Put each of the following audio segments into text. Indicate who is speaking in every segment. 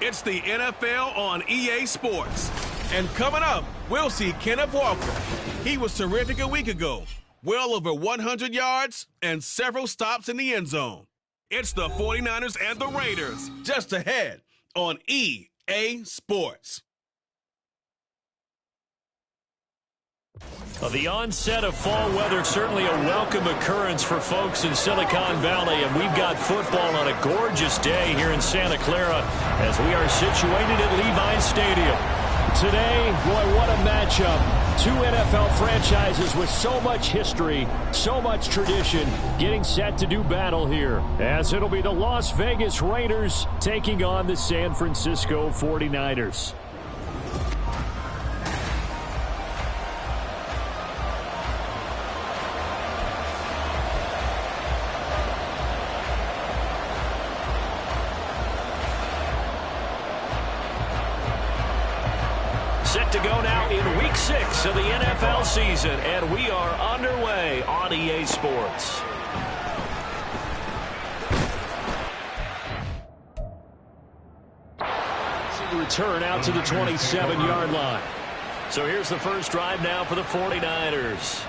Speaker 1: It's the NFL on EA Sports. And coming up, we'll see Kenneth Walker. He was terrific a week ago. Well over 100 yards and several stops in the end zone. It's the 49ers and the Raiders, just ahead on EA Sports.
Speaker 2: The onset of fall weather, certainly a welcome occurrence for folks in Silicon Valley, and we've got football on a gorgeous day here in Santa Clara as we are situated at Levi's Stadium.
Speaker 3: Today, boy, what a matchup. Two NFL franchises with so much history, so much tradition, getting set to do battle here, as it'll be the Las Vegas Raiders taking on the San Francisco 49ers.
Speaker 2: Set to go now in Week 6 of the NFL season, and we are underway on EA Sports.
Speaker 3: Return out to the 27-yard line.
Speaker 2: So here's the first drive now for the 49ers.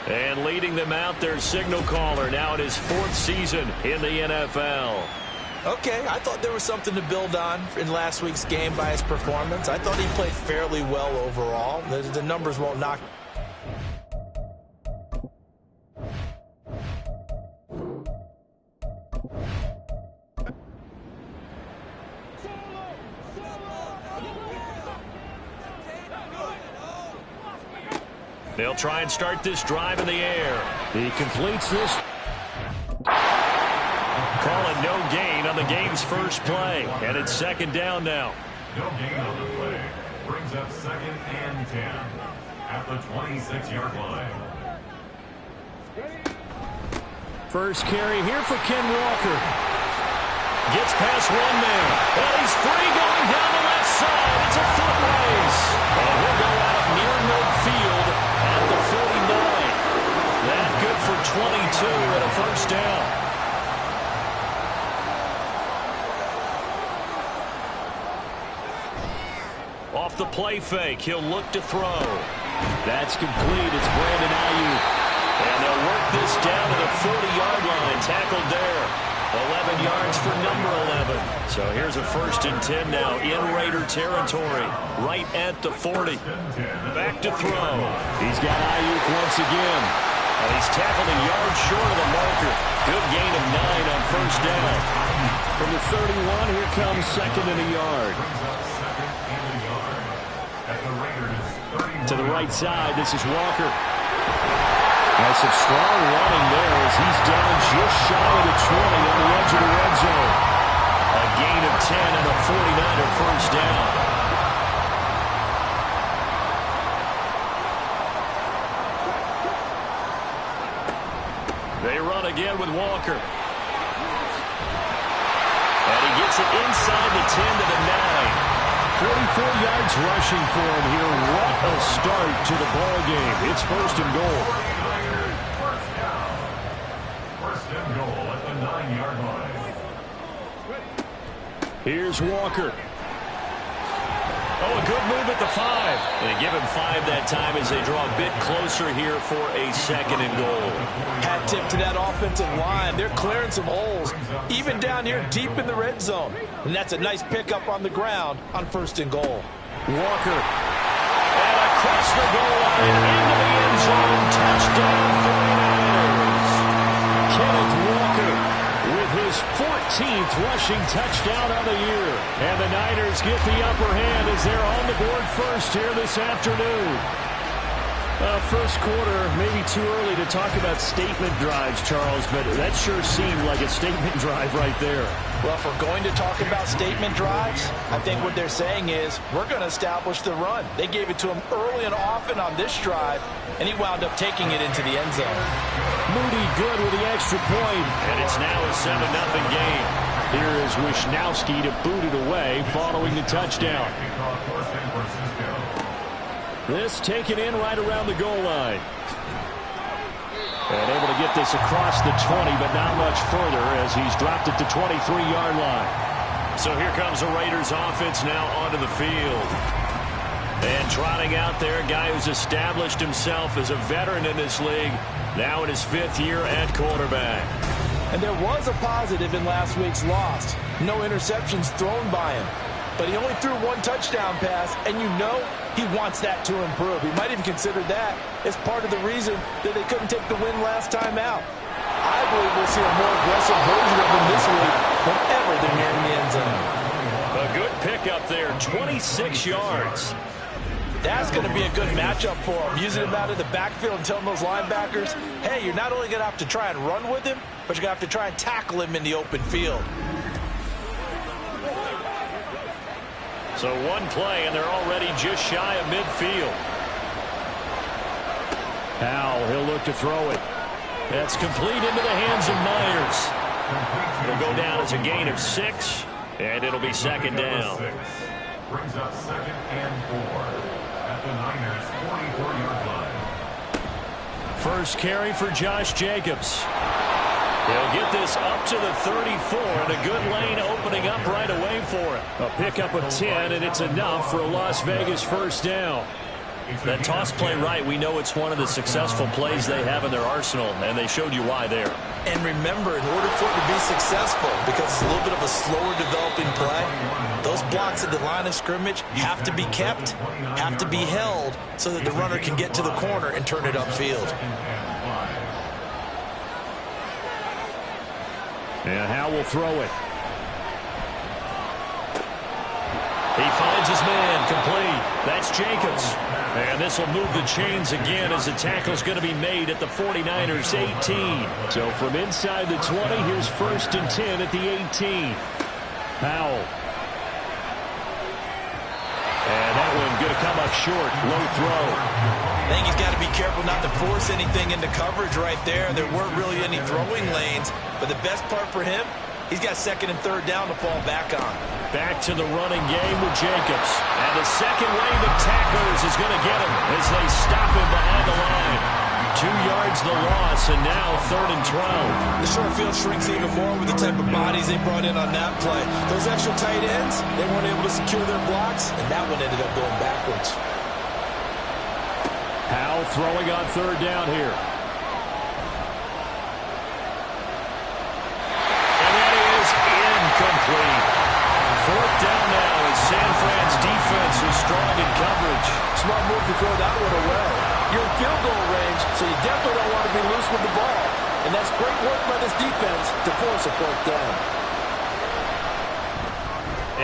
Speaker 2: And leading them out, their signal caller, now in his 4th season in the NFL.
Speaker 4: Okay, I thought there was something to build on in last week's game by his performance. I thought he played fairly well overall. The numbers won't knock.
Speaker 2: They'll try and start this drive in the air.
Speaker 3: He completes this.
Speaker 2: Calling no gain on the game's first play. And it's second down now.
Speaker 5: No gain on the play. Brings up 2nd and 10 at the 26-yard line.
Speaker 3: First carry here for Ken Walker.
Speaker 2: Gets past one man. And he's free going down the left side. It's a foot race. And he'll go out near midfield at the 49. That good for 22 and a first down. Off the play fake, he'll look to throw.
Speaker 3: That's complete. It's Brandon Ayuk.
Speaker 2: And they'll work this down to the 40-yard line. Tackled there. 11 yards for number 11. So here's a 1st and 10 now in Raider territory. Right at the 40. Back to throw.
Speaker 3: He's got Ayuk once again.
Speaker 2: And he's tackled a yard short of the marker. Good gain of 9 on first down.
Speaker 3: From the 31, here comes 2nd and a yard. To the right side, this is Walker. Has some strong running there as he's down just shy of the 20 on the edge of the red zone.
Speaker 2: A gain of 10 and a 49er first down. They run again with Walker. And he gets it inside the 10 to the 9.
Speaker 3: 44 yards rushing for him here. What a start to the ball game. It's 1st and goal.
Speaker 5: First and goal at the 9-yard line.
Speaker 3: Here's Walker.
Speaker 2: Oh, a good move at the 5. They give him 5 that time as they draw a bit closer here for a 2nd and goal.
Speaker 4: Hat tip to that offensive line. They're clearing some holes, even down here deep in the red zone. And that's a nice pickup on the ground on 1st and goal.
Speaker 3: Walker.
Speaker 2: And across the goal line into the end zone. Touchdown 49ers.
Speaker 3: Kenneth Walker with his 14th rushing touchdown of the year. And the Niners get the upper hand as they're on the board first here this afternoon. First quarter, maybe too early to talk about statement drives, Charles, but that sure seemed like a statement drive right there.
Speaker 4: Well, if we're going to talk about statement drives, I think what they're saying is we're going to establish the run. They gave it to him early and often on this drive, and he wound up taking it into the end zone.
Speaker 3: Moody good with the extra point.
Speaker 2: And it's now a 7-0 game.
Speaker 3: Here is Wisnowski to boot it away following the touchdown. This taken in right around the goal line. And able to get this across the 20, but not much further as he's dropped it to 23-yard line. So here comes the Raiders offense now onto the field. And trotting out there, a guy who's established himself as a veteran in this league, now in his 5th year at quarterback.
Speaker 4: And there was a positive in last week's loss. No interceptions thrown by him. But he only threw 1 touchdown pass, and you know he wants that to improve. He might even consider that as part of the reason that they couldn't take the win last time out. I believe we'll see a more aggressive version of him this week whenever they're nearing the end zone.
Speaker 3: A good pickup there, 26 yards.
Speaker 4: That's going to be a good matchup for him. Using him out of the backfield and telling those linebackers, hey, you're not only going to have to try and run with him, but you're going to have to try and tackle him in the open field.
Speaker 3: So 1 play, and they're already just shy of midfield. Howell, he'll look to throw it. That's complete into the hands of Myers. It'll go down as a gain of 6, and it'll be 2nd down.
Speaker 5: Brings up 2nd and 4 at the Niners' 44-yard line.
Speaker 3: First carry for Josh Jacobs. He'll get this up to the 34, and a good lane opening up right away for him. A pickup of 10, and it's enough for a Las Vegas first down. That toss play right, we know it's one of the successful plays they have in their arsenal, and they showed you why there.
Speaker 4: And remember, in order for it to be successful, because it's a little bit of a slower developing play, those blocks at the line of scrimmage have to be kept, have to be held, so that the runner can get to the corner and turn it upfield.
Speaker 3: And Howell will throw it. He finds his man, complete. That's Jacobs. And this will move the chains again as the tackle's going to be made at the 49ers' 18. So from inside the 20, here's 1st and 10 at the 18. Howell. And that one going to come up short. Low throw.
Speaker 4: I think he's got to be careful not to force anything into coverage right there. There weren't really any throwing lanes. But the best part for him, he's got 2nd and 3rd down to fall back on.
Speaker 3: Back to the running game with Jacobs. And the second wave of tacklers is going to get him as they stop him behind the line. 2 yards the loss, and now 3rd and 12.
Speaker 4: The short field shrinks even more with the type of bodies they brought in on that play. Those extra tight ends, they weren't able to secure their blocks, and that one ended up going backwards.
Speaker 3: Howell throwing on 3rd down here. And that is incomplete. 4th down now as San Fran's defense is strong in coverage.
Speaker 4: Smart move to throw that one away. You're in field goal range, so you definitely don't want to be loose with the ball. And that's great work by this defense to force a 4th down.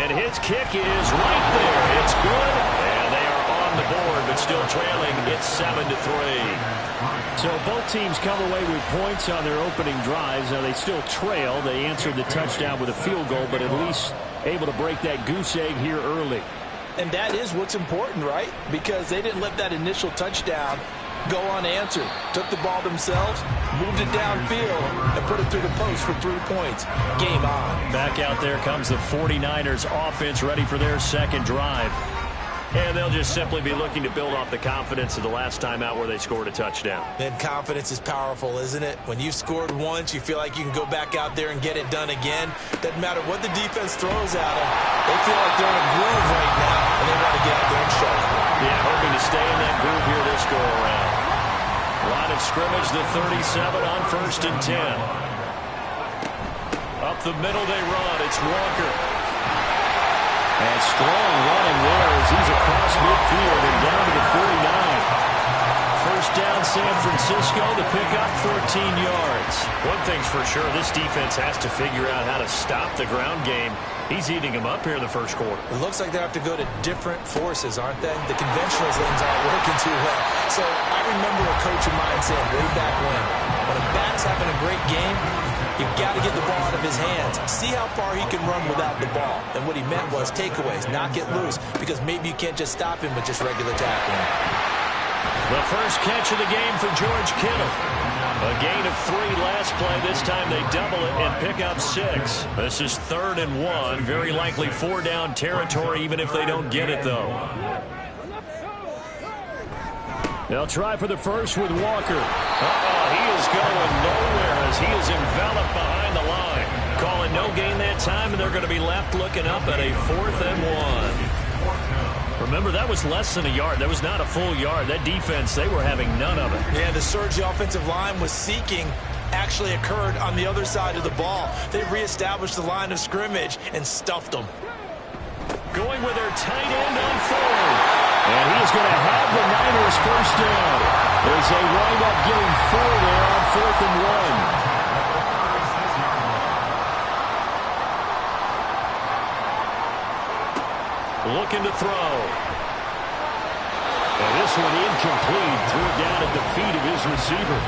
Speaker 3: And his kick is right there. It's good. And they are on the board, but still trailing. It's 7-3. So both teams come away with points on their opening drives. Now they still trail. They answered the touchdown with a field goal, but at least able to break that goose egg here early.
Speaker 4: And that is what's important, right? Because they didn't let that initial touchdown go unanswered. Took the ball themselves, moved it downfield, and put it through the post for 3 points. Game on.
Speaker 3: Back out there comes the 49ers offense ready for their 2nd drive. And they'll just simply be looking to build off the confidence of the last time out where they scored a touchdown.
Speaker 4: And confidence is powerful, isn't it? When you've scored once, you feel like you can go back out there and get it done again. Doesn't matter what the defense throws at them. They feel like they're in a groove right now, and they want to get out there and show it.
Speaker 3: Yeah, hoping to stay in that groove here this go-around. Line of scrimmage, the 37 on 1st and 10. Up the middle they run. It's Walker. And strong running there as he's across midfield and down to the 49. First down, San Francisco, to pick up 14 yards. One thing's for sure, this defense has to figure out how to stop the ground game. He's eating them up here in the first quarter.
Speaker 4: It looks like they have to go to different forces, aren't they? The conventional things aren't working too well. So I remember a coach of mine saying way back when a back's having a great game, you've got to get the ball out of his hands. See how far he can run without the ball. And what he meant was takeaways, not get loose, because maybe you can't just stop him with just regular tackling.
Speaker 3: The first catch of the game for George Kittle. A gain of 3 last play. This time they double it and pick up 6. This is 3rd and 1. Very likely 4-down territory, even if they don't get it, though. They'll try for the first with Walker. He is going nowhere as he is enveloped behind the line. Calling no gain that
Speaker 2: time, and they're going to be left looking up at a 4th and 1. Remember, that was less than a yard. That was not a full yard. That defense, they were having none of it.
Speaker 4: Yeah, the surge the offensive line was seeking actually occurred on the other side of the ball. They reestablished the line of scrimmage and stuffed them.
Speaker 2: Going with their tight end on 4th. And he's going to have the Niners first down as they wind up getting 4 there on 4th and 1. Looking to throw. And this one incomplete. Threw it down at the feet of his receiver.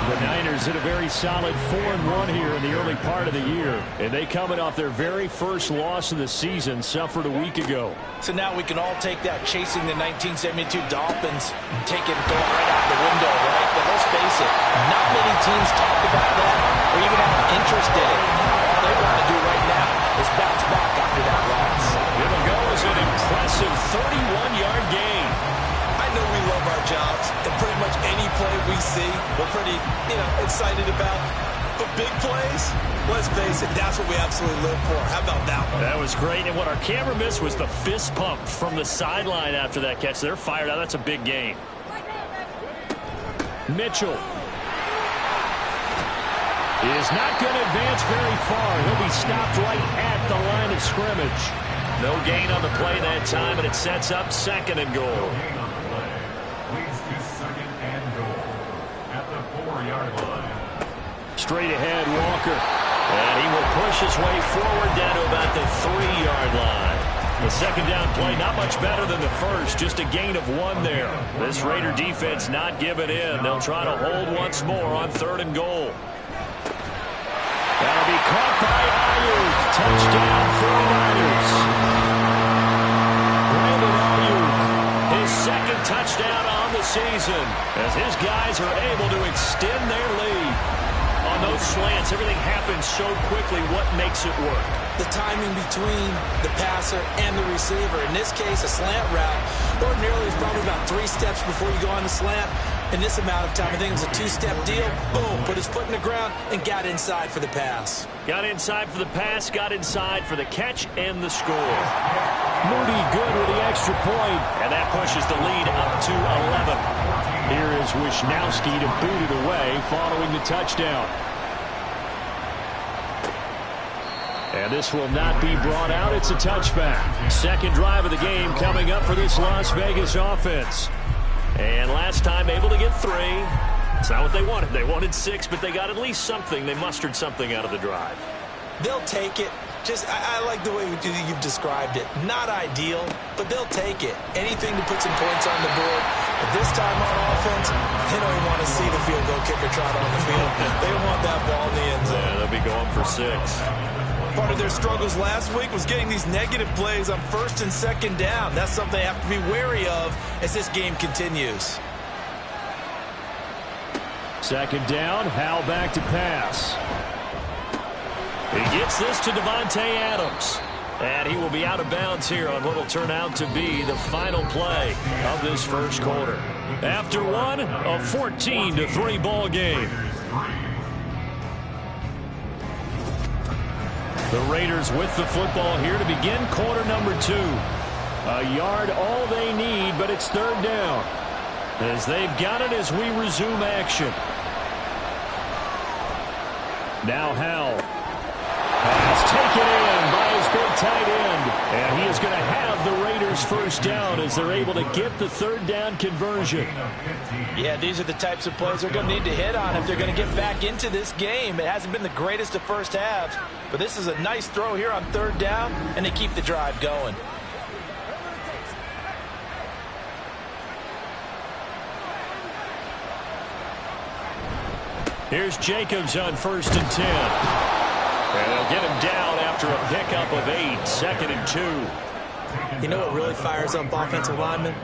Speaker 2: The Niners hit a very solid 4-1 here in the early part of the year. And they coming off their very first loss of the season, suffered a week ago.
Speaker 4: So now we can all take that chasing the 1972 Dolphins, take it going right out the window, right? But let's face it, not many teams talk about that or even have an interest in it. All they want to do right now is bounce back after that loss.
Speaker 2: Here we go is an impressive 31-yard gain.
Speaker 4: I know we love our jobs, and pretty much any play we see, we're pretty, excited about. But big plays, let's face it, that's what we absolutely live for. How about that one?
Speaker 2: That was great, and what our camera missed was the fist pump from the sideline after that catch. They're fired out. That's a big gain. Mitchell is not going to advance very far. He'll be stopped right at the line of scrimmage. No gain on the play that time, and it sets up 2nd and goal.
Speaker 5: Leads to 2nd and goal at the 4-yard line.
Speaker 2: Straight ahead, Walker. And he will push his way forward down to about the 3-yard line. The second down play, not much better than the first, just a gain of 1 there. This Raider defense not giving in. They'll try to hold once more on 3rd and goal. That'll be caught by Ayuk. Touchdown, 49ers. Brandon Ayuk, his 2nd touchdown on the season, as his guys are able to extend their lead. On those slants, everything happens so quickly. What makes it work?
Speaker 4: The timing between the passer and the receiver. In this case, a slant route ordinarily is probably about 3 steps before you go on the slant. In this amount of time, I think it was a 2-step deal. Boom, put his foot in the ground and got inside for the pass.
Speaker 2: Got inside for the pass, got inside for the catch and the score. Moody good with the extra point, and that pushes the lead up to 11. Here is Wisnowski to boot it away following the touchdown. And this will not be brought out. It's a touchback. 2nd drive of the game coming up for this Las Vegas offense. And last time able to get 3. It's not what they wanted. They wanted 6, but they got at least something. They mustered something out of the drive.
Speaker 4: They'll take it. I like the way you've described it. Not ideal, but they'll take it. Anything to put some points on the board. But this time on offense, they don't even want to see the field goal kicker trot on the field. They want that ball in the end zone.
Speaker 2: Yeah, they'll be going for 6.
Speaker 4: Part of their struggles last week was getting these negative plays on 1st and 2nd down. That's something they have to be wary of as this game continues.
Speaker 2: 2nd down, Howell back to pass. He gets this to Devontae Adams. And he will be out of bounds here on what will turn out to be the final play of this first quarter. After one, a 14-3 ball game. The Raiders with the football here to begin quarter number 2. A yard all they need, but it's 3rd down. As they've got it as we resume action. Now Howell. Pass taken in by his big tight end. And he is going to have the Raiders first down as they're able to get the 3rd down conversion.
Speaker 4: Yeah, these are the types of plays they're going to need to hit on if they're going to get back into this game. It hasn't been the greatest of first halves, but this is a nice throw here on 3rd down, and they keep the drive going.
Speaker 2: Here's Jacobs on 1st and 10. And they'll get him down after a pickup of 8, 2nd and 2.
Speaker 4: You know what really fires up offensive linemen?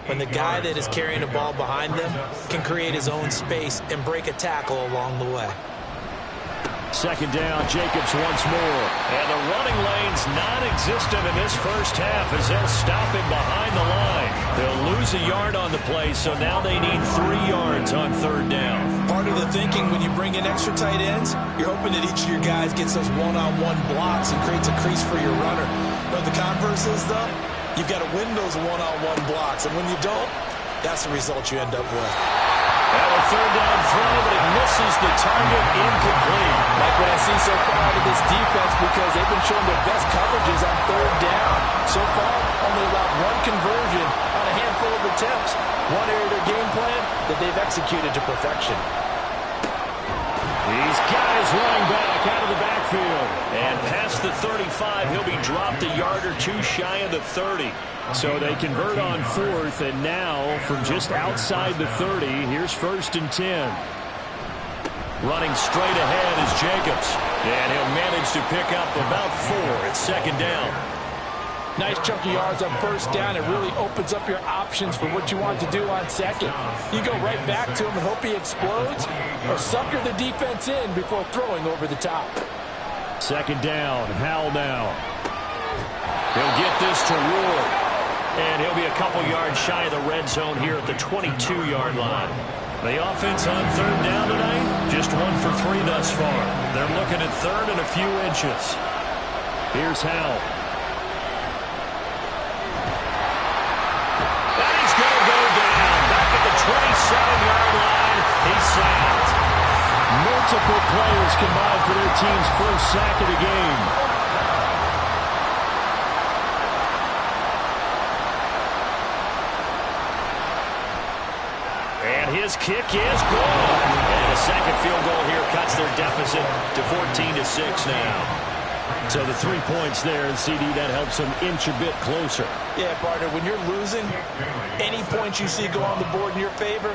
Speaker 4: When the guy that is carrying the ball behind them can create his own space and break a tackle along the way.
Speaker 2: 2nd down, Jacobs once more. And the running lane's non-existent in this first half as they'll stop him behind the line. They'll lose a yard on the play, so now they need 3 yards on 3rd down.
Speaker 4: Part of the thinking when you bring bring in extra tight ends, you're hoping that each of your guys gets those one-on-one blocks and creates a crease for your runner. But the converse is, though, you've got to win those one-on-one blocks. And when you don't, that's the result you end up with.
Speaker 2: And a third down throw, but it misses the target, incomplete.
Speaker 4: Like what I see so far out of this defense, because they've been showing their best coverages on third down. So far, only allowed one conversion on a handful of attempts. One area of their game plan that they've executed to perfection.
Speaker 3: These guys running back out of the backfield.
Speaker 2: And past the 35, he'll be dropped a yard or two shy of the 30.
Speaker 3: So they convert on fourth, and now from just outside the 30, here's 1st and 10.
Speaker 2: Running straight ahead is Jacobs. And he'll manage to pick up about 4 at 2nd down.
Speaker 4: Nice chunk of yards on 1st down. It really opens up your options for what you want to do on 2nd. You go right back to him and hope he explodes, or sucker the defense in before throwing over the top.
Speaker 3: 2nd down, Howell now.
Speaker 2: He'll get this to Ward. And he'll be a couple yards shy of the red zone here at the 22-yard line. The offense on 3rd down tonight, just 1 for 3 thus far. They're looking at 3rd and a few inches.
Speaker 3: Here's Howell.
Speaker 2: And he's going to go down. Back at the 27-yard line. He's sacked.
Speaker 3: Multiple players combined for their team's first sack of the game.
Speaker 2: His kick is good. And a second field goal here cuts their deficit to 14-6 now.
Speaker 3: So the 3 points there, and CD, that helps them inch a bit closer.
Speaker 4: Yeah, partner, when you're losing, any points you see go on the board in your favor,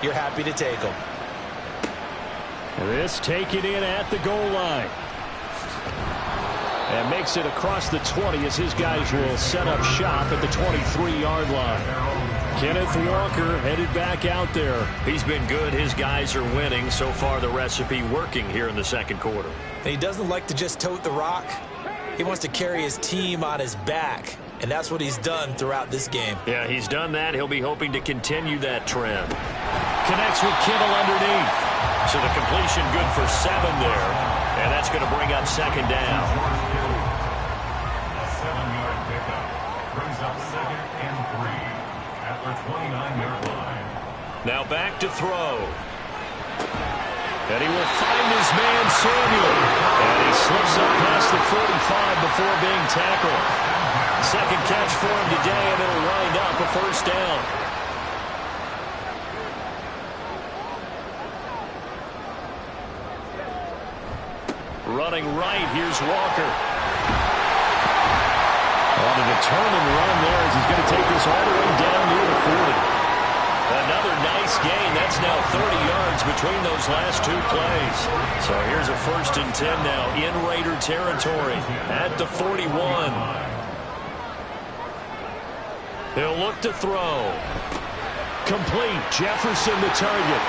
Speaker 4: you're happy to take them.
Speaker 3: This taken in at the goal line. And makes it across the 20 as his guys will set up shop at the 23-yard line. Kenneth Walker headed back out there.
Speaker 2: He's been good. His guys are winning. So far, the recipe working here in the 2nd quarter.
Speaker 4: And he doesn't like to just tote the rock. He wants to carry his team on his back. And that's what he's done throughout this game.
Speaker 2: Yeah, he's done that. He'll be hoping to continue that trend.
Speaker 3: Connects with Kittle underneath.
Speaker 2: So the completion good for 7 there. And that's going to bring up 2nd down.
Speaker 5: A 7-yard pickup brings up 2nd and 3 at the 29-yard line.
Speaker 2: Now back to throw. And he will find his man, Samuel. And he slips up past the 45 before being tackled. 2nd catch for him today, and it'll wind up a 1st down. Running right, here's Walker.
Speaker 3: On a determined run there as he's going to take this all the way down near the 40.
Speaker 2: Another nice gain. That's now 30 yards between those last 2 plays. So here's a 1st and 10 now in Raider territory at the 41. He'll look to throw.
Speaker 3: Complete. Jefferson the target.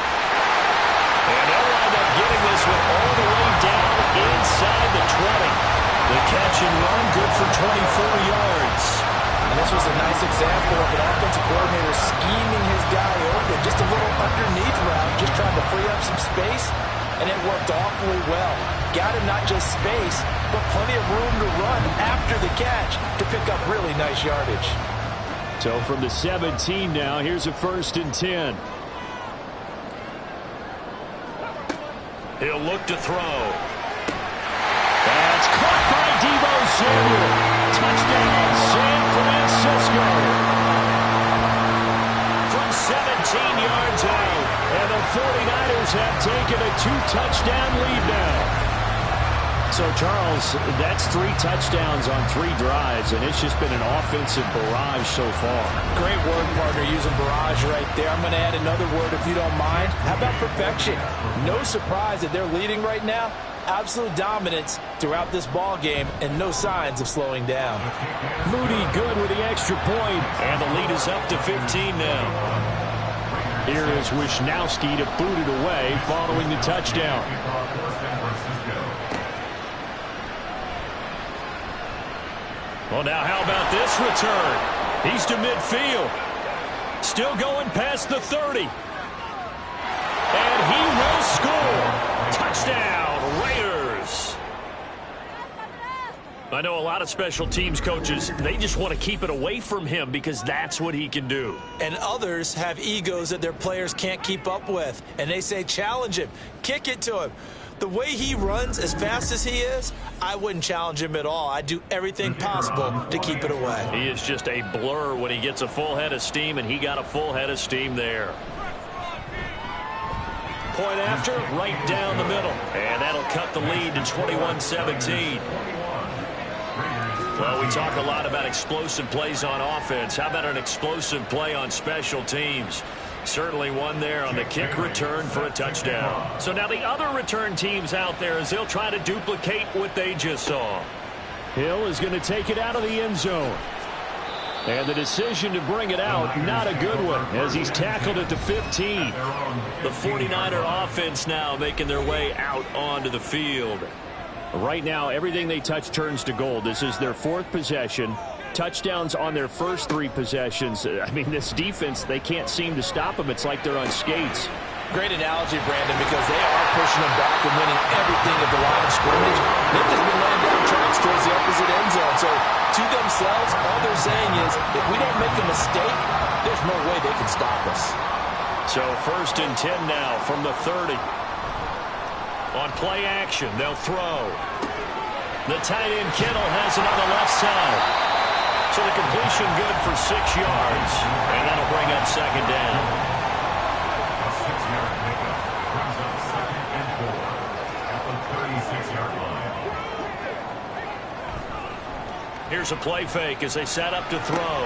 Speaker 2: And they'll wind up getting this one all the way down inside the 20. The catch and run good for 24 yards.
Speaker 4: And this was a nice example of an offensive coordinator scheming his guy open. Just a little underneath route, just trying to free up some space, and it worked awfully well. Got him not just space, but plenty of room to run after the catch to pick up really nice yardage.
Speaker 3: So from the 17 now, here's a 1st and 10.
Speaker 2: He'll look to throw.
Speaker 3: That's caught by Deebo Samuel. Touchdown, San Francisco.
Speaker 2: From 17 yards out.
Speaker 3: And the 49ers have taken a 2-touchdown lead now. So, Charles, that's 3 touchdowns on 3 drives, and it's just been an offensive barrage so far.
Speaker 4: Great word, partner, using barrage right there. I'm going to add another word if you don't mind. How about perfection? No surprise that they're leading right now. Absolute dominance throughout this ball game and no signs of slowing down.
Speaker 3: Moody good with the extra point.
Speaker 2: And the lead is up to 15 now.
Speaker 3: Here is Wisnowski to boot it away following the touchdown.
Speaker 2: Well, now how about this return? He's to midfield. Still going past the 30. And he will score. lot of special teams coaches, they just want to keep it away from him because that's what he can do.
Speaker 4: And others have egos that their players can't keep up with. And they say, challenge him, kick it to him. The way he runs as fast as he is, I wouldn't challenge him at all. I'd do everything possible to keep it away.
Speaker 2: He is just a blur when he gets a full head of steam, and he got a full head of steam there. Point after, right down the middle. And that'll cut the lead to 21-17. Well, we talk a lot about explosive plays on offense. How about an explosive play on special teams? Certainly one there on the kick return for a touchdown. So now the other return teams out there as they'll try to duplicate what they just saw.
Speaker 3: Hill is going to take it out of the end zone. And the decision to bring it out, not a good one, as he's tackled at the 15.
Speaker 2: The 49er offense now making their way out onto the field.
Speaker 3: Right now, everything they touch turns to gold. This is their fourth possession. Touchdowns on their first three possessions. I mean, this defense, they can't seem to stop them. It's like they're on skates.
Speaker 4: Great analogy, Brandon, because they are pushing them back and winning everything at the line of scrimmage. They've just been laying down tracks towards the opposite end zone. So, to themselves, all they're saying is, if we don't make a mistake, there's no way they can stop us.
Speaker 2: So, 1st and 10 now from the 30. On play action, they'll throw. The tight end Kittle has it on the left side. So the completion good for 6 yards. And that'll bring up 2nd down.
Speaker 5: A 6-yard pickup brings up 2nd and 4 at the 36-yard line.
Speaker 2: Here's a play fake as they set up to throw.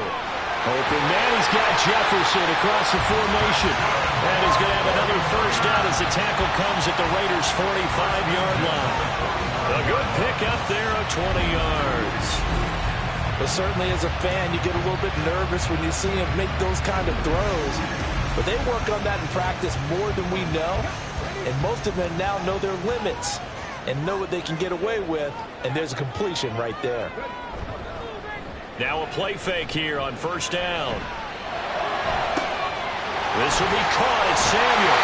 Speaker 3: Open man, he's got Jefferson across the formation.
Speaker 2: And he's going to have another 1st down as the tackle comes at the Raiders' 45-yard line. A good pick up there of 20 yards.
Speaker 4: But certainly as a fan, you get a little bit nervous when you see him make those kind of throws. But they work on that in practice more than we know. And most of them now know their limits and know what they can get away with. And there's a completion right there.
Speaker 2: Now a play fake here on 1st down. This will be caught at Samuel.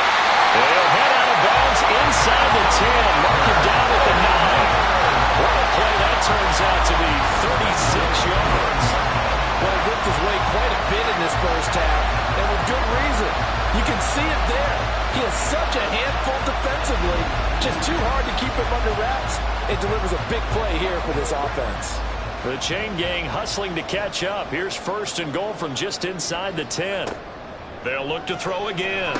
Speaker 2: They'll head out of bounds inside the 10. Mark him down at the 9. What a play that turns out to be, 36 yards.
Speaker 4: Well, he whipped his way quite a bit in this first half, and with good reason. You can see it there. He is such a handful defensively, just too hard to keep him under wraps. It delivers a big play here for this offense.
Speaker 2: The chain gang hustling to catch up. Here's 1st and goal from just inside the 10. They'll look to throw again.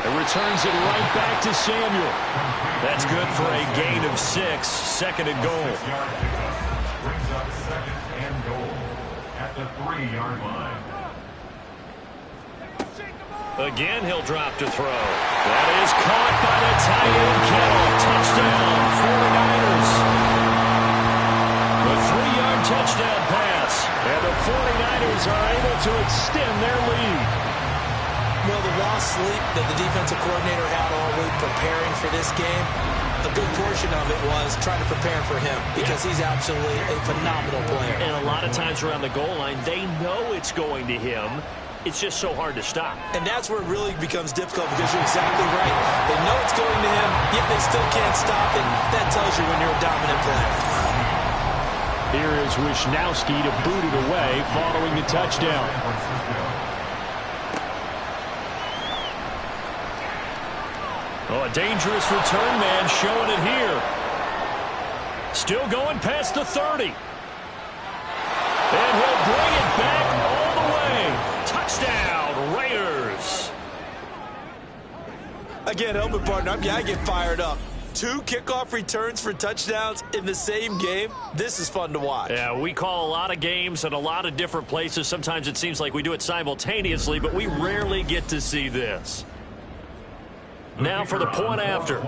Speaker 3: It returns it right back to Samuel.
Speaker 2: That's good for a gain of 6. 2nd and goal.
Speaker 5: 6-yard pickup brings up 2nd and goal at the 3-yard line.
Speaker 2: Again, he'll drop to throw. That is caught by the tight end Kittle. Touchdown, 49ers. The 3-yard touchdown pass.
Speaker 3: And the 49ers are able to extend their lead.
Speaker 4: Well, the lost sleep that the defensive coordinator had all week preparing for this game, a good portion of it was trying to prepare for him because he's absolutely a phenomenal player.
Speaker 2: And a lot of times around the goal line, they know it's going to him. It's just so hard to stop.
Speaker 4: And that's where it really becomes difficult because you're exactly right. They know it's going to him, yet they still can't stop it. That tells you when you're a dominant player.
Speaker 3: Here is Wisnowski to boot it away following the touchdown.
Speaker 2: Oh, a dangerous return man showing it here. Still going past the 30. And he'll bring it back all the way. Touchdown, Raiders.
Speaker 4: Again, helping partner, I get fired up. 2 kickoff returns for touchdowns in the same game. This is fun to watch.
Speaker 2: Yeah, we call a lot of games at a lot of different places. Sometimes it seems like we do it simultaneously, but we rarely get to see this. Now for the point after.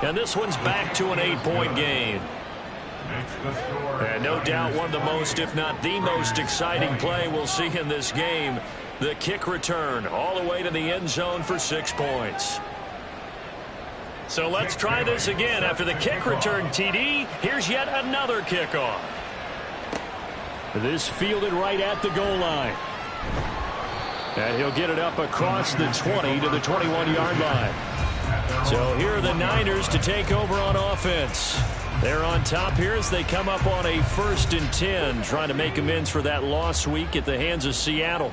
Speaker 2: And this one's back to an 8-point game. And no doubt one of the most, if not the most exciting play we'll see in this game. The kick return all the way to the end zone for 6 points. So let's try this again. After the kick return, TD, here's yet another kickoff.
Speaker 3: This fielded right at the goal line. And he'll get it up across the 20 to the 21-yard line. So here are the Niners to take over on offense. They're on top here as they come up on a 1st and 10, trying to make amends for that loss week at the hands of Seattle.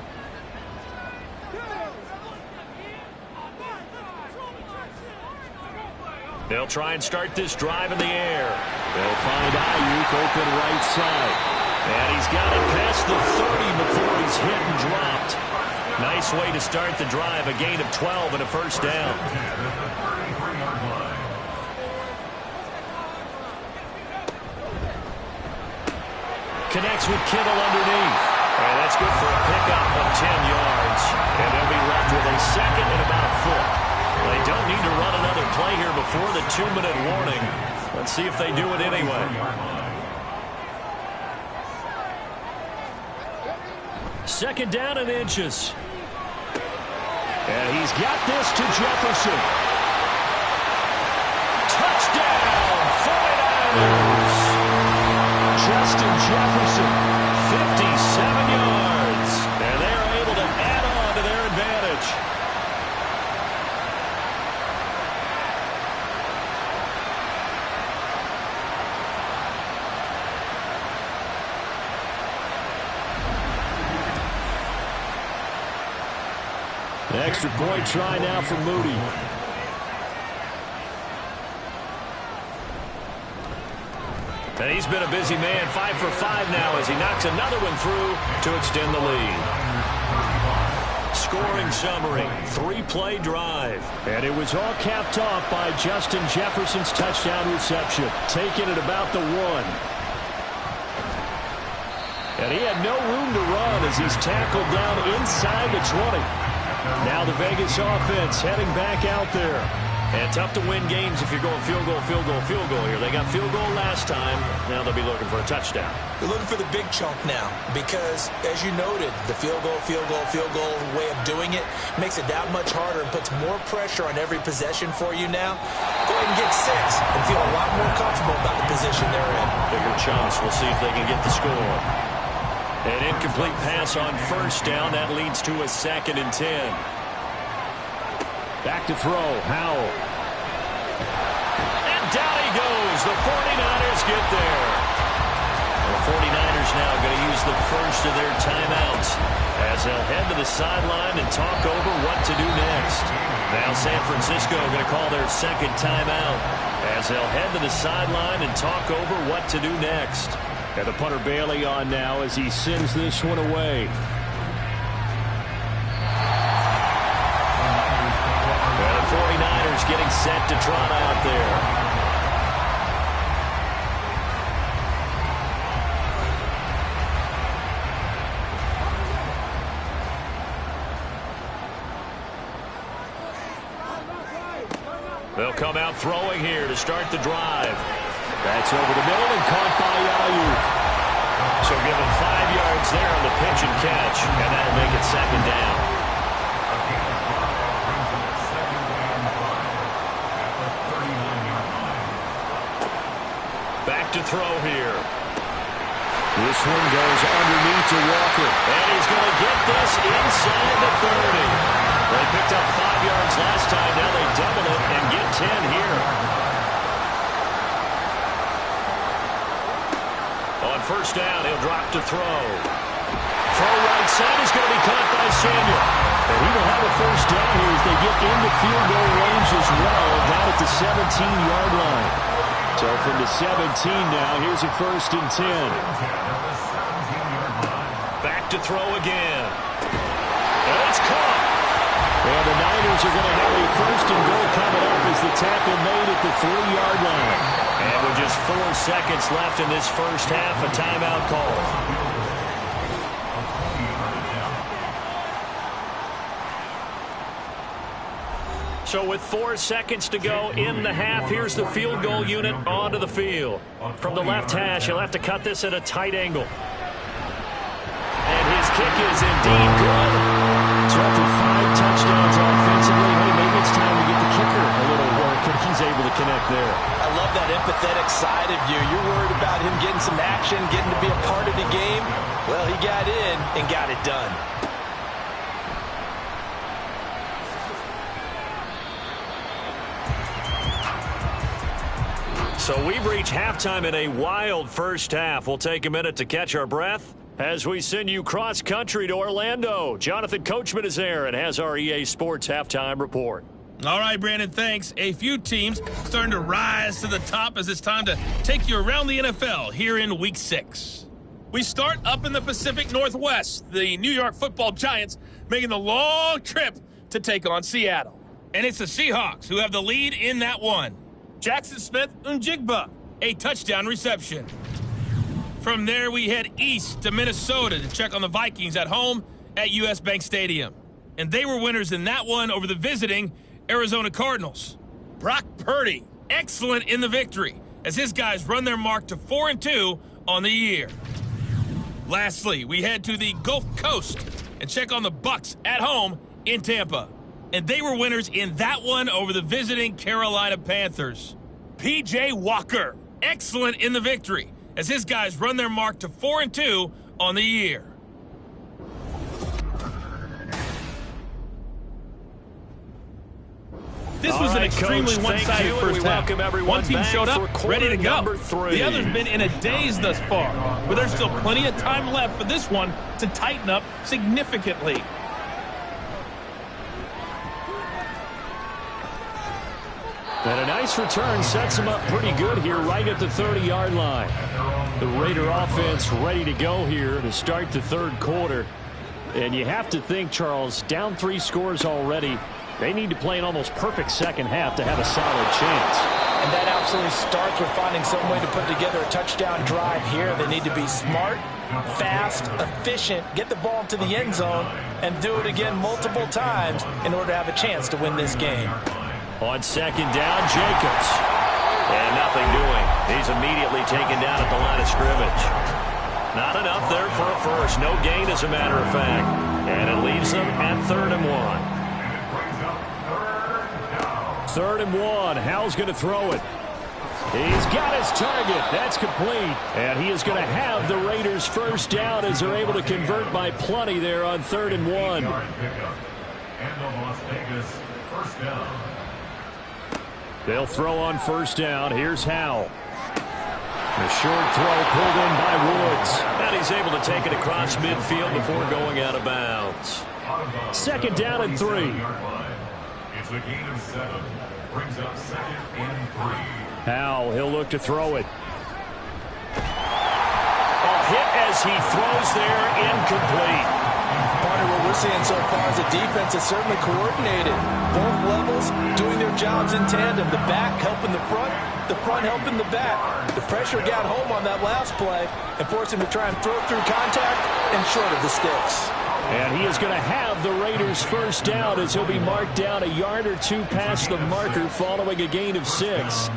Speaker 3: They'll try and start this drive in the air. They'll find Ayuk open right side. And he's got it past the 30 before he's hit and dropped. Nice way to start the drive, a gain of 12 and a 1st down. Connects with Kittle underneath. And that's good for a pickup of 10 yards. And they'll be left with a 2nd and about a foot. They don't need to run another play here before the 2-minute warning. Let's see if they do it anyway. Second down and inches. And he's got this to Jefferson. Touchdown, 49ers. Justin Jefferson, 57 yards. And they're able to add on to their advantage. An extra point try now for Moody. And he's been a busy man, 5 for 5 now as he knocks another one through to extend the lead. Scoring summary, 3-play drive. And it was all capped off by Justin Jefferson's touchdown reception, taking it about the 1. And he had no room to run as he's tackled down inside the 20. Now the Vegas offense heading back out there. And tough to win games if you're going field goal, field goal, field goal here. They got field goal last time. Now they'll be looking for a touchdown.
Speaker 4: They're looking for the big chunk now because, as you noted, the field goal way of doing it makes it that much harder and puts more pressure on every possession for you now. Go ahead and get 6 and feel a lot more comfortable about the position they're in.
Speaker 3: Bigger chance. We'll see if they can get the score. An incomplete pass on 1st down. That leads to a 2nd and 10. Back to throw, Howell. And down he goes. The 49ers get there. The 49ers now going to use the first of their timeouts as they'll head to the sideline and talk over what to do next. Now San Francisco going to call their 2nd timeout as they'll head to the sideline and talk over what to do next. And the punter Bailey on now as he sends this one away. And the 49ers getting set to trot out there. They'll come out throwing here to start the drive. That's over the middle and caught by Ayuk. So give him 5 yards there on the pitch and catch, and that'll make it 2nd down. Back to throw here. This one goes underneath to Walker. And he's going to get this inside the 30. They picked up 5 yards last time. Now they double it and get 10 here. On 1st down, he'll drop to throw. Throw right side is going to be caught by Samuel. And he will have a 1st down here as they get into field goal range as well, down at the 17-yard line. So from the 17 now, here's a 1st and 10. Back to throw again. And it's caught. And the Niners are going to have a 1st and goal coming up as the tackle made at the 3-yard line. And with just 4 seconds left in this first half, a timeout call. So with 4 seconds to go in the half, here's the field goal unit onto the field. From the left hash, he'll have to cut this at a tight angle. And his kick is indeed good. So after 5 touchdowns offensively, hey, maybe it's time to get the kicker a little work, and he's able to connect there.
Speaker 4: I love that empathetic side of you. You're worried about him getting some action, getting to be a part of the game. Well, he got in and got it done.
Speaker 2: So we've reached halftime in a wild first half. We'll take a minute to catch our breath as we send you cross-country to Orlando. Jonathan Coachman is there and has our EA Sports halftime report.
Speaker 6: All right, Brandon, thanks. A few teams starting to rise to the top as it's time to take you around the NFL here in Week 6. We start up in the Pacific Northwest. The New York Football Giants making the long trip to take on Seattle. And it's the Seahawks who have the lead in that one. Jackson Smith-Njigba, a touchdown reception. From there, we head east to Minnesota to check on the Vikings at home at U.S. Bank Stadium. And they were winners in that one over the visiting Arizona Cardinals. Brock Purdy, excellent in the victory, as his guys run their mark to 4-2 on the year. Lastly, we head to the Gulf Coast and check on the Bucs at home in Tampa. And they were winners in that one over the visiting Carolina Panthers. P.J. Walker, excellent in the victory, as his guys run their mark to 4-2 on the year. This was an extremely one-sided first half. One team showed up, ready to go. The other's been in a daze thus far, but there's still plenty of time left for this one to tighten up significantly.
Speaker 3: And a nice return sets them up pretty good here right at the 30-yard line. The Raider offense ready to go here to start the third quarter. And you have to think, Charles, down 3 scores already. They need to play an almost perfect second half to have a solid chance.
Speaker 4: And that absolutely starts with finding some way to put together a touchdown drive here. They need to be smart, fast, efficient, get the ball into the end zone, and do it again multiple times in order to have a chance to win this game.
Speaker 2: On second down, Jacobs. And nothing doing. He's immediately taken down at the line of scrimmage. Not enough there for a first. No gain, as a matter of fact. And it leaves them at 3rd and 1.
Speaker 3: 3rd and 1. Howell's going to throw it. He's got his target. That's complete. And he is going to have the Raiders first down as they're able to convert by plenty there on 3rd and 1.
Speaker 5: And the Las Vegas first down.
Speaker 3: They'll throw on first down. Here's Howell. The short throw pulled in by Woods.
Speaker 2: And he's able to take it across midfield before going out of bounds.
Speaker 3: Second down and 3.
Speaker 5: It's a gain of 7. Brings up 2nd and 3.
Speaker 3: Howell, he'll look to throw it.
Speaker 2: A hit as he throws there, incomplete.
Speaker 4: Partner, what we're seeing so far is a defense that's certainly coordinated. Both levels doing their jobs in tandem. The back helping the front helping the back. The pressure got home on that last play and forced him to try and throw through contact and short of the sticks.
Speaker 3: And he is going to have the Raiders first down as he'll be marked down a yard or 2 past the marker following a gain of 6.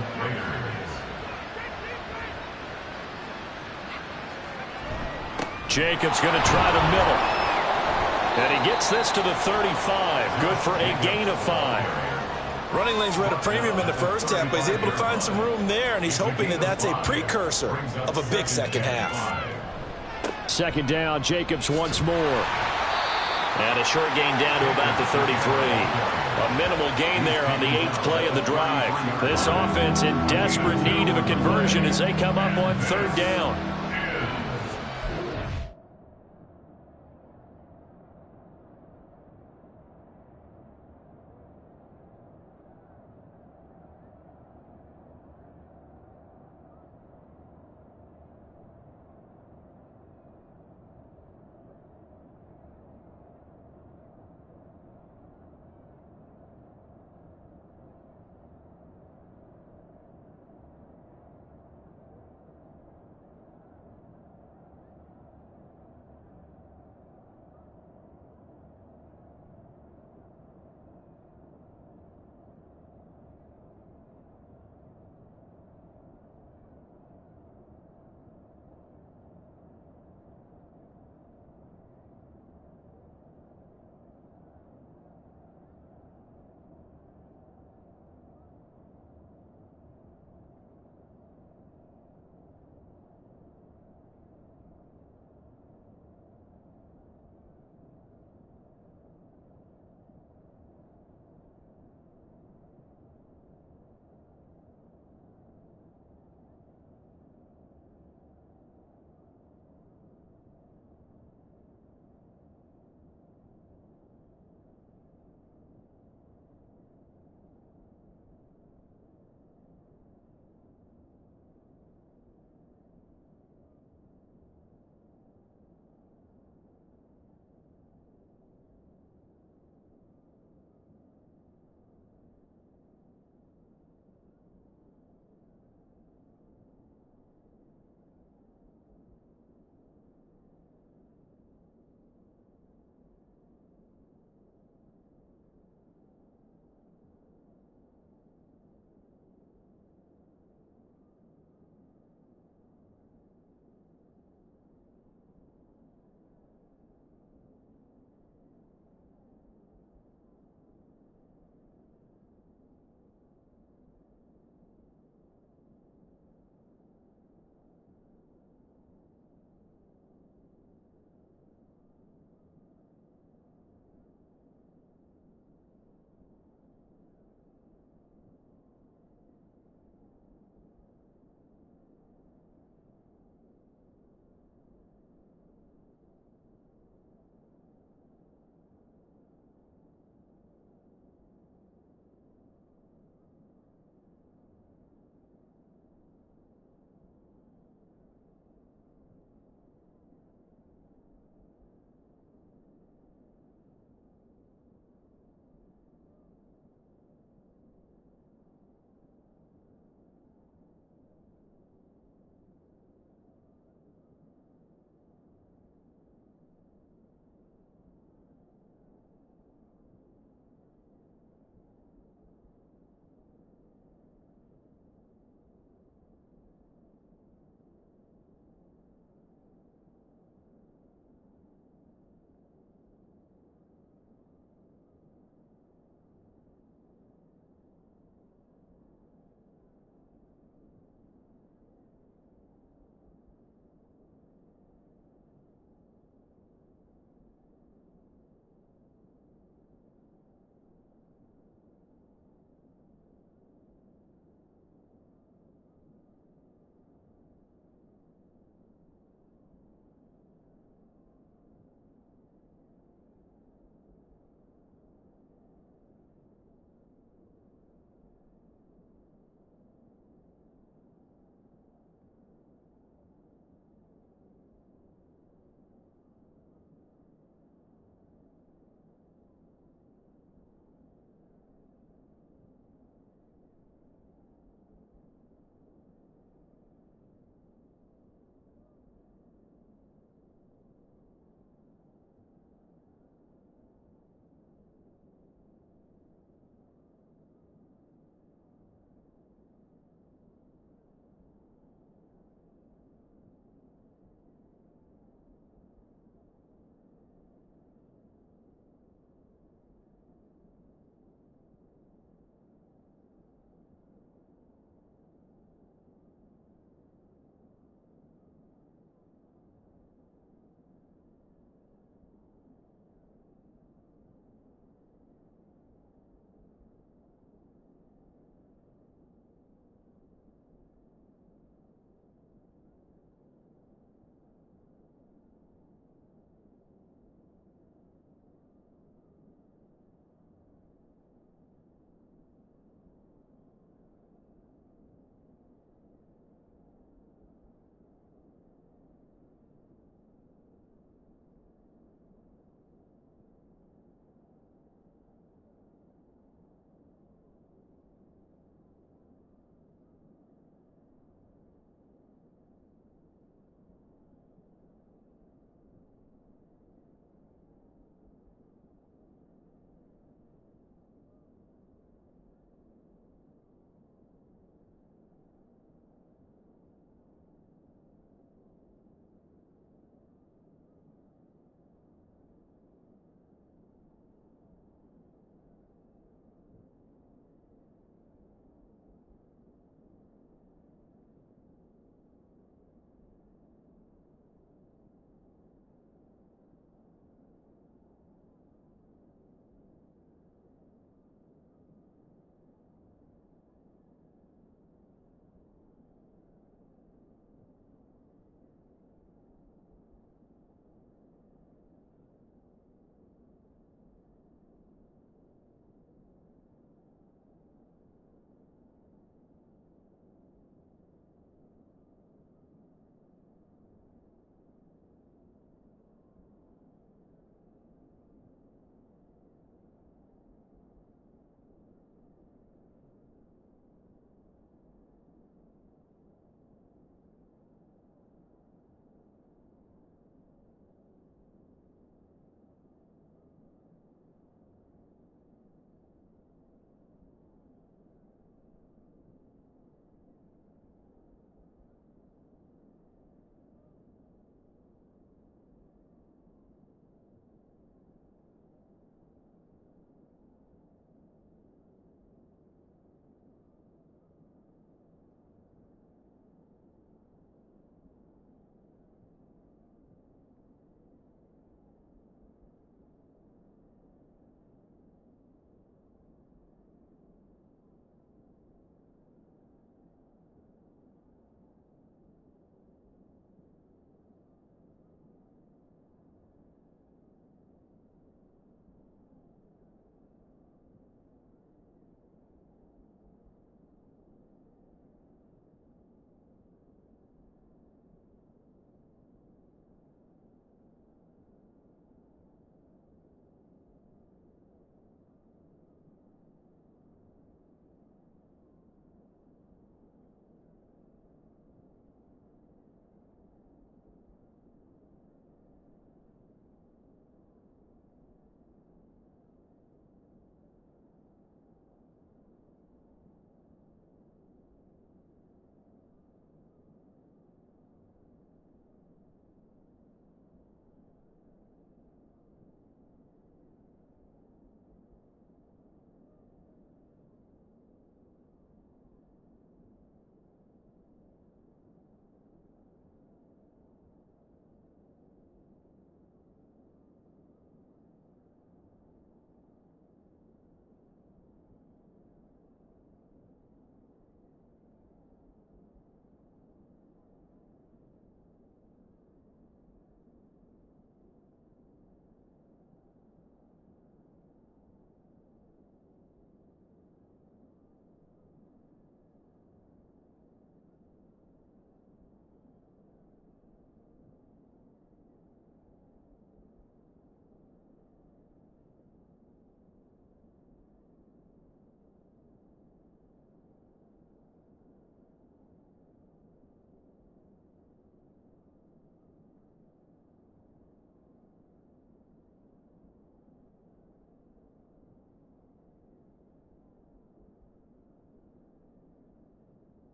Speaker 2: Jacobs going to try the middle. And he gets this to the 35. Good for a gain of 5.
Speaker 4: Running lanes were at a premium in the first half, but he's able to find some room there, and he's hoping that that's a precursor of a big second half.
Speaker 3: Second down, Jacobs once more.
Speaker 2: And a short gain down to about the 33. A minimal gain there on the 8th play of the drive. This offense in desperate need of a conversion as they come up on 3rd down.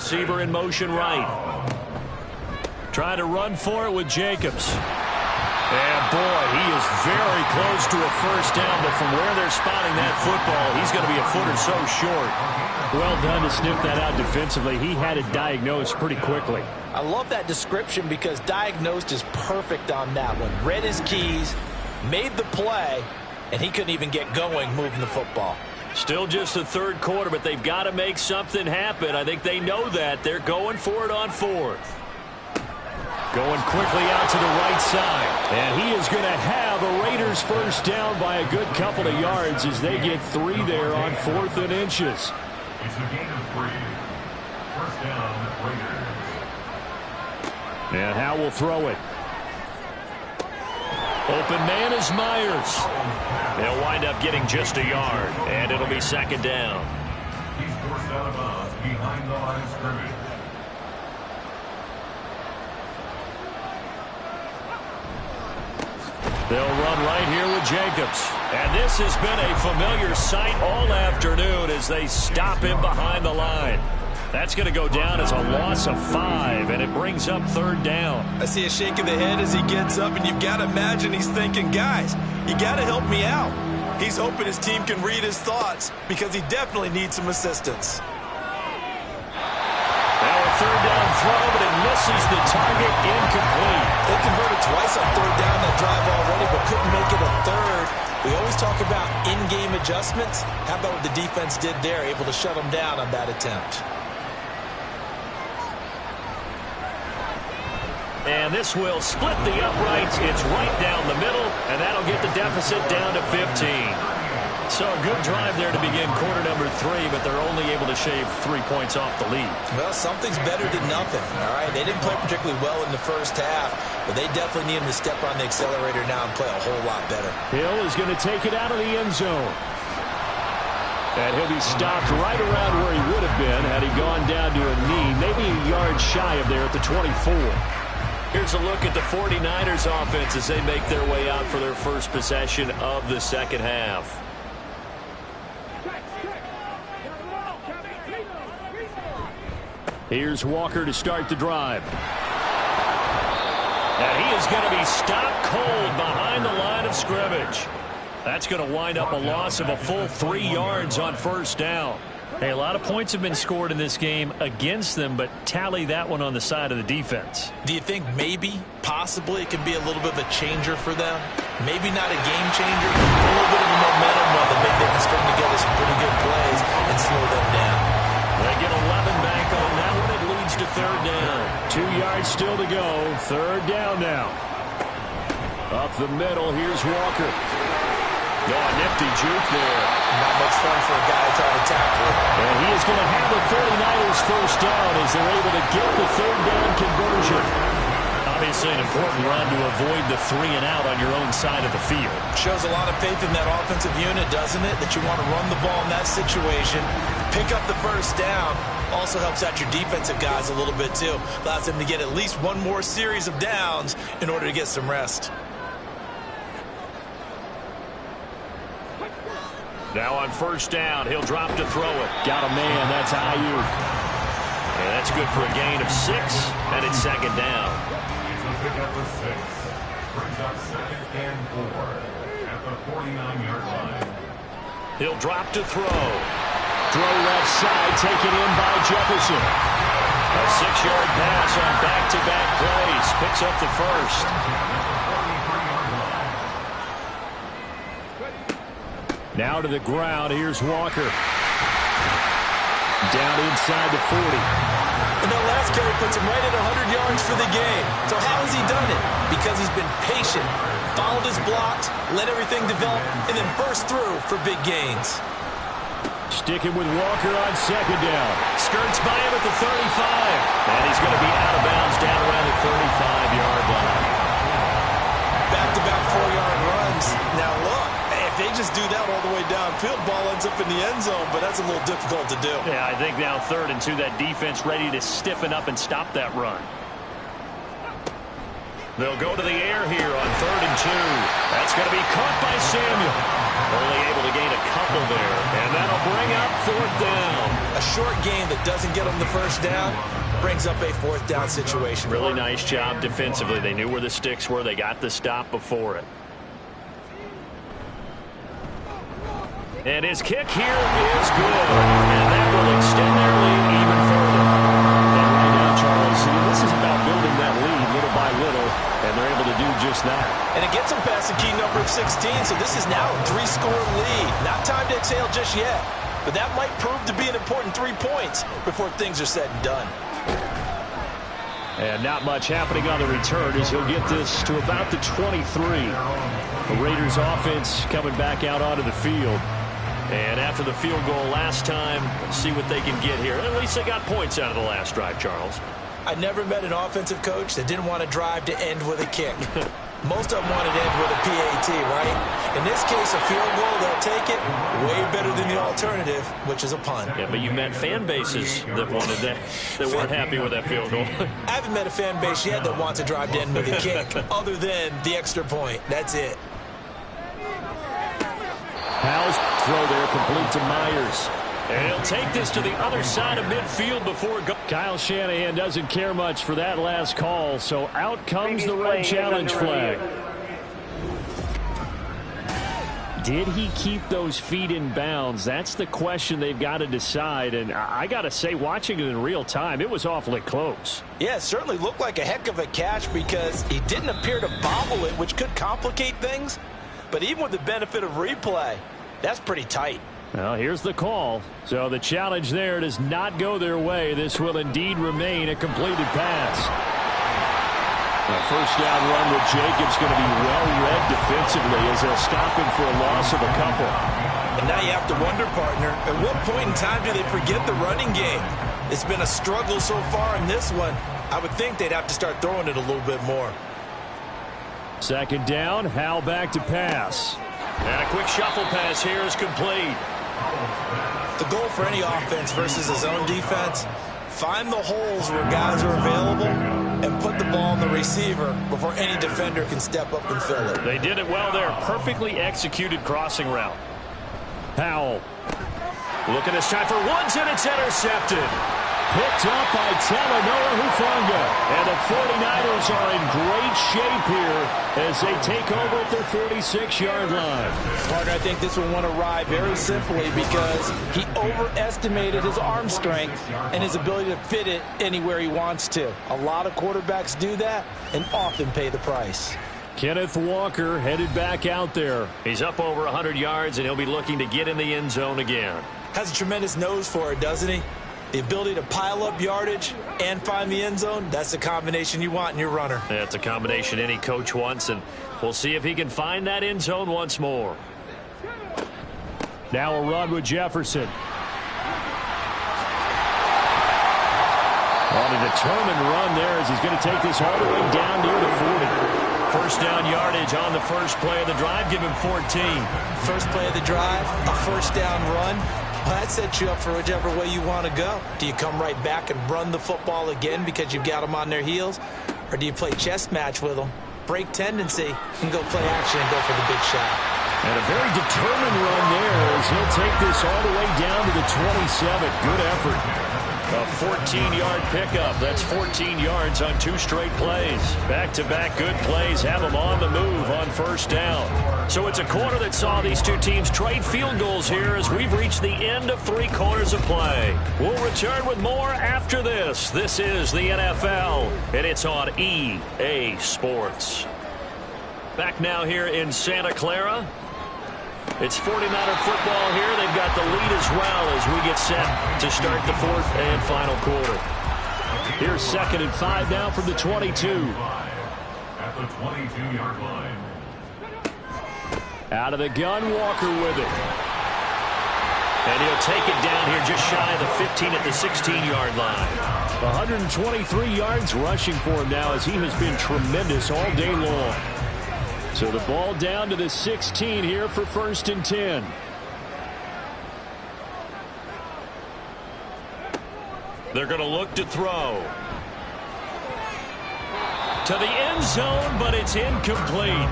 Speaker 3: receiver in motion right. Trying to run for it with Jacobs. And, boy, he is very close to a first down, but from where they're spotting that football, he's going to be a foot or so short. Well done to sniff that out defensively. He had it diagnosed pretty quickly.
Speaker 4: I love that description because diagnosed is perfect on that one. Read his keys, made the play, and he couldn't even get going moving the football.
Speaker 3: Still just the third quarter, but they've got to make something happen. I think they know that. They're going for it on fourth. Going quickly out to the right side. And he is going to have a Raiders first down by a good couple of yards as they get 3 there on 4th and inches.
Speaker 5: It's a gain of 3. First down, Raiders.
Speaker 3: And Howe will throw it. Open man is Myers. They'll wind up getting just a yard. And it'll be second down.
Speaker 5: He's forced out of bounds behind the line of scrimmage.
Speaker 3: They'll run right here with Jacobs. And this has been a familiar sight all afternoon as they stop him behind the line. That's going to go down as a loss of 5, and it brings up third down.
Speaker 4: I see a shake of the head as he gets up, and you've got to imagine he's thinking, guys, you got to help me out. He's hoping his team can read his thoughts because he definitely needs some assistance.
Speaker 3: Now a third down throw, but it misses the target, incomplete.
Speaker 4: They converted twice on third down that drive already, but couldn't make it a third. We always talk about in-game adjustments. How about what the defense did there, able to shut them down on that attempt?
Speaker 3: And this will split the uprights. It's right down the middle, and that'll get the deficit down to 15. So a good drive there to begin quarter number 3, but they're only able to shave 3 points off the lead.
Speaker 4: Well, something's better than nothing, all right? They didn't play particularly well in the first half, but they definitely need him to step on the accelerator now and play a whole lot better.
Speaker 3: Hill is going to take it out of the end zone. And he'll be stopped right around where he would have been had he gone down to a knee, maybe a yard shy of there at the 24. Here's a look at the 49ers offense as they make their way out for their first possession of the second half. Here's Walker to start the drive. And he is going to be stopped cold behind the line of scrimmage. That's going to wind up a loss of a full 3 yards on first down. Hey, a lot of points have been scored in this game against them, but tally that one on the side of the defense.
Speaker 4: Do you think maybe, possibly, it could be a little bit of a changer for them? Maybe not a game changer, but a little bit of a momentum one that maybe they can string together some pretty good plays and slow them down.
Speaker 3: They get 11 back on that one. It leads to third down. 2 yards still to go. Third down now. Up the middle, here's Walker. Oh, nifty juke there.
Speaker 4: Not much fun for a guy trying to tackle it.
Speaker 3: And he is going to have the 49ers first down as they're able to get the third down conversion. Obviously an important run to avoid the 3 and out on your own side of the field.
Speaker 4: Shows a lot of faith in that offensive unit, doesn't it? That you want to run the ball in that situation. Pick up the first down. Also helps out your defensive guys a little bit too. Allows them to get at least one more series of downs in order to get some rest.
Speaker 3: Now on first down, he'll drop to throw it. Got a man, that's Ayuk. And that's good for a gain of 6, and it's second down.
Speaker 5: It's a pickup of 6. Brings up second and 4 at the 49-yard line.
Speaker 3: He'll drop to throw. Throw left side, taken in by Jefferson. A 6-yard pass on back-to-back plays. Picks up the first. Now to the ground. Here's Walker. Down inside the 40.
Speaker 4: And that last carry puts him right at 100 yards for the game. So how has he done it? Because he's been patient, followed his blocks, let everything develop, and then burst through for big gains.
Speaker 3: Sticking with Walker on second down. Skirts by him at the 35. And he's going to be out of bounds down around the 35-yard line.
Speaker 4: Back-to-back 4-yard runs. Now look, if they just do that all the way downfield, ball ends up in the end zone, but that's a little difficult to do.
Speaker 3: Yeah, I think now 3rd and 2, that defense ready to stiffen up and stop that run. They'll go to the air here on 3rd and 2. That's going to be caught by Samuel. Only able to gain a couple there, and that'll bring up 4th down.
Speaker 4: A short game that doesn't get them the first down brings up a 4th down situation.
Speaker 3: Really nice job defensively. They knew where the sticks were. They got the stop before it. And his kick here is good. And that will extend their lead even further. And right now, Charles, this is about building that lead little by little, and they're able to do just that.
Speaker 4: And it gets them past the key number of 16, so this is now a 3-score lead. Not time to exhale just yet, but that might prove to be an important 3 points before things are said and done.
Speaker 3: And not much happening on the return as he'll get this to about the 23. The Raiders offense coming back out onto the field. And after the field goal last time, let's see what they can get here. At least they got points out of the last drive, Charles.
Speaker 4: I never met an offensive coach that didn't want to drive to end with a kick. Most of them wanted to end with a PAT, right? In this case, a field goal, they'll take it. Way better than the alternative, which is a punt.
Speaker 3: Yeah, but you met fan bases that wanted that, that weren't happy with that field goal.
Speaker 4: I haven't met a fan base yet that wants to drive to end with a kick, other than the extra point. That's it.
Speaker 3: Howell's throw there complete to Myers. And he'll take this to the other side of midfield before Kyle Shanahan doesn't care much for that last call, so out comes the red challenge flag. Did he keep those feet in bounds? That's the question they've got to decide, and I got to say, watching it in real time, it was awfully close.
Speaker 4: Yeah, it certainly looked like a heck of a catch because he didn't appear to bobble it, which could complicate things. But even with the benefit of replay, that's pretty tight.
Speaker 3: Well, here's the call. So the challenge there does not go their way. This will indeed remain a completed pass. A first down run with Jacobs going to be well read defensively as they'll stop him for a loss of a couple.
Speaker 4: And now you have to wonder, partner, at what point in time do they forget the running game? It's been a struggle so far in this one. I would think they'd have to start throwing it a little bit more.
Speaker 3: Second down, Howell back to pass. And a quick shuffle pass here is complete.
Speaker 4: The goal for any offense versus his own defense, find the holes where guys are available and put the ball in the receiver before any defender can step up and fill it.
Speaker 3: They did it well there. Perfectly executed crossing route. Howell. Looking this time for Woods, and it's intercepted. Picked up by Talanoa Hufanga. And the 49ers are in great shape here as they take over at their 46-yard line.
Speaker 4: Partner, I think this one won a ride very simply because he overestimated his arm strength and his ability to fit it anywhere he wants to. A lot of quarterbacks do that and often pay the price.
Speaker 3: Kenneth Walker headed back out there. He's up over 100 yards, and he'll be looking to get in the end zone again.
Speaker 4: Has a tremendous nose for it, doesn't he? The ability to pile up yardage and find the end zone, that's the combination you want in your runner.
Speaker 3: That's a combination any coach wants, and we'll see if he can find that end zone once more. Now a run with Jefferson. On a determined run there as he's going to take this all the way down near the 40. First down yardage on the first play of the drive. Give him 14.
Speaker 4: First play of the drive, a first down run. Well, that sets you up for whichever way you want to go. Do you come right back and run the football again because you've got them on their heels? Or do you play chess match with them, break tendency, and go play action and go for the big shot?
Speaker 3: And a very determined run there as he'll take this all the way down to the 27. Good effort. A 14-yard pickup. That's 14 yards on 2 straight plays. Back-to-back good plays have them on the move on first down. So it's a quarter that saw these two teams trade field goals here as we've reached the end of 3 quarters of play. We'll return with more after this. This is the NFL, and it's on EA Sports. Back now here in Santa Clara. It's 49er football here. They've got the lead as well as we get set to start the 4th and final quarter. Here's 2nd and 5 now from the 22.
Speaker 5: At the 22-yard line.
Speaker 3: Out of the gun, Walker with it. And he'll take it down here just shy of the 15 at the 16-yard line. 123 yards rushing for him now as he has been tremendous all day long. So the ball down to the 16 here for 1st and 10. They're going to look to throw. To the end zone, but it's incomplete.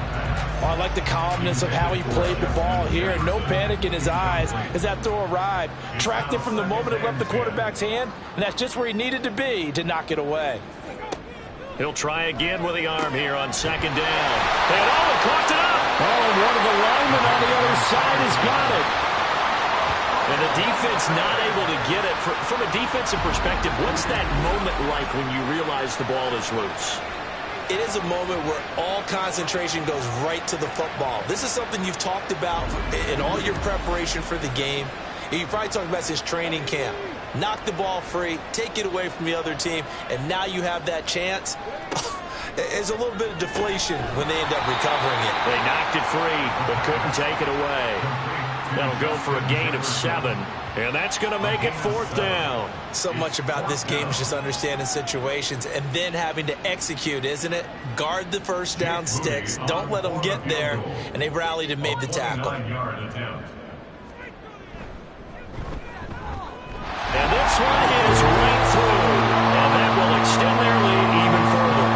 Speaker 4: Oh, I like the calmness of how he played the ball here. No panic in his eyes as that throw arrived. Tracked it from the moment it left the quarterback's hand, and that's just where he needed to be to knock it away.
Speaker 3: He'll try again with the arm here on second down. And he caught it up. Oh, and one of the linemen on the other side has got it. And the defense not able to get it. From a defensive perspective, what's that moment like when you realize the ball is loose?
Speaker 4: It is a moment where all concentration goes right to the football. This is something you've talked about in all your preparation for the game. You probably talked about since training camp. Knock the ball free, take it away from the other team, and now you have that chance. There's a little bit of deflation when they end up recovering it.
Speaker 3: They knocked it free, but couldn't take it away. That'll go for a gain of 7, and that's going to make it 4th down.
Speaker 4: So much about this game is just understanding situations and then having to execute, isn't it? Guard the first down sticks. Don't let them get there, and they rallied and made the tackle.
Speaker 3: And this one is right through, and that will extend their lead even further.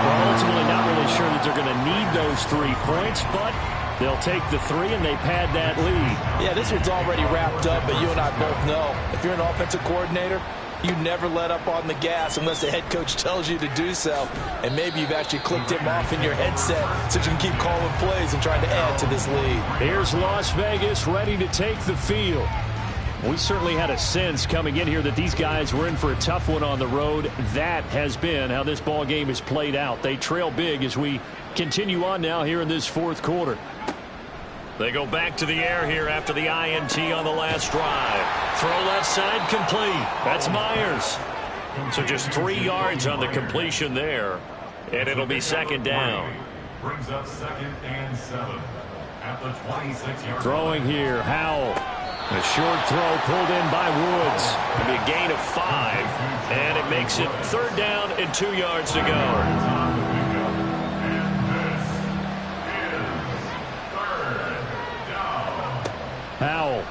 Speaker 3: Well, ultimately not really sure that they're going to need those 3 points, but they'll take the 3 and they pad that lead.
Speaker 4: Yeah, this one's already wrapped up, but you and I both know if you're an offensive coordinator, you never let up on the gas unless the head coach tells you to do so. And maybe you've actually clicked him off in your headset so you can keep calling plays and trying to add to this lead.
Speaker 3: Here's Las Vegas ready to take the field. We certainly had a sense coming in here that these guys were in for a tough one on the road. That has been how this ball game is played out. They trail big as we continue on now here in this 4th quarter. They go back to the air here after the INT on the last drive. Throw left side complete. That's Myers. So just 3 yards on the completion there. And it'll be 2nd down.
Speaker 5: Brings up 2nd and 7 at the 26-yard
Speaker 3: Throwing here, Howell. A short throw pulled in by Woods. It'll be a gain of 5. And it makes it 3rd down and 2 yards to go. Howell.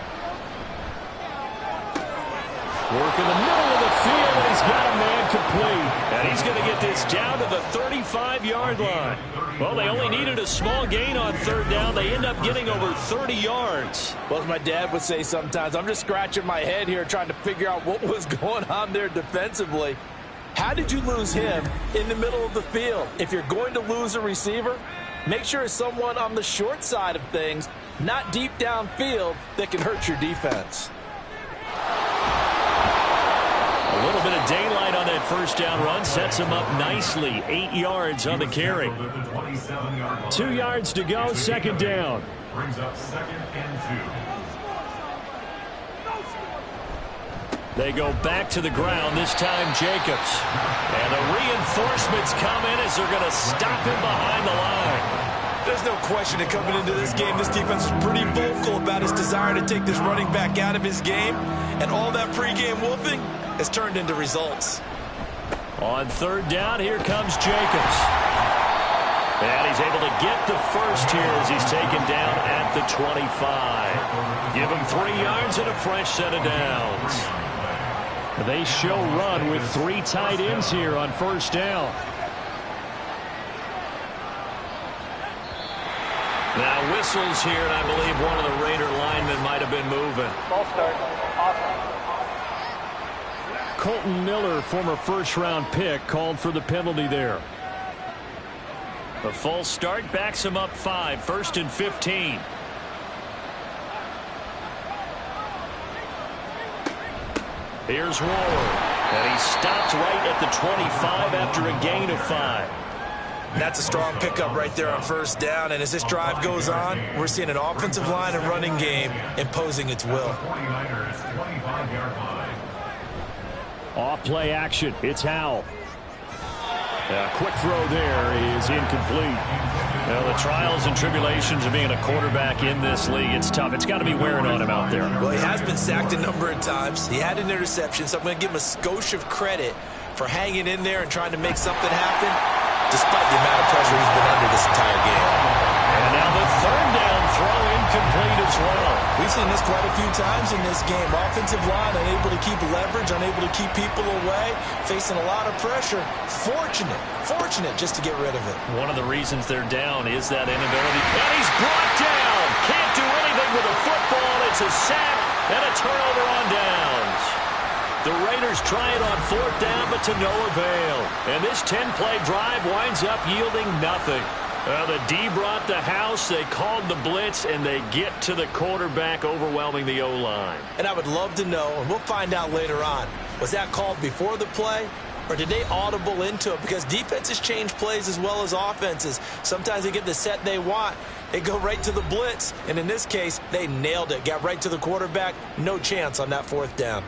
Speaker 3: Work in the middle of the field, and he's got a man complete. And he's going to get this down to the 35-yard line. Well, they only needed a small gain on 3rd down. They end up getting over 30 yards.
Speaker 4: Well, as my dad would say sometimes, I'm just scratching my head here trying to figure out what was going on there defensively. How did you lose him in the middle of the field? If you're going to lose a receiver, make sure it's someone on the short side of things, not deep downfield, that can hurt your defense.
Speaker 3: A little bit of daylight on that first down run sets him up nicely. 8 yards on the carry. 2 yards to go, 2nd down.
Speaker 5: Brings up 2nd and 2.
Speaker 3: They go back to the ground, this time Jacobs. And the reinforcements come in as they're going to stop him behind the line.
Speaker 4: There's no question that coming into this game, this defense is pretty vocal about his desire to take this running back out of his game. And all that pregame wolfing has turned into results.
Speaker 3: On 3rd down, here comes Jacobs. And he's able to get the first here as he's taken down at the 25. Give him 3 yards and a fresh set of downs. They show run with 3 tight ends here on 1st down. Now whistles here, and I believe one of the Raider linemen might have been moving.
Speaker 7: False start. Awesome.
Speaker 3: Colton Miller, former 1st-round pick, called for the penalty there. The false start backs him up 5, 1st and 15. Here's Ward, and he stopped right at the 25 after a gain of 5.
Speaker 4: That's a strong pickup right there on 1st down, and as this drive goes on, we're seeing an offensive line and running game imposing its will.
Speaker 5: 49ers 25-yard line.
Speaker 3: Off play action, it's Howell. A quick throw there is incomplete. Well, the trials and tribulations of being a quarterback in this league, it's tough. It's got to be wearing on him out there.
Speaker 4: Well, he has been sacked a number of times. He had an interception, so I'm going to give him a skosh of credit for hanging in there and trying to make something happen, despite the amount of pressure he's been under this entire game.
Speaker 3: And now the 3rd down throw incomplete as well.
Speaker 4: We've seen this quite a few times in this game. Offensive line unable to keep leverage, unable to keep people away, facing a lot of pressure. Fortunate just to get rid of it.
Speaker 2: One of the reasons they're down is that inability. And he's brought down. Can't do anything with a football. It's a sack and a turnover on downs. The Raiders try it on 4th down, but to no avail. And this 10-play drive winds up yielding nothing. Well, the D brought the house, they called the blitz, and they get to the quarterback, overwhelming the O-line.
Speaker 4: And I would love to know, and we'll find out later on, was that called before the play, or did they audible into it? Because defenses change plays as well as offenses. Sometimes they get the set they want. They go right to the blitz, and in this case, they nailed it. Got right to the quarterback. No chance on that 4th down.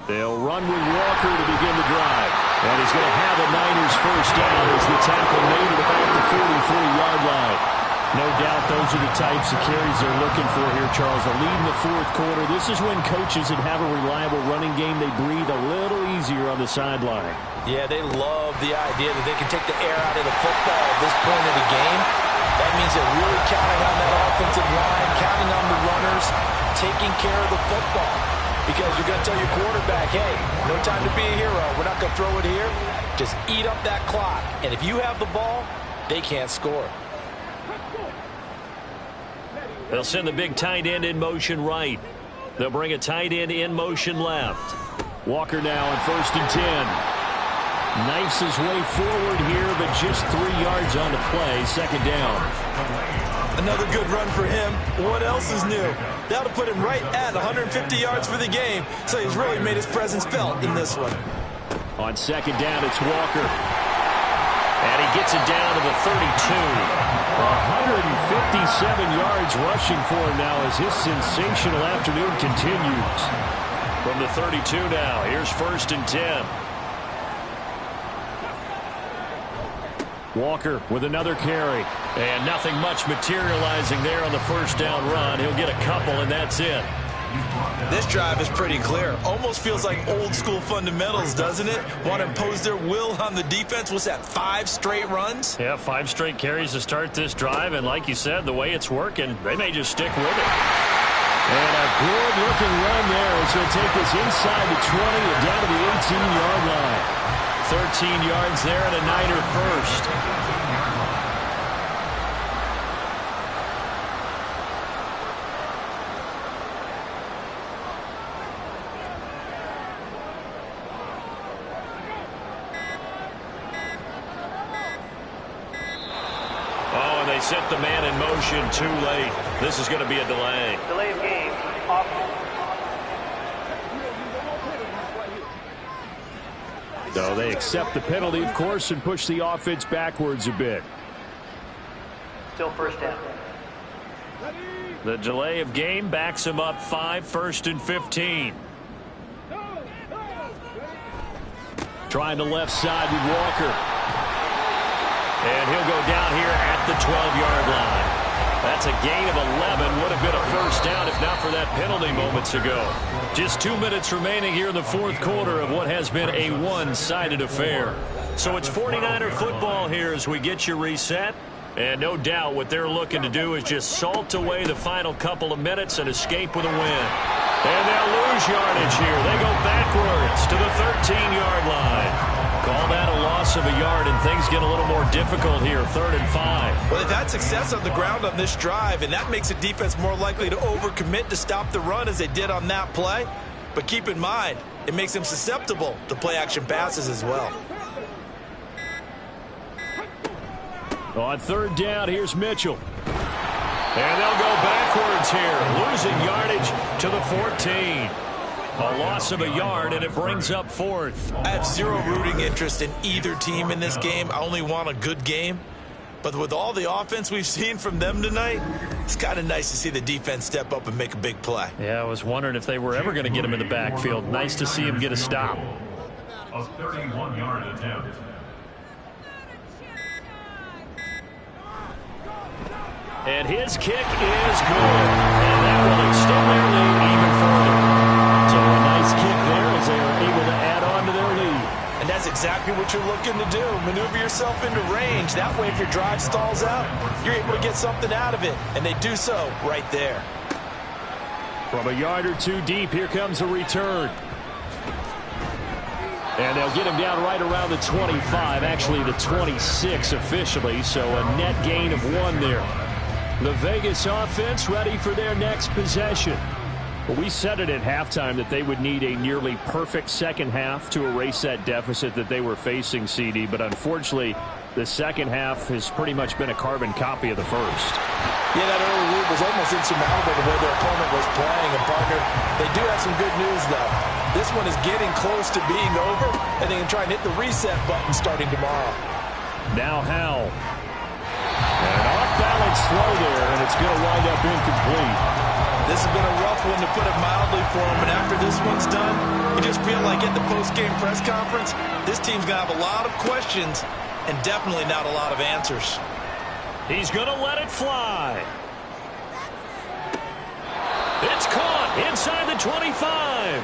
Speaker 3: They'll run with Walker to begin the drive. And he's going to have a Niners first down as the tackle made at about the 43-yard line. No doubt those are the types of carries they're looking for here, Charles. The lead in the 4th quarter. This is when coaches that have a reliable running game, they breathe a little easier on the sideline.
Speaker 4: Yeah, they love the idea that they can take the air out of the football at this point of the game. That means they're really counting on that offensive line, counting on the runners, taking care of the football. Because you're going to tell your quarterback, hey, no time to be a hero. We're not going to throw it here. Just eat up that clock. And if you have the ball, they can't score.
Speaker 2: They'll send the big tight end in motion right. They'll bring a tight end in motion left.
Speaker 3: Walker now on 1st and 10. Knifes his way forward here, but just 3 yards on the play. 2nd down.
Speaker 4: Another good run for him. What else is new? That'll put him right at 150 yards for the game. So he's really made his presence felt in this one.
Speaker 3: On 2nd down, it's Walker.
Speaker 2: And he gets it down to the 32.
Speaker 3: 157 yards rushing for him now as his sensational afternoon continues.
Speaker 2: From the 32 now, here's 1st and 10.
Speaker 3: Walker with another carry.
Speaker 2: And nothing much materializing there on the 1st down run. He'll get a couple, and that's it.
Speaker 4: This drive is pretty clear. Almost feels like old school fundamentals, doesn't it? Want to impose their will on the defense. What's that, 5 straight runs?
Speaker 2: Yeah, 5 straight carries to start this drive. And like you said, the way it's working, they may just stick with it.
Speaker 3: And a good-looking run there as they'll take this inside the 20 and down to the 18-yard line.
Speaker 2: 13 yards there and a Niner first. Oh, and they set the man in motion too late. This is going to be a delay.
Speaker 7: Delay of game. Offense.
Speaker 3: So they accept the penalty, of course, and push the offense backwards a bit.
Speaker 7: Still 1st down.
Speaker 2: The delay of game backs him up 5, 1st and 15.
Speaker 3: Trying the left side with Walker.
Speaker 2: And he'll go down here at the 12-yard line. That's a gain of 11. Would have been a 1st down if not for that penalty moments ago. Just 2 minutes remaining here in the 4th quarter of what has been a one-sided affair. So it's 49er football here as we get you reset. And no doubt what they're looking to do is just salt away the final couple of minutes and escape with a win. And they'll lose yardage here. They go backwards to the 13-yard line. Call that a loss of a yard, and things get a little more difficult here, 3rd and 5.
Speaker 4: Well, they've had success on the ground on this drive, and that makes the defense more likely to overcommit to stop the run as they did on that play. But keep in mind, it makes them susceptible to play-action passes as well.
Speaker 3: On 3rd down, here's Mitchell.
Speaker 2: And they'll go backwards here, losing yardage to the 14. A loss of a yard, and it brings up 4th.
Speaker 4: I have zero rooting interest in either team in this game. I only want a good game. But with all the offense we've seen from them tonight, it's kind of nice to see the defense step up and make a big play.
Speaker 2: Yeah, I was wondering if they were ever going to get him in the backfield. Nice to see him get a stop.
Speaker 5: A 31-yard attempt.
Speaker 2: And his kick is good. And that will extend their lead even further.
Speaker 3: So a nice kick there as they are able to add on to their lead.
Speaker 4: And that's That's exactly what you're looking to do. Maneuver yourself into range. That way, if your drive stalls out, you're able to get something out of it. And they do so right there.
Speaker 3: From a yard or two deep, here comes a return. And they'll get him down right around the 25, actually the 26 officially, so a net gain of 1 there. The Vegas offense ready for their next possession. Well, we said it at halftime that they would need a nearly perfect second half to erase that deficit that they were facing, CD, but unfortunately, the second half has pretty much been a carbon copy of the first.
Speaker 4: Yeah, that early lead was almost insurmountable the way their opponent was playing. And, partner, they do have some good news, though. This one is getting close to being over, and they can try and hit the reset button starting tomorrow.
Speaker 3: Now Howell. And an off-balance throw there, and it's going to wind up incomplete.
Speaker 4: This has been a rough one, to put it mildly, for him. But after this one's done, you just feel like at the post-game press conference, this team's going to have a lot of questions and definitely not a lot of answers.
Speaker 3: He's going to let it fly. It's caught inside the 25.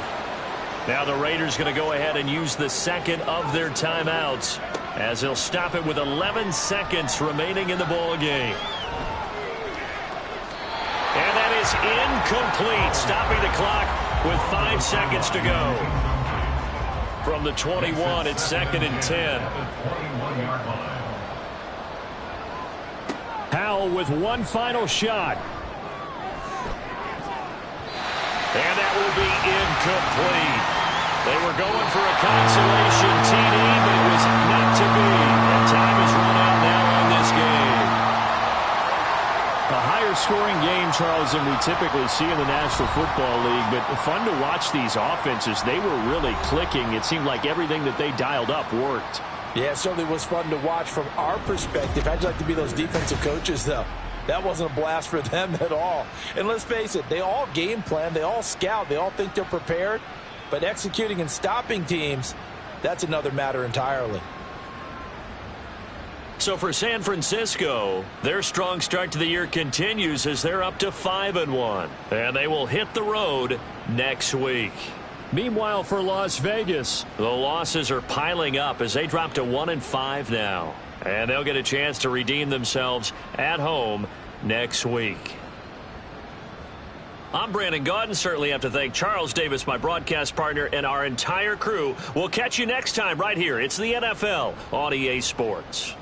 Speaker 3: Now the Raiders going to go ahead and use the second of their timeouts as they'll stop it with 11 seconds remaining in the ball game. And that is incomplete, stopping the clock with 5 seconds to go. From the 21, it's 2nd and 10. Howell with one final shot. And that will be incomplete. They were going for a consolation TD, but it was not to be. And time has run out now on this game. A higher scoring game, Charles, than we typically see in the National Football League, but fun to watch these offenses. They were really clicking. It seemed like everything that they dialed up worked.
Speaker 4: Yeah, it certainly was fun to watch from our perspective. How'd you like to be those defensive coaches, though? That wasn't a blast for them at all. And let's face it, they all game plan, they all scout, they all think they're prepared. But executing and stopping teams, that's another matter entirely.
Speaker 3: So for San Francisco, their strong start to the year continues as they're up to 5-1. And they will hit the road next week. Meanwhile, for Las Vegas, the losses are piling up as they drop to 1-5 now. And they'll get a chance to redeem themselves at home next week. I'm Brandon Gaudin. Certainly have to thank Charles Davis, my broadcast partner, and our entire crew. We'll catch you next time right here. It's the NFL on EA Sports.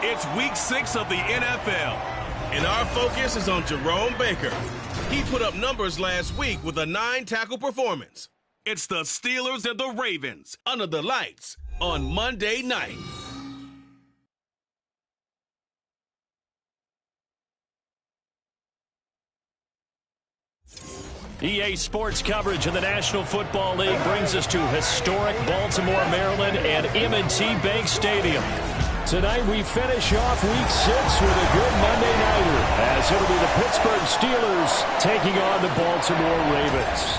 Speaker 1: It's week 6 of the NFL, and our focus is on Jerome Baker. He put up numbers last week with a 9-tackle performance. It's the Steelers and the Ravens under the lights on Monday night.
Speaker 3: EA Sports coverage of the National Football League brings us to historic Baltimore, Maryland and M&T Bank Stadium. Tonight we finish off week 6 with a good Monday nighter, as it'll be the Pittsburgh Steelers taking on the Baltimore Ravens.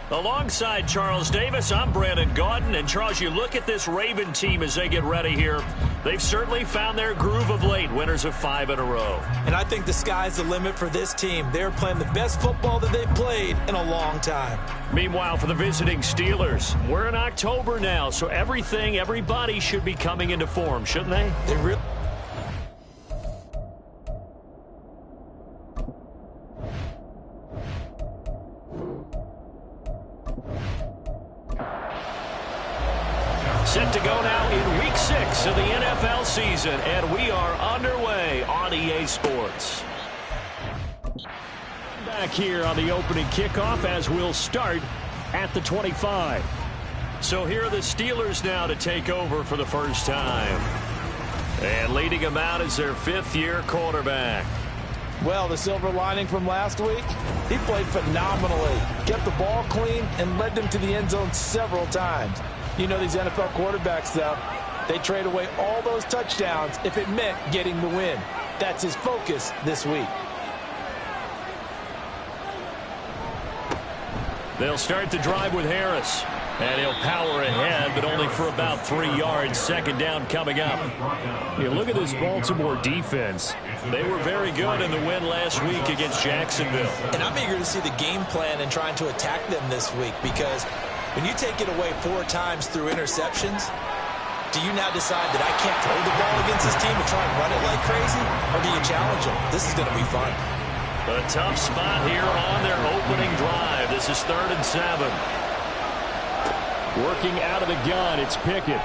Speaker 3: Alongside Charles Davis, I'm Brandon Gaudin. And Charles, you look at this Raven team as they get ready here. They've certainly found their groove of late, winners of 5 in a row.
Speaker 4: And I think the sky's the limit for this team. They're playing the best football that they've played in a long time.
Speaker 3: Meanwhile, for the visiting Steelers, we're in October now, so everybody should be coming into form, shouldn't they?
Speaker 4: They really...
Speaker 3: Set to go now in week 6 of the NFL season, and we are underway on EA Sports. Back here on the opening kickoff as we'll start at the 25. So here are the Steelers now to take over for the first time. And leading them out is their 5th-year quarterback.
Speaker 4: Well, the silver lining from last week, he played phenomenally, kept the ball clean, and led them to the end zone several times. You know these NFL quarterbacks, though, they trade away all those touchdowns if it meant getting the win. That's his focus this week.
Speaker 3: They'll start the drive with Harris. And he'll power ahead, but only for about 3 yards. Second down coming up. You look at this Baltimore defense. They were very good in the win last week against Jacksonville.
Speaker 4: And I'm eager to see the game plan and trying to attack them this week, because when you take it away 4 times through interceptions, do you now decide that I can't throw the ball against this team and try and run it like crazy? Or do you challenge them? This is going to be fun.
Speaker 3: A tough spot here on their opening drive. This is 3rd and 7. Working out of the gun, it's Pickett. He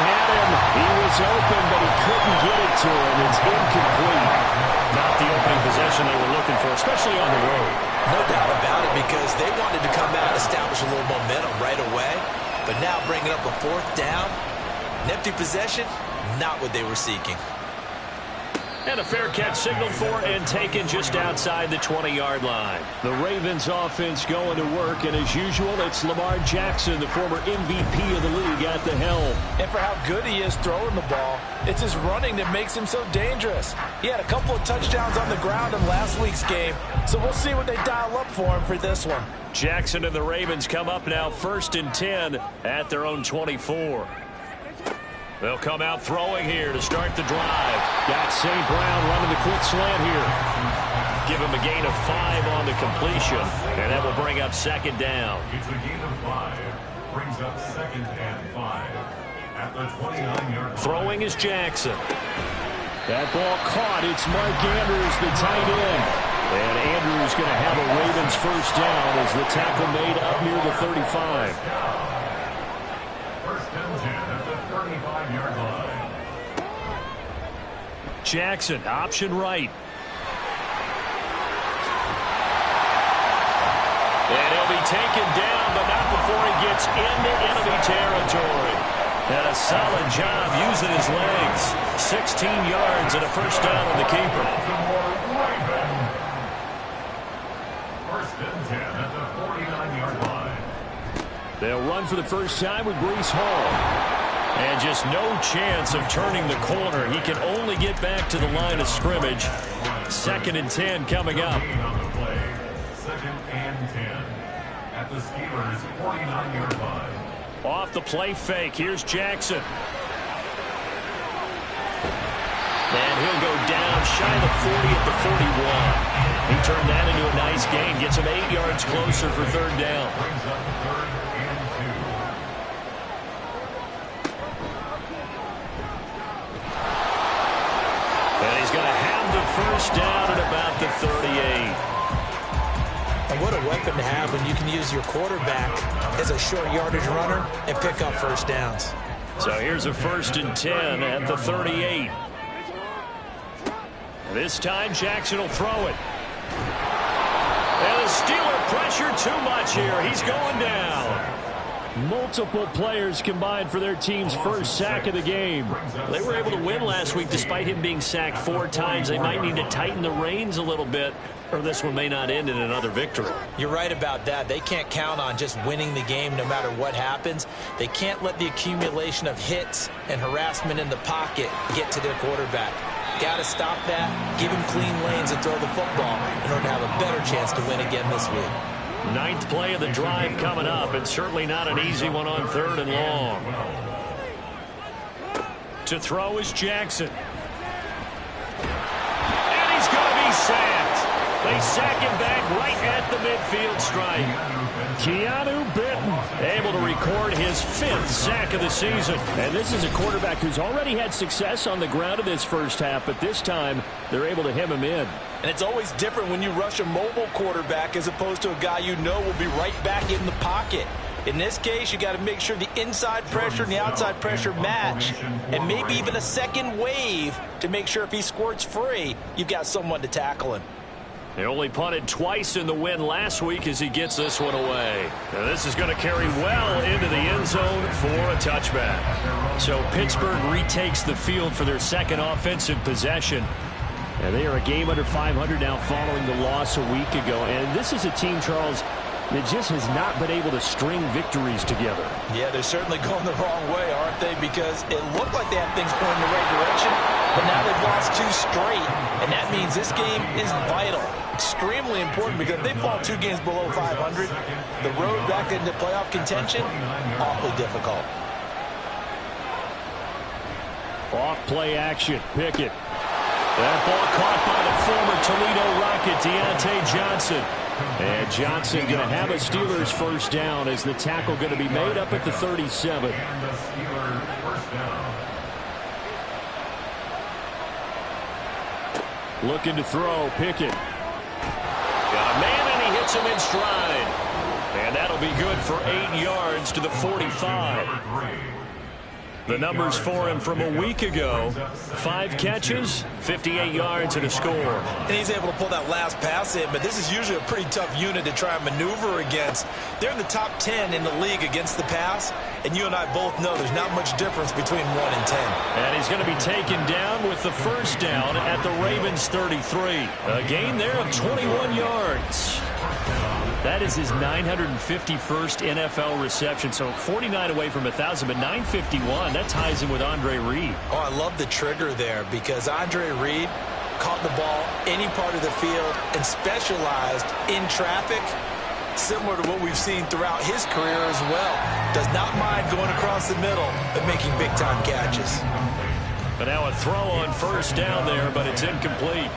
Speaker 3: had him. He was open, but he couldn't get it to him. It's incomplete. Not the opening possession they were looking for, especially on the road.
Speaker 4: No doubt about it, because they wanted to come out and establish a little momentum right away. But now bringing up a 4th down, an empty possession, not what they were seeking.
Speaker 3: And a fair catch signaled for and taken just outside the 20-yard line. The Ravens offense going to work, and as usual, it's Lamar Jackson, the former MVP of the league, at the helm.
Speaker 4: And for how good he is throwing the ball, it's his running that makes him so dangerous. He had a couple of touchdowns on the ground in last week's game, so we'll see what they dial up for him for this one.
Speaker 3: Jackson and the Ravens come up now 1st and 10 at their own 24. They'll come out throwing here to start the drive. Got St. Brown running the quick slant here. Give him a gain of 5 on the completion, and that will bring up 2nd down.
Speaker 5: It's a gain of 5. Brings up 2nd and 5 at the 29-yard line.
Speaker 3: Throwing is Jackson. That ball caught. It's Mark Andrews, the tight end. And Andrews going to have a Ravens first down as the tackle made up near the 35.
Speaker 5: 1st and 10 at the 35-yard line.
Speaker 3: Jackson, option right. And he'll be taken down, but not before he gets into enemy territory. And a solid job using his legs. 16 yards and a first down on the keeper.
Speaker 5: First and 10 at the 49-yard line.
Speaker 3: They'll run for the first time with Breece Hall. And just no chance of turning the corner. He can only get back to the line of scrimmage. 2nd and 10 coming up.
Speaker 5: 2nd and 10 at the Steelers' 49-yard line.
Speaker 3: Off the play fake. Here's Jackson. And he'll go down shy of the 40 at the 41. He turned that into a nice gain. Gets him 8 yards closer for 3rd down.
Speaker 5: Brings up 3rd and 2.
Speaker 3: And he's going to have the first down at about the 38.
Speaker 4: And what a weapon to have when you can use your quarterback as a short yardage runner and pick up first downs.
Speaker 3: So here's a 1st and 10 at the 38. This time Jackson will throw it. And the Steeler pressure too much here. He's going down. Multiple players combined for their team's first sack of the game.
Speaker 2: They were able to win last week despite him being sacked 4 times. They might need to tighten the reins a little bit, or this one may not end in another victory.
Speaker 4: You're right about that. They can't count on just winning the game no matter what happens. They can't let the accumulation of hits and harassment in the pocket get to their quarterback. Got to stop that, give him clean lanes and throw the football in order to have a better chance to win again this week.
Speaker 2: 9th play of the drive coming up, and certainly not an easy one on 3rd and long.
Speaker 3: To throw is Jackson. And he's going to be sacked. They sack him back right at the midfield stripe. Keanu Benton able to record his 5th sack of the season. And this is a quarterback who's already had success on the ground in this first half, but this time they're able to hem him in.
Speaker 4: And it's always different when you rush a mobile quarterback as opposed to a guy you know will be right back in the pocket. In this case, you got to make sure the inside pressure and the outside pressure match, and maybe even a second wave to make sure if he squirts free, you've got someone to tackle him.
Speaker 2: They only punted twice in the win last week as he gets this one away.
Speaker 3: Now this is going to carry well into the end zone for a touchback.
Speaker 2: So Pittsburgh retakes the field for their second offensive possession.
Speaker 3: And they are a game under 500 now following the loss a week ago. And this is a team, Charles, that just has not been able to string victories together.
Speaker 4: Yeah, they're certainly going the wrong way, aren't they? Because it looked like they had things going in the right direction, but now they've lost 2 straight. And that means this game is vital. Extremely important because if they fall 2 games below 500, the road back into playoff contention, awfully difficult.
Speaker 3: Off play action, Pickett. That ball caught by the former Toledo Rocket, Deontay Johnson. And Johnson going to have a Steelers first down as the tackle going to be made up at the 37. Looking to throw, Pickett.
Speaker 2: Got a man, and he hits him in stride. And that'll be good for 8 yards to the 45.
Speaker 3: The numbers for him from a week ago: 5 catches, 58 yards, and a score.
Speaker 4: And he's able to pull that last pass in, but this is usually a pretty tough unit to try and maneuver against. They're in the top 10 in the league against the pass, and you and I both know there's not much difference between 1 and 10.
Speaker 2: And he's going to be taken down with the first down at the Ravens' 33. A gain there of 21 yards.
Speaker 3: That is his 951st NFL reception, so 49 away from 1,000, but 951, that ties him with Andre Reed.
Speaker 4: Oh, I love the trigger there because Andre Reed caught the ball any part of the field and specialized in traffic, similar to what we've seen throughout his career as well. Does not mind going across the middle and making big-time catches.
Speaker 2: But now a throw on first down there, but it's incomplete.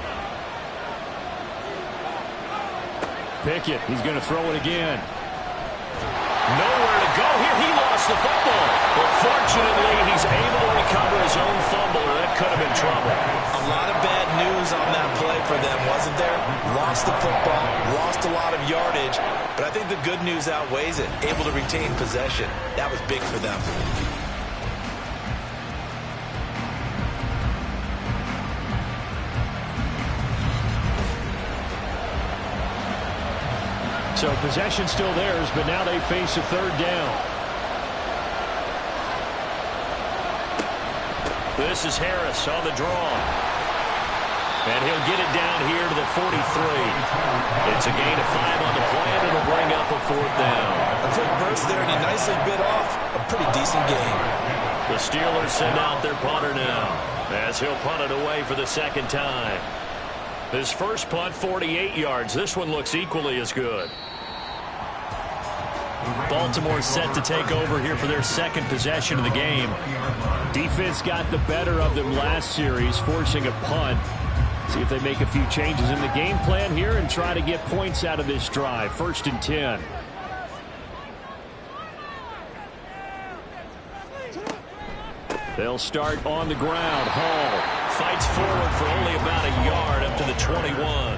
Speaker 3: Pickett, he's going to throw it again.
Speaker 2: Nowhere to go here. He lost the football. But fortunately, he's able to recover his own fumble, or that could have been trouble.
Speaker 4: A lot of bad news on that play for them, wasn't there? Lost the football, lost a lot of yardage, but I think the good news outweighs it. Able to retain possession. That was big for them.
Speaker 3: So possession still theirs, but now they face a third down.
Speaker 2: This is Harris on the draw. And he'll get it down here to the 43. It's a gain of 5 on the play, and it'll bring up a 4th down.
Speaker 4: A quick burst there, and he nicely bit off a pretty decent game.
Speaker 2: The Steelers send out their punter now, as he'll punt it away for the second time. His first punt, 48 yards. This one looks equally as good.
Speaker 3: Baltimore set to take over here for their second possession of the game. Defense got the better of them last series, forcing a punt. See if they make a few changes in the game plan here and try to get points out of this drive. 1st and 10. They'll start on the ground. Hall
Speaker 2: fights forward for only about a yard up to the 21.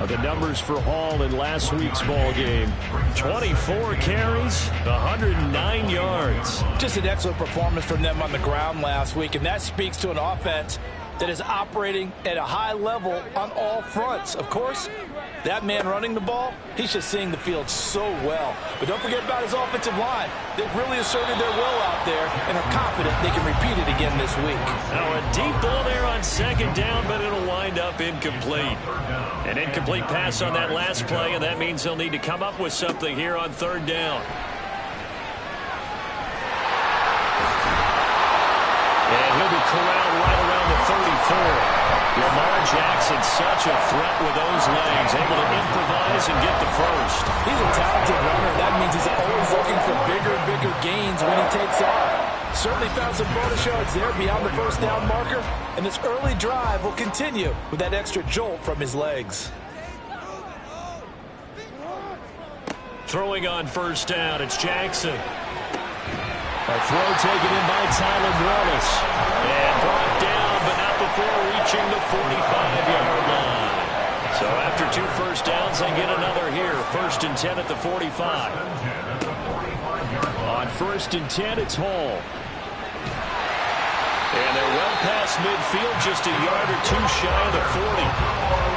Speaker 3: The numbers for Hall in last week's ball game. 24 carries, 109 yards.
Speaker 4: Just an excellent performance from them on the ground last week, and that speaks to an offense that is operating at a high level on all fronts. Of course, that man running the ball, he's just seeing the field so well. But don't forget about his offensive line. They've really asserted their will out there and are confident they can repeat it again this week.
Speaker 3: Now a deep ball there on second down, but it'll wind up incomplete. An incomplete pass on that last play, and that means they'll need to come up with something here on third down. And he'll be corralled right around the 34. Lamar Jackson, such a threat with those legs, able to improvise and get the first.
Speaker 4: He's a talented runner. That means he's always looking for bigger and bigger gains when he takes off. Certainly found some bonus yards there beyond the first down marker, and this early drive will continue with that extra jolt from his legs.
Speaker 3: Throwing on first down, it's Jackson. A throw taken in by Tyler Wallace. And brought down, but not before reaching the 45-yard line. So after 2 first downs, they get another here. 1st and 10 at the 45. On 1st and 10, it's Hall. And they're well past midfield, just a yard or 2 shy of the 40.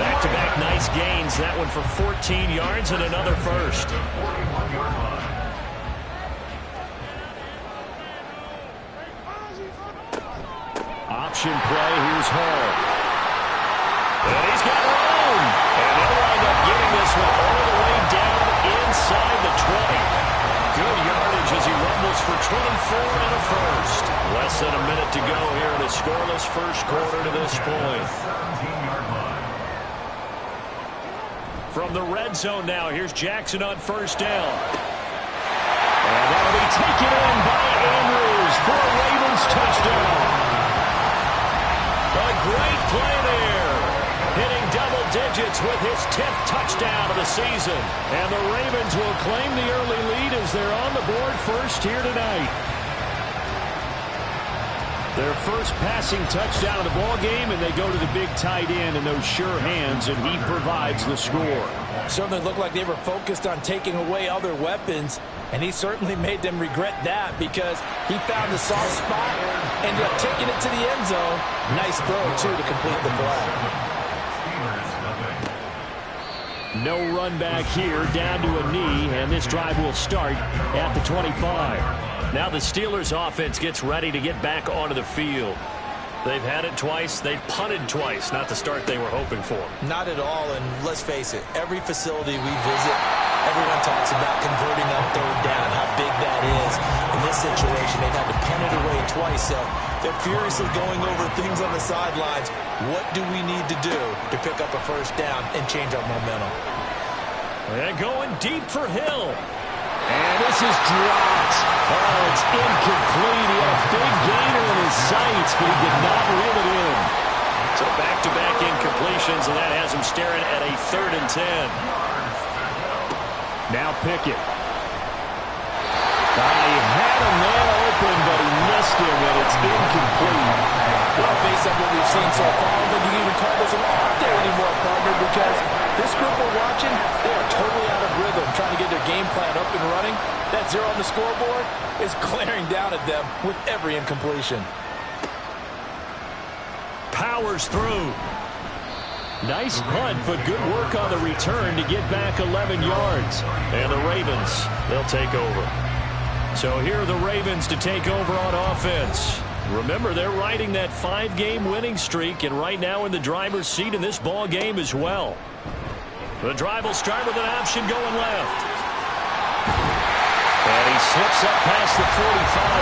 Speaker 3: Back-to-back nice gains. That one for 14 yards and another first. Option play, here's Hall. And he's got room. And they'll wind up getting this one all the way down inside the 20. Good yardage as he rumbles for 24 and a first. Less than a minute to go here in a scoreless first quarter to this point. From the red zone now, here's Jackson on first down. And that'll be taken in by Andrews for a Ravens touchdown. A great play there. Hitting double digits with his 10th touchdown of the season. And the Ravens will claim the early lead as they're on the board first here tonight. Their first passing touchdown of the ball game, and they go to the big tight end in those sure hands, and he provides the score.
Speaker 4: Certainly looked like they were focused on taking away other weapons, and he certainly made them regret that because he found the soft spot, ended up taking it to the end zone. Nice throw, too, to complete the play.
Speaker 3: No run back here, down to a knee, and this drive will start at the 25. Now the Steelers offense gets ready to get back onto the field. They've had it twice. They've punted twice. Not the start they were hoping for.
Speaker 4: Not at all, and let's face it, every facility we visit, everyone talks about converting on third down, how big that is. In this situation, they've had to punt it away twice, so they're furiously going over things on the sidelines. What do we need to do to pick up a first down and change our momentum?
Speaker 3: And going deep for Hill. And this is dropped. Oh, it's incomplete. He had a big gainer in his sights, but he did not reel it in. So back-to-back incompletions, and that has him staring at a 3rd and 10. Now Pickett. He had a man open, but he missed him, and it's incomplete.
Speaker 4: Well, based on what we've seen so far, I don't think you can even call this an off day anymore, partner, because this group we're watching, they are totally out of rhythm, trying to get their game plan up and running. That 0 on the scoreboard is glaring down at them with every incompletion.
Speaker 3: Powers through. Nice punt, but good work on the return to get back 11 yards. And the Ravens, they'll take over. So here are the Ravens to take over on offense. Remember, they're riding that 5-game winning streak, and right now in the driver's seat in this ball game as well. The drive will start with an option going left. And he slips up past the 45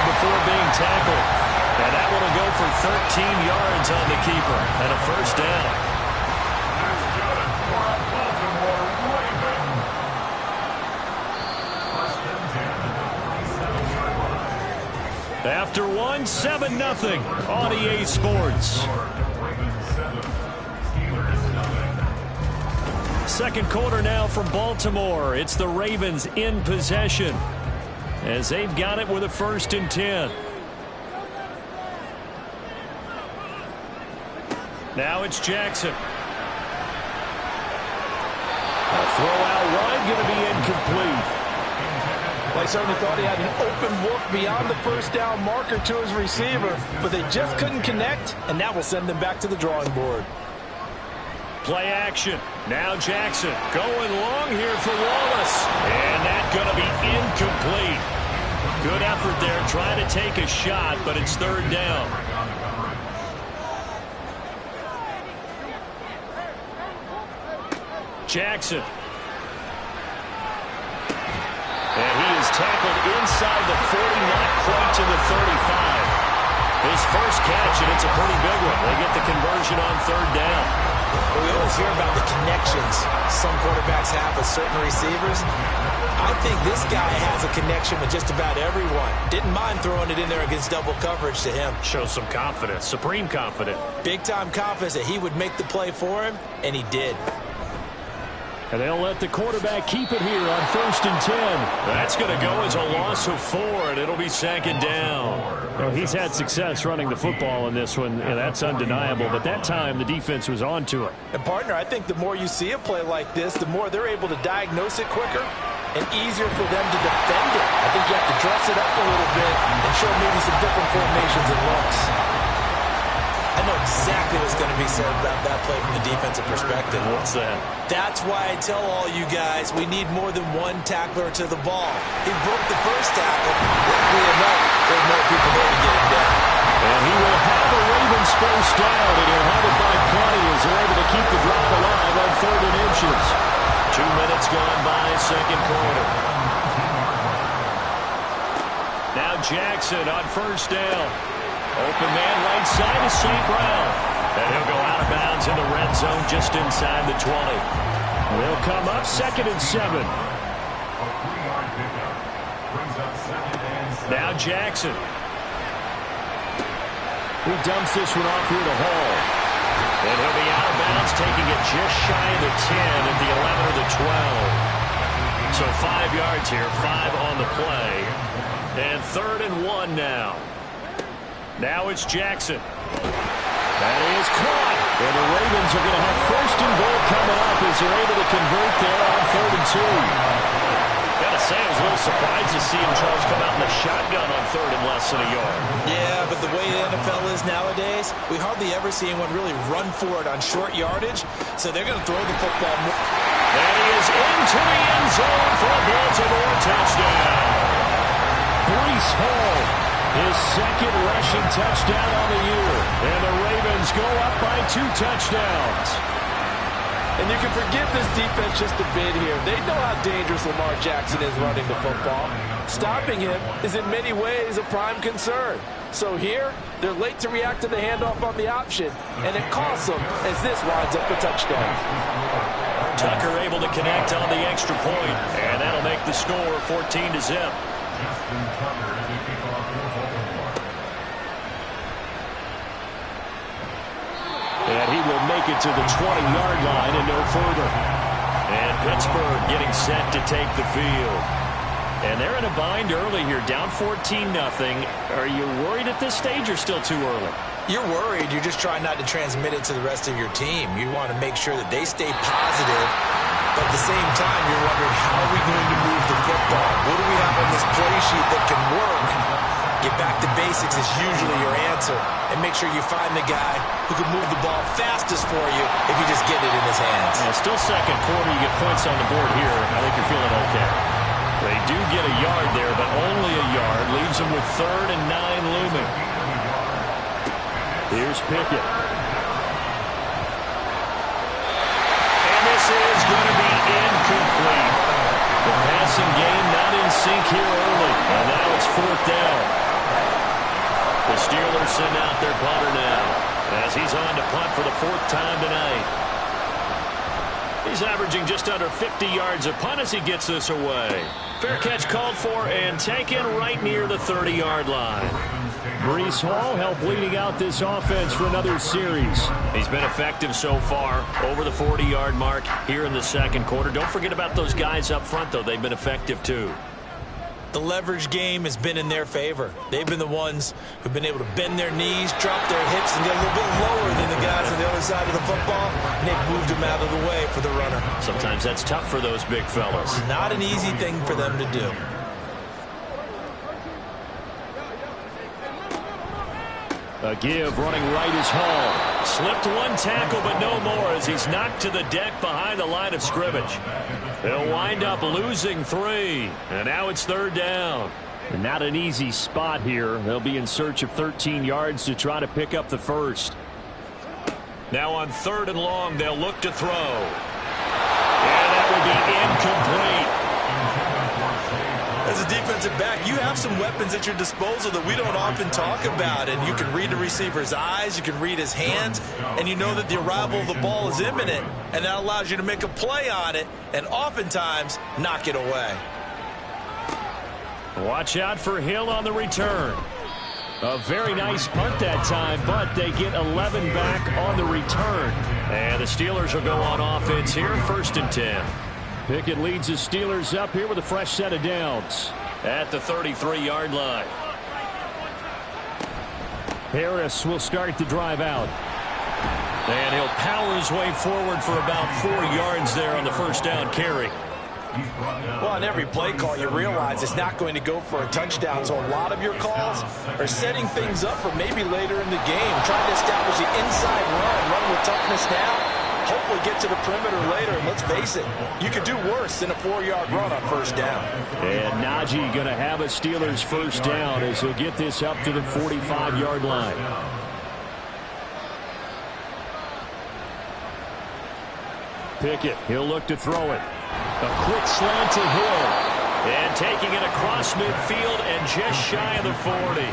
Speaker 3: before being tackled. And that one will go for 13 yards on the keeper and a first down. After one, 7-0 on EA Sports. Second quarter now from Baltimore. It's the Ravens in possession as they've got it with a 1st and 10. Now it's Jackson. A throw out wide, going to be incomplete.
Speaker 4: Well, he certainly thought he had an open look beyond the first down marker to his receiver, but they just couldn't connect, and that will send them back to the drawing board.
Speaker 3: Play action. Now Jackson going long here for Wallace. And that's going to be incomplete. Good effort there trying to take a shot, but it's third down. Jackson. And he is tackled inside the 40, not quite to the 35. His first catch, and it's a pretty big one. They get the conversion on third down.
Speaker 4: Well, we always hear about the connections some quarterbacks have with certain receivers. I think this guy has a connection with just about everyone. Didn't mind throwing it in there against double coverage to him.
Speaker 3: Shows some confidence, supreme confidence.
Speaker 4: Big-time confidence that he would make the play for him, and he did.
Speaker 3: And they'll let the quarterback keep it here on 1st and 10. That's going to go as a loss of 4, and it'll be second down. Well, he's had success running the football in this one, and that's undeniable. But that time, the defense was on to it.
Speaker 4: And, partner, I think the more you see a play like this, the more they're able to diagnose it quicker and easier for them to defend it. I think you have to dress it up a little bit and show maybe some different formations and looks. I know exactly what's going to be said about that play from the defensive perspective.
Speaker 3: What's that?
Speaker 4: That's why I tell all you guys we need more than one tackler to the ball. He broke the first tackle. Luckily enough, there are more people there to get him down.
Speaker 3: And he will have the Ravens first down, and he'll have it by plenty as they're able to keep the drive alive on 3rd and inches. 2 minutes gone by, second quarter. Now Jackson on first down. Open man right side is St. Brown. And he'll go out of bounds in the red zone just inside the 20. They'll come up 2nd and 7. Now Jackson. He dumps this one off here to Hall. And he'll be out of bounds, taking it just shy of the 10 at the 11 or the 12. So 5 yards here, 5 on the play. And 3rd and 1 now. Now it's Jackson. That is caught. And the Ravens are going to have 1st and goal coming up as they're able to convert there on 3rd and 2. Got to say, I was a little surprised to see him, Charles, come out in the shotgun on 3rd and less than a yard.
Speaker 4: Yeah, but the way the NFL is nowadays, we hardly ever see anyone really run for it on short yardage, so they're going to throw the football more.
Speaker 3: And he is into the end zone for a Baltimore touchdown. Breece Hall, his 2nd rushing touchdown on the year. And the Ravens go up by 2 touchdowns.
Speaker 4: And you can forgive this defense just a bit here. They know how dangerous Lamar Jackson is running the football. Stopping him is in many ways a prime concern. So here, they're late to react to the handoff on the option, and it costs them as this winds up a touchdown.
Speaker 3: Tucker able to connect on the extra point, and that'll make the score 14-0. And he will make it to the 20-yard line and no further. And Pittsburgh getting set to take the field. And they're in a bind early here, down 14-0. Are you worried at this stage or still too early?
Speaker 4: You're worried. You're just trying not to transmit it to the rest of your team. You want to make sure that they stay positive. But at the same time, you're wondering, how are we going to move the football? What do we have on this play sheet that can work? Get back to basics is usually your answer. And make sure you find the guy who can move the ball fastest for you if you just get it in his hands.
Speaker 3: Still second quarter, you get points on the board here. I think you're feeling okay. They do get a yard there, but only a yard. Leaves them with 3rd and 9 looming. Here's Pickett. And this is going to be incomplete. The passing game not in sync here early. And now it's 4th down. The Steelers send out their punter now as he's on to punt for the 4th time tonight. He's averaging just under 50 yards a punt as he gets this away. Fair catch called for and taken right near the 30-yard line. Breece Hall helped leading out this offense for another series. He's been effective so far, over the 40-yard mark here in the second quarter. Don't forget about those guys up front, though. They've been effective, too.
Speaker 4: The leverage game has been in their favor. They've been the ones who've been able to bend their knees, drop their hips, and get a little bit lower than the guys on the other side of the football, and they've moved them out of the way for the runner.
Speaker 2: Sometimes that's tough for those big fellas.
Speaker 4: Not an easy thing for them to do.
Speaker 3: A give running right is Hall.
Speaker 2: Slipped one tackle, but no more as he's knocked to the deck behind the line of scrimmage. They'll wind up losing 3, and now it's 3rd down.
Speaker 3: And not an easy spot here. They'll be in search of 13 yards to try to pick up the first.
Speaker 2: Now on 3rd and long, they'll look to throw. And that will be incomplete.
Speaker 4: As a defensive back, you have some weapons at your disposal that we don't often talk about. And you can read the receiver's eyes, you can read his hands, and you know that the arrival of the ball is imminent. And that allows you to make a play on it and oftentimes knock it away.
Speaker 3: Watch out for Hill on the return. A very nice punt that time, but they get 11 back on the return.
Speaker 2: And the Steelers will go on offense here, 1st and 10.
Speaker 3: Pickett leads the Steelers up here with a fresh set of downs.
Speaker 2: At the 33-yard line.
Speaker 3: Harris will start the drive out.
Speaker 2: And he'll power his way forward for about 4 yards there on the 1st down carry.
Speaker 4: Well, on every play call, you realize it's not going to go for a touchdown. So a lot of your calls are setting things up for maybe later in the game, trying to establish the inside run with toughness now. Hopefully get to the perimeter later, and let's face it, you could do worse than a 4-yard run on 1st down.
Speaker 3: And Najee going to have a Steelers 1st down as he'll get this up to the 45-yard line. Pickett, he'll look to throw it. A quick slant to Hill.
Speaker 2: And taking it across midfield and just shy of the 40.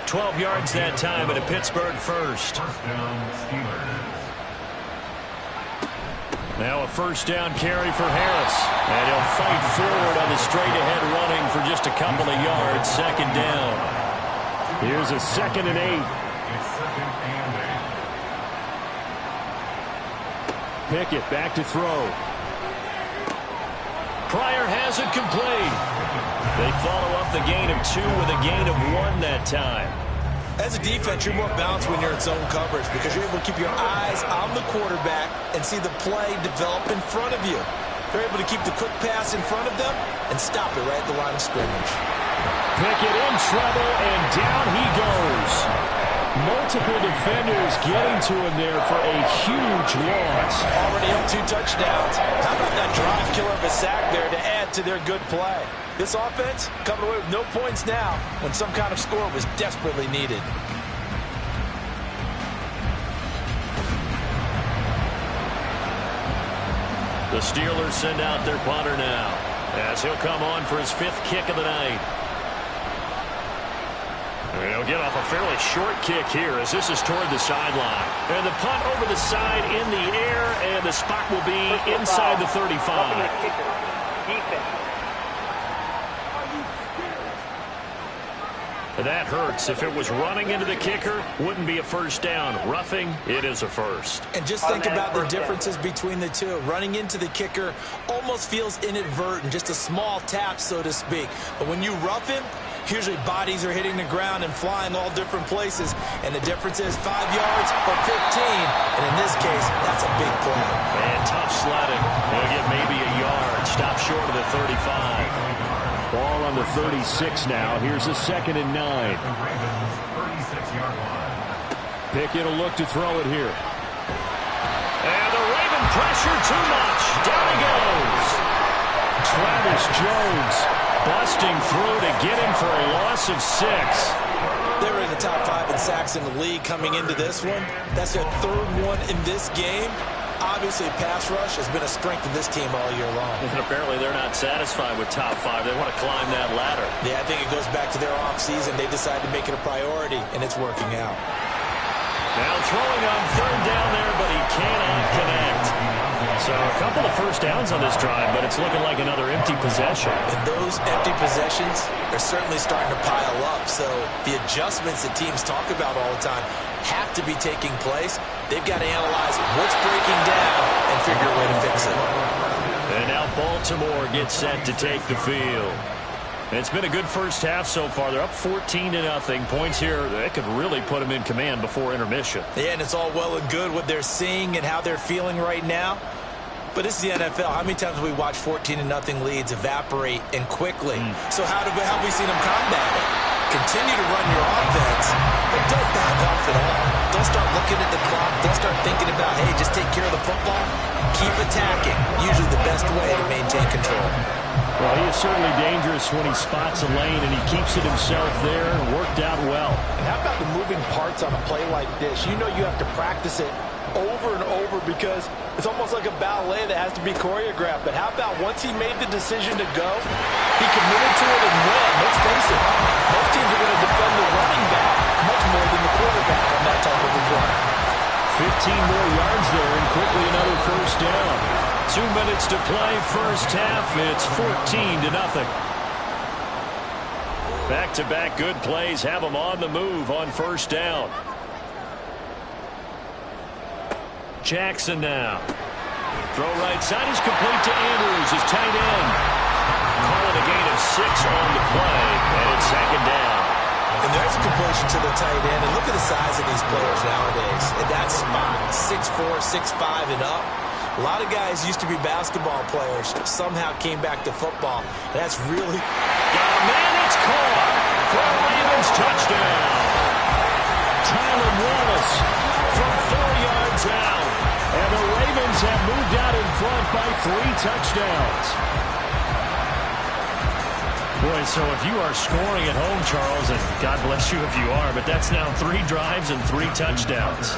Speaker 2: 12 yards that time and a Pittsburgh 1st.
Speaker 3: Now a 1st down carry for Harris.
Speaker 2: And he'll fight forward on the straight-ahead running for just a couple of yards. 2nd down.
Speaker 3: Here's a 2nd and 8. Pickett back to throw.
Speaker 2: Pryor has it complete. They follow up the gain of 2 with a gain of 1 that time.
Speaker 4: As a defense, you're more balanced when you're in zone coverage because you're able to keep your eyes on the quarterback and see the play develop in front of you. They're able to keep the quick pass in front of them and stop it right at the line of scrimmage.
Speaker 3: Pickett in trouble, and down he goes. Multiple defenders getting to him there for a huge loss.
Speaker 4: Already up 2 touchdowns. How about that drive killer of a sack there to add to their good play? This offense coming away with no points now when some kind of score was desperately needed.
Speaker 2: The Steelers send out their punter now as he'll come on for his 5th kick of the night. And he'll get off a fairly short kick here as this is toward the sideline. And the punt over the side in the air, and the spot will be inside the 35. That hurts. If it was running into the kicker, wouldn't be a 1st down. Roughing, it is a 1st.
Speaker 4: And just think about the differences between the two. Running into the kicker almost feels inadvertent, just a small tap, so to speak. But when you rough him, usually bodies are hitting the ground and flying all different places. And the difference is 5 yards or 15. And in this case, that's a big play.
Speaker 2: And tough sledding. They'll get maybe a yard. Stop short of the 35.
Speaker 3: Ball on the 36 now. Here's a 2nd and 9. Pickett will look to throw it here.
Speaker 2: And the Raven pressure too much. Down he goes.
Speaker 3: Travis Jones busting through to get him for a loss of 6.
Speaker 4: They were in the top 5 in sacks in the league coming into this one. That's their 3rd one in this game. Obviously, pass rush has been a strength of this team all year long.
Speaker 2: And apparently they're not satisfied with top 5. They want to climb that ladder.
Speaker 4: Yeah, I think it goes back to their offseason. They decided to make it a priority, and it's working out.
Speaker 2: Now throwing on 3rd down there, but he cannot connect. So a couple of 1st downs on this drive, but it's looking like another empty possession.
Speaker 4: And those empty possessions are certainly starting to pile up. So the adjustments that teams talk about all the time have to be taking place. They've got to analyze what's breaking down and figure a way to fix it.
Speaker 2: And now Baltimore gets set to take the field.
Speaker 3: It's been a good first half so far. They're up 14-0. Points here that could really put them in command before intermission.
Speaker 4: Yeah, and it's all well and good what they're seeing and how they're feeling right now. But this is the NFL. How many times have we watched 14-0 leads evaporate and quickly? So how have we seen them combat it? Continue to run your offense, but don't back off at all. Don't start looking at the clock. Don't start thinking about, hey, just take care of the football. Keep attacking. Usually the best way to maintain control.
Speaker 3: Well, he is certainly dangerous when he spots a lane, and he keeps it himself there. Worked out well.
Speaker 4: And how about the moving parts on a play like this? You know you have to practice it over and over because it's almost like a ballet that has to be choreographed. But how about once he made the decision to go, he committed to it and went. Let's face it, most teams are going to defend the running back much more than the quarterback on that type of a play.
Speaker 3: 15 more yards there, and quickly another first down. 2 minutes to play, first half. It's 14-0. Back-to-back good plays have them on the move on first down. Jackson now. Throw right side is complete to Andrews, his tight end. Calling a gain of 6 on the play, and it's second down.
Speaker 4: And there's a completion to the tight end. And look at the size of these players nowadays. At that spot, 6'4", 6'5", and up. A lot of guys used to be basketball players, somehow came back to football. That's really...
Speaker 3: Got a man, it's caught for a Ravens touchdown. Tyler Wallace from 4 yards out. And the Ravens have moved out in front by 3 touchdowns. Boy, so if you are scoring at home, Charles, and God bless you if you are, but that's now 3 drives and 3 touchdowns.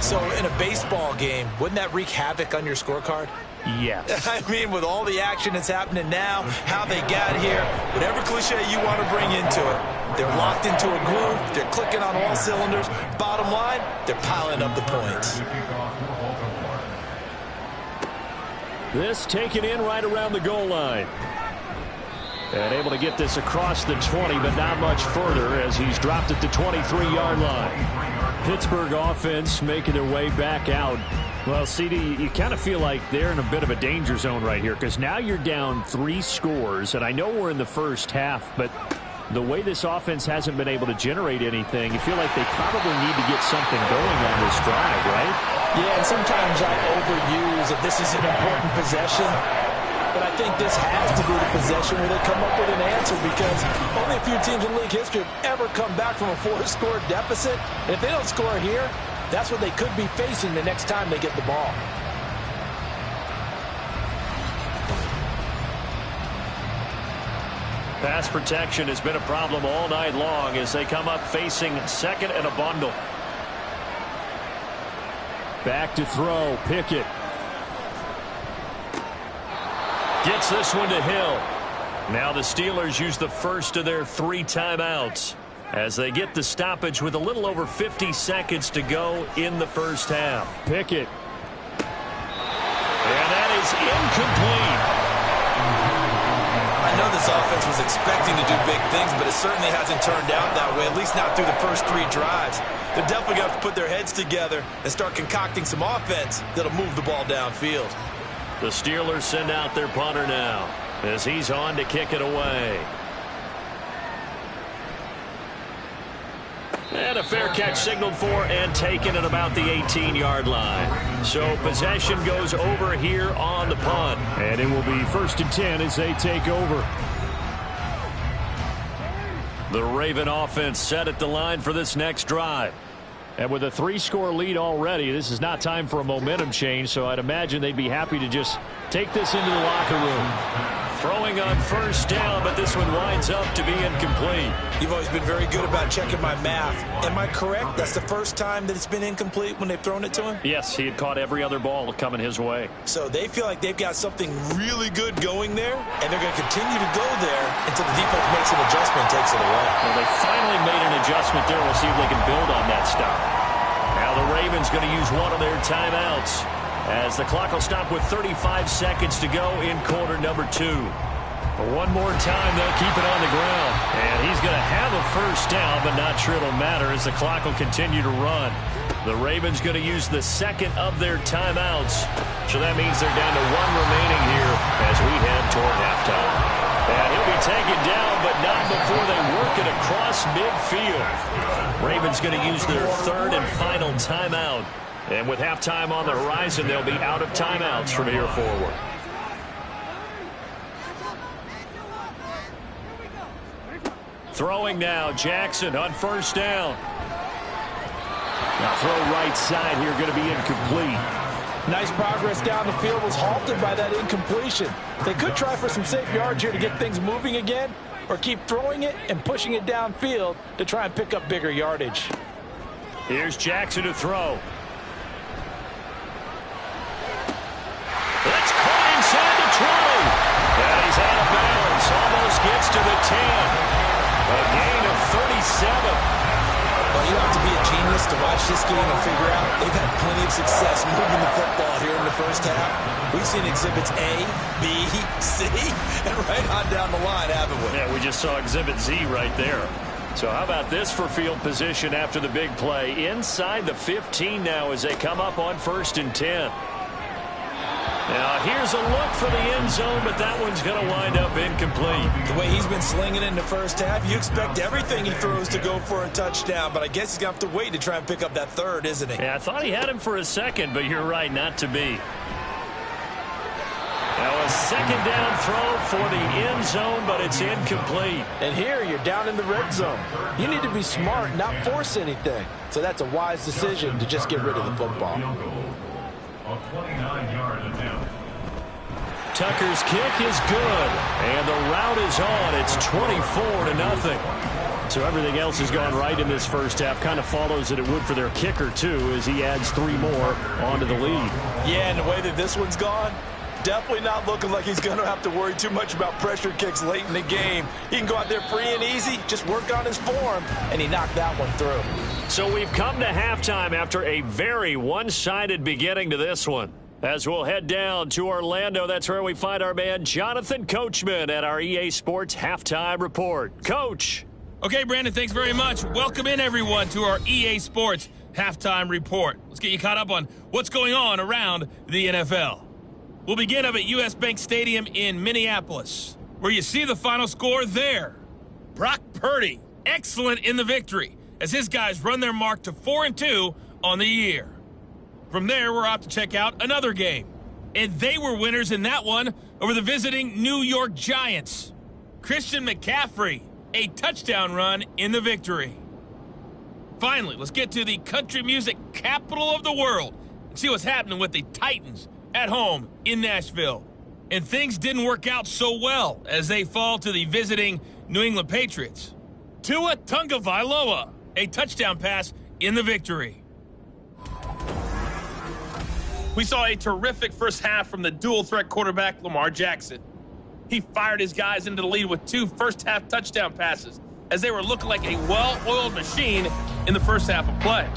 Speaker 4: So in a baseball game, wouldn't that wreak havoc on your scorecard?
Speaker 3: Yes.
Speaker 4: I mean, with all the action that's happening now, how they got here, whatever cliche you want to bring into it, they're locked into a groove, they're clicking on all cylinders. Bottom line, they're piling up the points.
Speaker 3: This taken in right around the goal line. And able to get this across the 20, but not much further as he's dropped at the 23-yard line. Pittsburgh offense making their way back out. Well, CD, you kind of feel like they're in a bit of a danger zone right here because now you're down 3 scores, and I know we're in the first half, but the way this offense hasn't been able to generate anything, you feel like they probably need to get something going on this drive, right?
Speaker 4: Yeah, and sometimes I overuse that this is an important possession. But I think this has to be the possession where they come up with an answer because only a few teams in league history have ever come back from a 4-score deficit. And if they don't score here, that's what they could be facing the next time they get the ball.
Speaker 3: Pass protection has been a problem all night long as they come up facing second and a bundle. Back to throw, Pickett. Gets this one to Hill. Now the Steelers use the first of their 3 timeouts as they get the stoppage with a little over 50 seconds to go in the first half. Pickett. And that is incomplete.
Speaker 4: I know this offense was expecting to do big things, but it certainly hasn't turned out that way, at least not through the first 3 drives. They're definitely going to have to put their heads together and start concocting some offense that'll move the ball downfield.
Speaker 3: The Steelers send out their punter now as he's on to kick it away. And a fair catch signaled for and taken at about the 18-yard line. So possession goes over here on the punt. And it will be 1st and 10 as they take over. The Raven offense set at the line for this next drive. And with a 3-score lead already, this is not time for a momentum change, so I'd imagine they'd be happy to just take this into the locker room. Throwing on first down, but this one winds up to be incomplete.
Speaker 4: You've always been very good about checking my math. Am I correct? That's the first time that it's been incomplete when they've thrown it to him?
Speaker 3: Yes, he had caught every other ball coming his way.
Speaker 4: So they feel like they've got something really good going there, and they're going to continue to go there until the defense makes an adjustment and takes it away.
Speaker 3: Well, they finally made an adjustment there. We'll see if they can build on that stop. Now the Ravens going to use one of their timeouts as the clock will stop with 35 seconds to go in quarter number 2. One more time, they'll keep it on the ground. And he's going to have a first down, but not sure it'll matter as the clock will continue to run. The Ravens going to use the second of their timeouts. So that means they're down to 1 remaining here as we head toward halftime. And he'll be taken down, but not before they work it across midfield. Ravens going to use their third and final timeout. And with halftime on the horizon, they'll be out of timeouts from here forward. Throwing now, Jackson on first down. Now throw right side here, going to be incomplete.
Speaker 4: Nice progress down the field, was halted by that incompletion. They could try for some safe yards here to get things moving again, or keep throwing it and pushing it downfield to try and pick up bigger yardage.
Speaker 3: Here's Jackson to throw. That's caught inside the 20. And he's out of bounds. Almost gets to the 10. A gain of 37.
Speaker 4: Well, you have to be a genius to watch this game and figure out they've had plenty of success moving the football here in the first half. We've seen exhibits A, B, C, and right on down the line, haven't we?
Speaker 3: Yeah, we just saw exhibit Z right there. So how about this for field position after the big play? Inside the 15 now as they come up on 1st and 10. Now, here's a look for the end zone, but that one's going to wind up incomplete.
Speaker 4: The way he's been slinging it in the first half, you expect everything he throws to go for a touchdown, but I guess he's going to have to wait to try and pick up that third, isn't he?
Speaker 3: Yeah, I thought he had him for a second, but you're right, not to be. Now, a second down throw for the end zone, but it's incomplete.
Speaker 4: And here, you're down in the red zone. You need to be smart, not force anything. So that's a wise decision to just get rid of the football.
Speaker 5: A 29-yard attempt.
Speaker 3: Tucker's kick is good, and the route is on. It's 24-0. So everything else has gone right in this first half. Kind of follows that it would for their kicker, too, as he adds 3 more onto the lead.
Speaker 4: Yeah, and the way that this one's gone, definitely not looking like he's going to have to worry too much about pressure kicks late in the game. He can go out there free and easy, just work on his form, and he knocked that one through.
Speaker 3: So we've come to halftime after a very one-sided beginning to this one. As we'll head down to Orlando, that's where we find our man Jonathan Coachman at our EA Sports Halftime Report. Coach.
Speaker 6: Okay, Brandon, thanks very much. Welcome in, everyone, to our EA Sports Halftime Report. Let's get you caught up on what's going on around the NFL. We'll begin up at U.S. Bank Stadium in Minneapolis, where you see the final score there. Brock Purdy, excellent in the victory, as his guys run their mark to 4-2 on the year. From there, we're off to check out another game. And they were winners in that one over the visiting New York Giants. Christian McCaffrey, a touchdown run in the victory. Finally, let's get to the country music capital of the world and see what's happening with the Titans at home in Nashville. And things didn't work out so well as they fall to the visiting New England Patriots. Tua Tagovailoa, a touchdown pass in the victory. We saw a terrific first half from the dual-threat quarterback Lamar Jackson. He fired his guys into the lead with 2 first-half touchdown passes as they were looking like a well-oiled machine in the first half of play.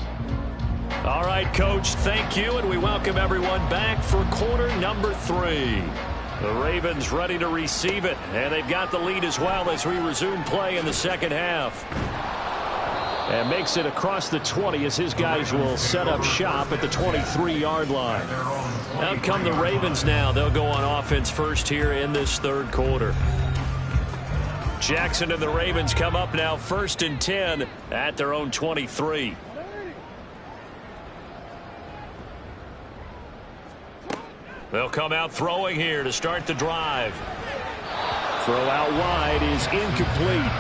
Speaker 3: All right, Coach, thank you, and we welcome everyone back for quarter number 3. The Ravens ready to receive it, and they've got the lead as well as we resume play in the second half. And makes it across the 20 as his guys will set up shop at the 23-yard line. Out come the Ravens now. They'll go on offense first here in this third quarter. Jackson and the Ravens come up now 1st and 10 at their own 23. They'll come out throwing here to start the drive. Throw out wide is incomplete.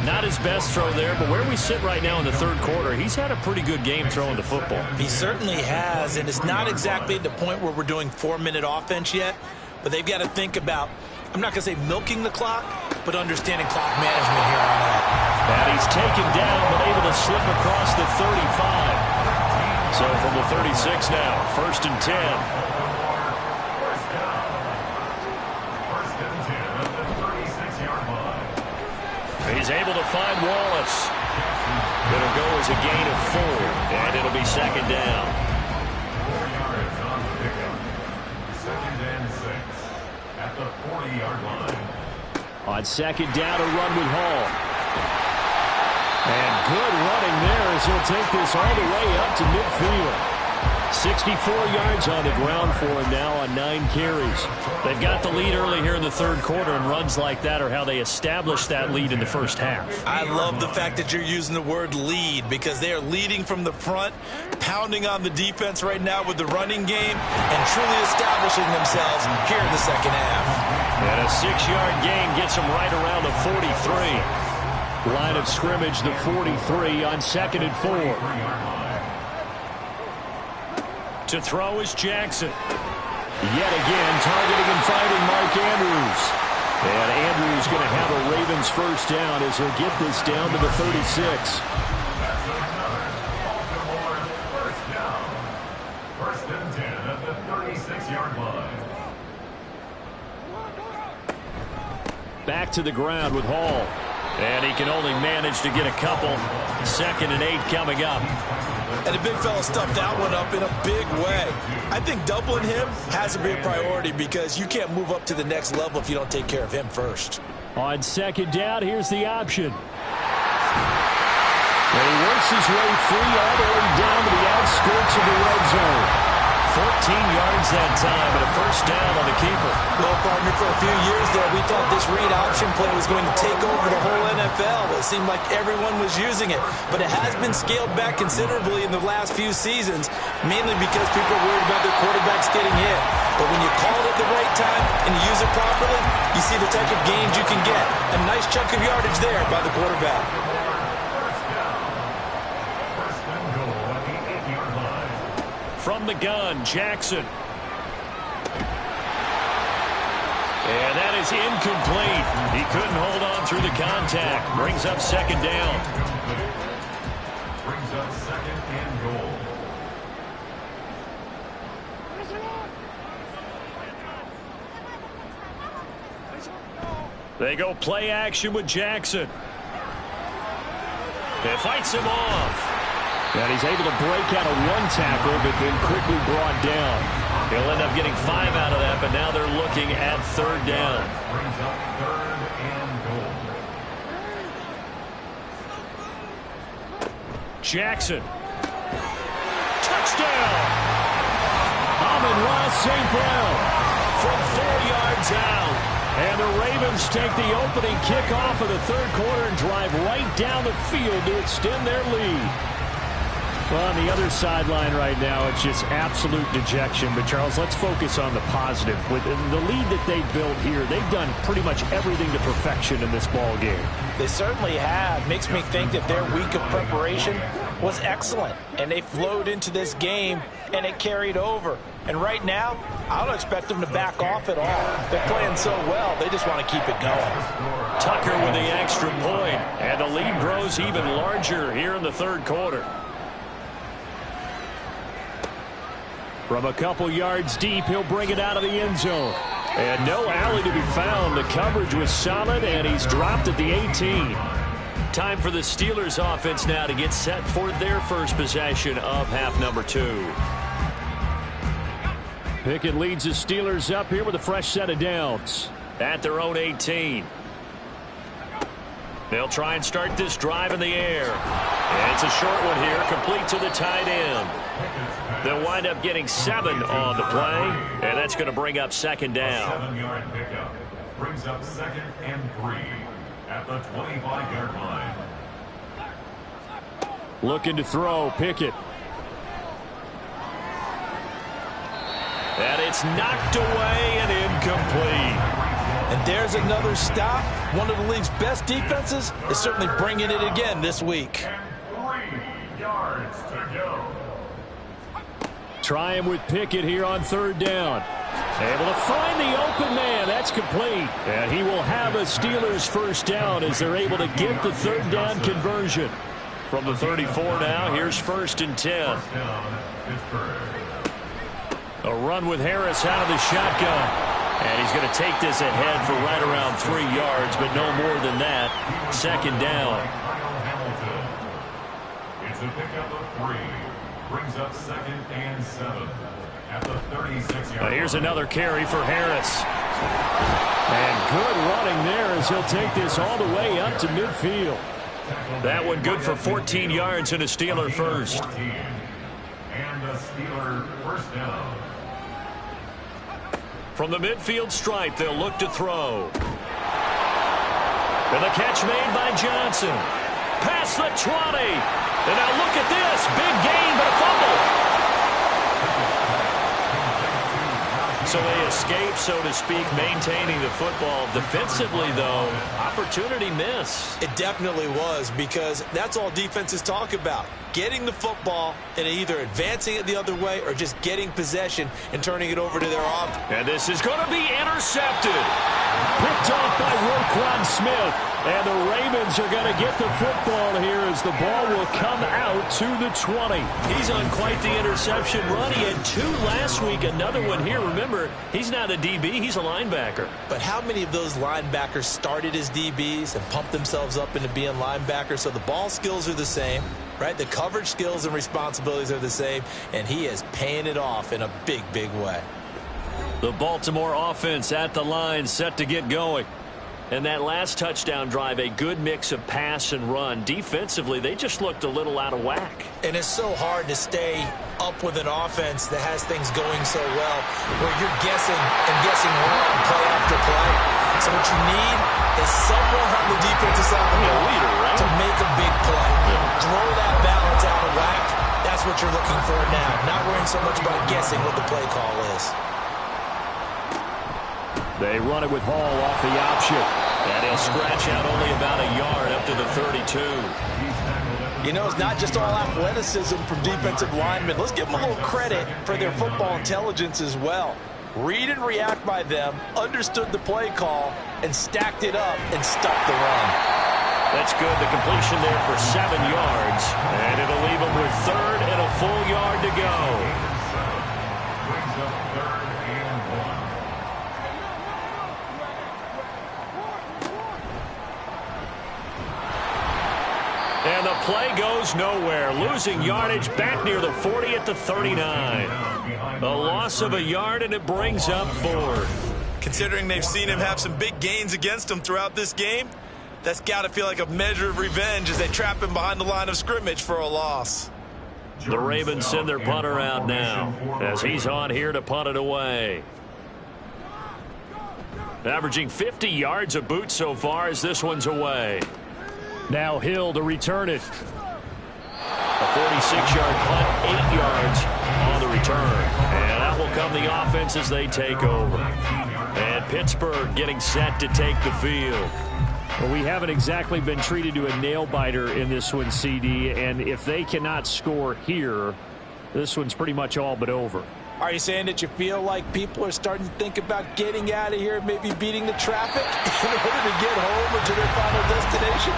Speaker 3: Not his best throw there, but where we sit right now in the third quarter, he's had a pretty good game throwing the football.
Speaker 4: He certainly has, and it's not exactly the point where we're doing 4-minute offense yet, but they've got to think about, I'm not going to say milking the clock, but understanding clock management here on out.
Speaker 3: And he's taken down, but able to slip across the 35. So from the 36 now, 1st and 10. He's able to find Wallace. It'll go as a gain of 4, and it'll be second down.
Speaker 5: 4 yards on the pickup. 2nd and 6 at the 40-yard line.
Speaker 3: On second down, a run with Hall. And good running there as he'll take this all the way up to midfield. 64 yards on the ground for him now on 9 carries.
Speaker 2: They've got the lead early here in the third quarter, and runs like that are how they establish that lead in the first half.
Speaker 4: I love the fact that you're using the word lead because they are leading from the front, pounding on the defense right now with the running game, and truly establishing themselves here in the second half.
Speaker 2: And a 6-yard gain gets them right around the 43.
Speaker 3: Line of scrimmage, the 43 on 2nd and 4.
Speaker 2: To throw is Jackson.
Speaker 3: Yet again, targeting and finding Mark Andrews. And Andrews going to have a Ravens first down as he'll get this down to the 36.
Speaker 5: First and 10 at the 36-yard line.
Speaker 3: Back to the ground with Hall.
Speaker 2: And he can only manage to get a couple. 2nd and 8 coming up.
Speaker 4: And the big fella stuffed that one up in a big way. I think doubling him has to be a priority because you can't move up to the next level if you don't take care of him first.
Speaker 3: On 2nd down, here's the option. And he works his way free all the way down to the outskirts of the red zone.
Speaker 2: 14 yards that time, and a first down on the keeper.
Speaker 4: Well, partner, for a few years there, we thought this read option play was going to take over the whole NFL. It seemed like everyone was using it, but it has been scaled back considerably in the last few seasons, mainly because people are worried about their quarterbacks getting hit. But when you call it at the right time and you use it properly, you see the type of gains you can get. A nice chunk of yardage there by the quarterback.
Speaker 2: From the gun, Jackson. And that is incomplete. He couldn't hold on through the contact. Brings up 2nd down.
Speaker 5: Brings up 2nd and goal.
Speaker 2: They go play action with Jackson. It fights him off.
Speaker 3: And he's able to break out of one tackle, but then quickly brought down.
Speaker 2: He'll end up getting 5 out of that, but now they're looking at 3rd down.
Speaker 5: Brings up 3rd and goal.
Speaker 2: Jackson. Touchdown!
Speaker 3: Amon-Ra St. Brown
Speaker 2: From 4 yards out.
Speaker 3: And the Ravens take the opening kickoff of the third quarter and drive right down the field to extend their lead. Well, on the other sideline right now, it's just absolute dejection. But, Charles, let's focus on the positive. With the lead that they've built here, they've done pretty much everything to perfection in this ball game.
Speaker 4: They certainly have. Makes me think that their week of preparation was excellent. And they flowed into this game, and it carried over. And right now, I don't expect them to back off at all. They're playing so well, they just want to keep it going.
Speaker 2: Tucker with the extra point. And the lead grows even larger here in the third quarter.
Speaker 3: From a couple yards deep, he'll bring it out of the end zone. And no alley to be found. The coverage was solid, and he's dropped at the 18.
Speaker 2: Time for the Steelers offense now to get set for their first possession of half number 2.
Speaker 3: Pickett leads the Steelers up here with a fresh set of downs.
Speaker 2: At their own 18. They'll try and start this drive in the air. And it's a short one here, complete to the tight end. They'll wind up getting 7 on the play, and that's going to bring up 2nd down.
Speaker 5: 7-yard pickup brings up 2nd and 3 at the 25-yard line.
Speaker 3: Looking to throw, Pickett.
Speaker 2: And it's knocked away and incomplete.
Speaker 4: And there's another stop. One of the league's best defenses is certainly bringing it again this week.
Speaker 5: And 3 yards to go.
Speaker 3: Try him with Pickett here on 3rd down. Able to find the open man. That's complete. And he will have a Steelers first down as they're able to get the 3rd down conversion.
Speaker 2: From the 34 now, here's 1st and 10.
Speaker 5: First down, Pittsburgh.
Speaker 2: A run with Harris out of the shotgun. And he's going to take this ahead for right around 3 yards, but no more than that. 2nd down.
Speaker 5: It's a pickup of 3. Brings up 2nd and 7 at the 36-yard line.
Speaker 2: Here's another carry for Harris.
Speaker 3: And good running there as he'll take this all the way up to midfield.
Speaker 2: That one good for 14 yards and a Steeler first.
Speaker 5: And a a Steeler first down.
Speaker 2: From the midfield stripe, they'll look to throw. And the catch made by Johnson. Past the 20. And now look at this. Big gain, but a fumble. So they escape, so to speak, maintaining the football. Defensively, though, opportunity miss.
Speaker 4: It definitely was, because that's all defenses talk about. Getting the football and either advancing it the other way or just getting possession and turning it over to their offense.
Speaker 2: And this is going to be intercepted. Picked off by Roquan Smith. And the Ravens are going to get the football here as the ball will come out to the 20. He's on quite the interception run. He had 2 last week, another one here. Remember, he's not a DB, he's a linebacker.
Speaker 4: But how many of those linebackers started as DBs and pumped themselves up into being linebackers? So the ball skills are the same, right? The coverage skills and responsibilities are the same, and he is paying it off in a big, big way.
Speaker 2: The Baltimore offense at the line, set to get going. And that last touchdown drive, a good mix of pass and run. Defensively, they just looked a little out of whack.
Speaker 4: And it's so hard to stay up with an offense that has things going so well, where you're guessing and guessing wrong play after play. So what you need is someone on the defensive side of the ball to make a big play. Throw that balance out of whack. That's what you're looking for now. Not worrying so much about guessing what the play call is.
Speaker 3: They run it with Hall off the option.
Speaker 2: And he'll scratch out only about a yard up to the 32.
Speaker 4: You know, it's not just all athleticism from defensive linemen. Let's give them a little credit for their football intelligence as well. Read and react by them, understood the play call, and stacked it up and stuck the run.
Speaker 2: That's good. The completion there for 7 yards. And it'll leave them with 3rd and a full yard to go.
Speaker 5: Brings up 3rd and 1.
Speaker 2: And the play goes nowhere. Losing yardage back near the 40 at the 39. A loss of a yard, and it brings up 4th.
Speaker 4: Considering they've seen him have some big gains against him throughout this game, that's got to feel like a measure of revenge as they trap him behind the line of scrimmage for a loss.
Speaker 2: The Ravens send their punter out now as he's on here to punt it away. Averaging 50 yards a boot so far as this one's away.
Speaker 3: Now Hill to return it.
Speaker 2: A 46-yard punt, 8 yards on the return. And out will come the offense as they take over. And Pittsburgh getting set to take the field.
Speaker 3: Well, we haven't exactly been treated to a nail-biter in this one, CD. And if they cannot score here, this one's pretty much all but over.
Speaker 4: Are you saying that you feel like people are starting to think about getting out of here, maybe beating the traffic in order to get home or to their final destination?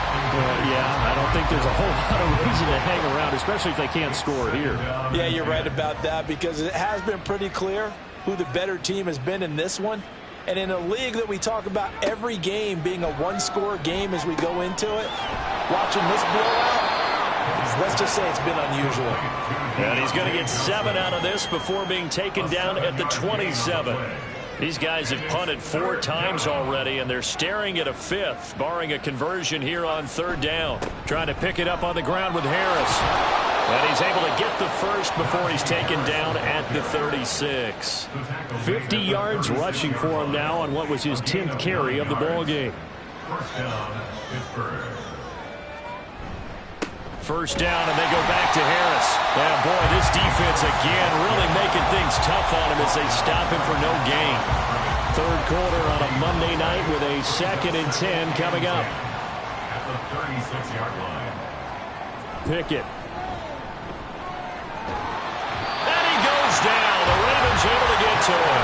Speaker 3: Yeah, I don't think there's a whole lot of reason to hang around, especially if they can't score here.
Speaker 4: Yeah, you're right about that, because it has been pretty clear who the better team has been in this one. And in a league that we talk about every game being a one-score game as we go into it, watching this blowout, let's just say it's been unusual.
Speaker 2: And he's going to get 7 out of this before being taken down at the 27. These guys have punted 4 times already, and they're staring at a 5th, barring a conversion here on 3rd down.
Speaker 3: Trying to pick it up on the ground with Harris.
Speaker 2: And he's able to get the first before he's taken down at the 36.
Speaker 3: 50 yards rushing for him now on what was his 10th carry of the ball game.
Speaker 5: First down, Pittsburgh.
Speaker 3: First down, and they go back to Harris.
Speaker 2: And boy, this defense again really making things tough on him as they stop him for no gain.
Speaker 3: 3rd quarter on a Monday night with a 2nd and 10 coming up.
Speaker 5: At the 36-yard line.
Speaker 3: Pickett.
Speaker 2: And he goes down. The Ravens able to get to him.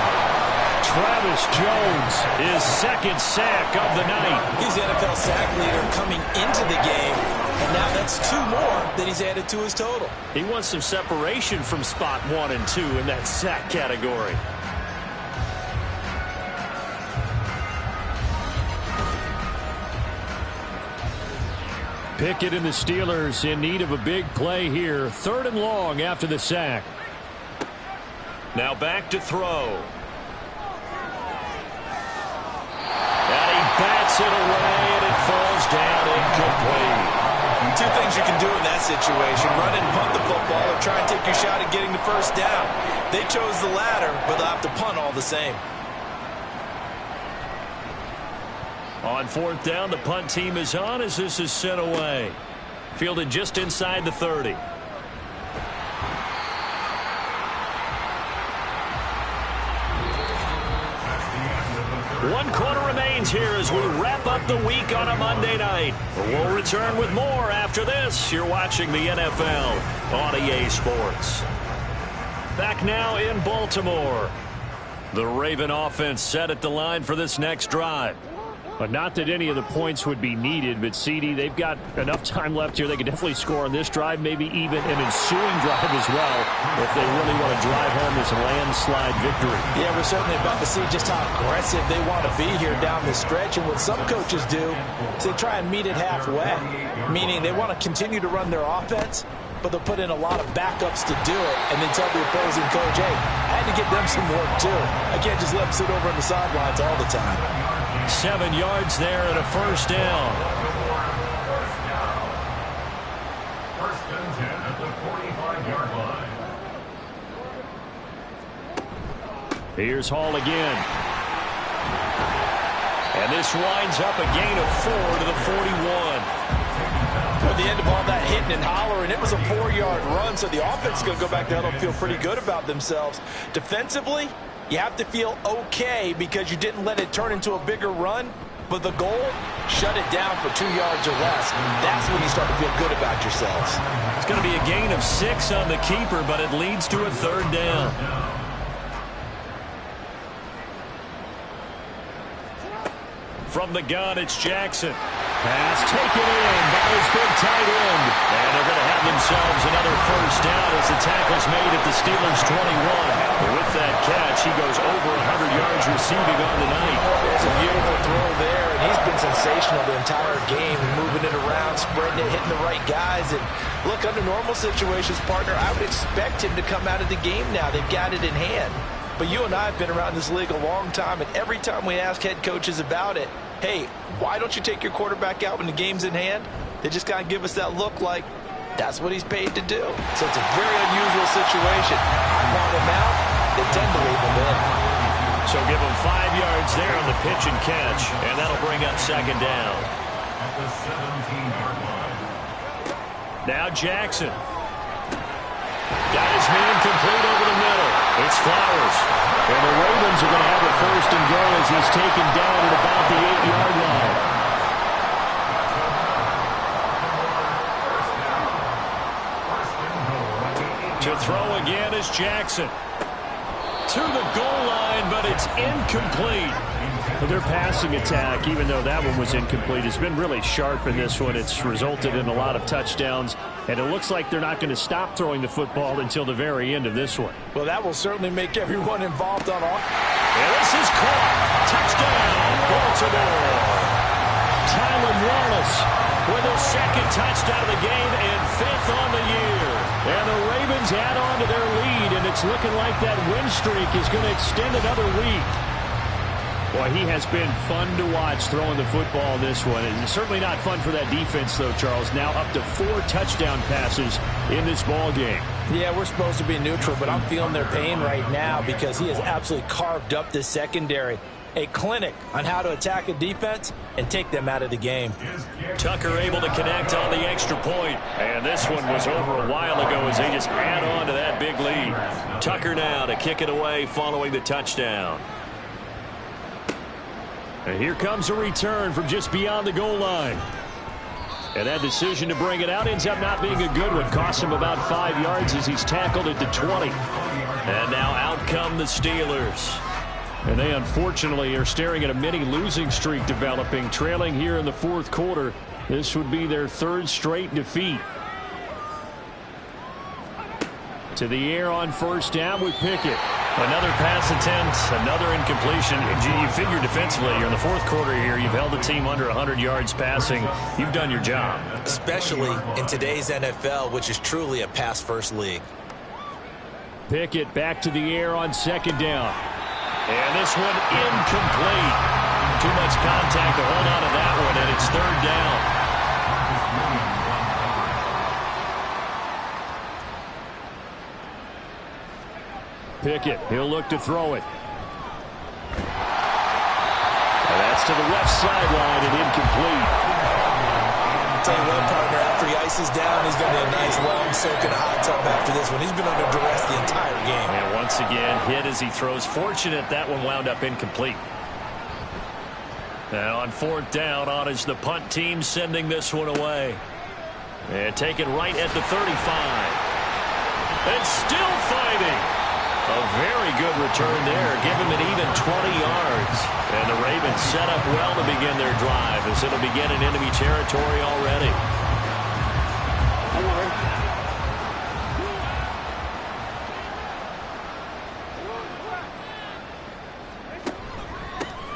Speaker 3: Travis Jones, his 2nd sack of the night.
Speaker 4: He's the NFL sack leader coming into the game, and now that's 2 more that he's added to his total.
Speaker 2: He wants some separation from spot 1 and 2 in that sack category.
Speaker 3: Pickett and the Steelers in need of a big play here. 3rd and long after the sack.
Speaker 2: Now back to throw. And he bats it away, and it falls down incomplete.
Speaker 4: To two things you can do in that situation: run and punt the football, or try and take your shot at getting the first down. They chose the latter, but they'll have to punt all the same.
Speaker 3: On fourth down, the punt team is on as this is sent away. Fielded just inside the 30. One quarter remains here as we wrap up the week on a Monday night. We'll return with more after this. You're watching the NFL on EA Sports. Back now in Baltimore. The Raven offense set at the line for this next drive.
Speaker 2: But not that any of the points would be needed, but CD, they've got enough time left here. They could definitely score on this drive, maybe even an ensuing drive as well, if they really want to drive home this landslide victory.
Speaker 4: Yeah, we're certainly about to see just how aggressive they want to be here down the stretch. And what some coaches do is they try and meet it halfway, meaning they want to continue to run their offense, but they'll put in a lot of backups to do it and then tell the opposing coach, hey, I had to give them some work too. I can't just let them sit over on the sidelines all the time.
Speaker 3: 7 yards there and a first down.
Speaker 5: First and 10 at the 45-yard line.
Speaker 3: Here's Hall again. And this winds up a gain of 4 to the 41.
Speaker 4: At the end of all that hitting and hollering, it was a 4-yard run, so the offense is going to go back there and feel pretty good about themselves. Defensively, you have to feel okay because you didn't let it turn into a bigger run, but the goal, shut it down for 2 yards or less. That's when you start to feel good about yourselves.
Speaker 3: It's going to be a gain of 6 on the keeper, but it leads to a third down. From the gun, it's Jackson. Pass taken in by his big tight end. And they're going to have themselves another first down as the tackle's made at the Steelers' 21. With that catch, he goes over 100 yards receiving on the night.
Speaker 4: There's a beautiful throw there, and he's been sensational the entire game, moving it around, spreading it, hitting the right guys. And look, under normal situations, partner, I would expect him to come out of the game now. They've got it in hand. But you and I have been around this league a long time, and every time we ask head coaches about it, hey, why don't you take your quarterback out when the game's in hand? They just kind of give us that look like that's what he's paid to do. So it's a very unusual situation. I want him out. They tend to leave him in.
Speaker 3: So give him 5 yards there on the pitch and catch, and that'll bring up second down.
Speaker 5: At the 17-yard line.
Speaker 3: Now Jackson. Got his man complete over the middle. It's Flowers. And the Ravens are going to have a first and goal as he's taken down at about the 8-yard line. To throw again is Jackson. To the goal line, but it's incomplete.
Speaker 2: Well, their passing attack, even though that one was incomplete, has been really sharp in this one. It's resulted in a lot of touchdowns, and it looks like they're not going to stop throwing the football until the very end of this one.
Speaker 4: Well, that will certainly make everyone involved on all.
Speaker 3: And this is caught. Touchdown, Baltimore. Tylan Wallace with his second touchdown of the game and 5th on the year. And the Ravens add on to their lead, and it's looking like that win streak is going to extend another week.
Speaker 2: Boy, he has been fun to watch throwing the football this one. It's certainly not fun for that defense, though, Charles. Now up to 4 touchdown passes in this ball game.
Speaker 4: Yeah, we're supposed to be neutral, but I'm feeling their pain right now because he has absolutely carved up this secondary. A clinic on how to attack a defense and take them out of the game.
Speaker 3: Tucker able to connect on the extra point. And this one was over a while ago as they just add on to that big lead. Tucker now to kick it away following the touchdown.
Speaker 2: And here comes a return from just beyond the goal line. And that decision to bring it out ends up not being a good one. Cost him about 5 yards as he's tackled at the 20.
Speaker 3: And now out come the Steelers.
Speaker 2: And they unfortunately are staring at a mini losing streak developing, trailing here in the fourth quarter. This would be their 3rd straight defeat. To the air on first down with Pickett.
Speaker 3: Another pass attempt, another incompletion. You figure defensively, you're in the fourth quarter here. You've held the team under 100 yards passing. You've done your job.
Speaker 4: Especially in today's NFL, which is truly a pass-first league.
Speaker 2: Pickett back to the air on second down.
Speaker 3: And this one incomplete. Too much contact to hold on to that one, and it's third down. Pickett. He'll look to throw it. And that's to the left sideline and incomplete.
Speaker 4: Tell you what, partner, after he ices down, he's going to be a nice long soak in a hot tub after this one. He's been under duress the entire game.
Speaker 2: And once again, hit as he throws. Fortunate that one wound up incomplete. Now on 4th down, on is the punt team sending this one away. And taken right at the 35. And still fighting. A very good return there. Give him an even 20 yards. And the Ravens set up well to begin their drive as it'll begin in enemy territory already.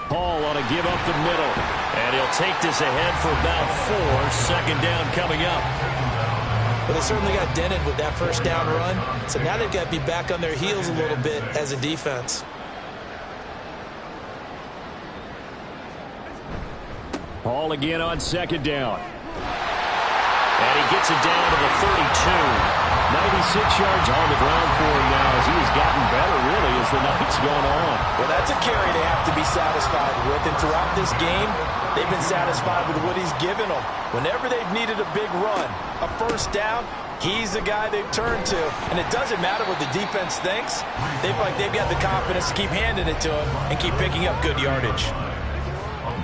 Speaker 3: Paul ought to give up the middle.
Speaker 2: And he'll take this ahead for about 4. 2nd down coming up.
Speaker 4: But they certainly got dented with that first down run. So now they've got to be back on their heels a little bit as a defense.
Speaker 3: Paul again on 2nd down.
Speaker 2: And he gets it down to the 32.
Speaker 3: 96 yards on the ground for him now as he has gotten better, really, as the night's gone on.
Speaker 4: Well, that's a carry they have to be satisfied with. And throughout this game, they've been satisfied with what he's given them. Whenever they've needed a big run, a first down, he's the guy they've turned to. And it doesn't matter what the defense thinks. They've got the confidence to keep handing it to him and keep picking up good yardage.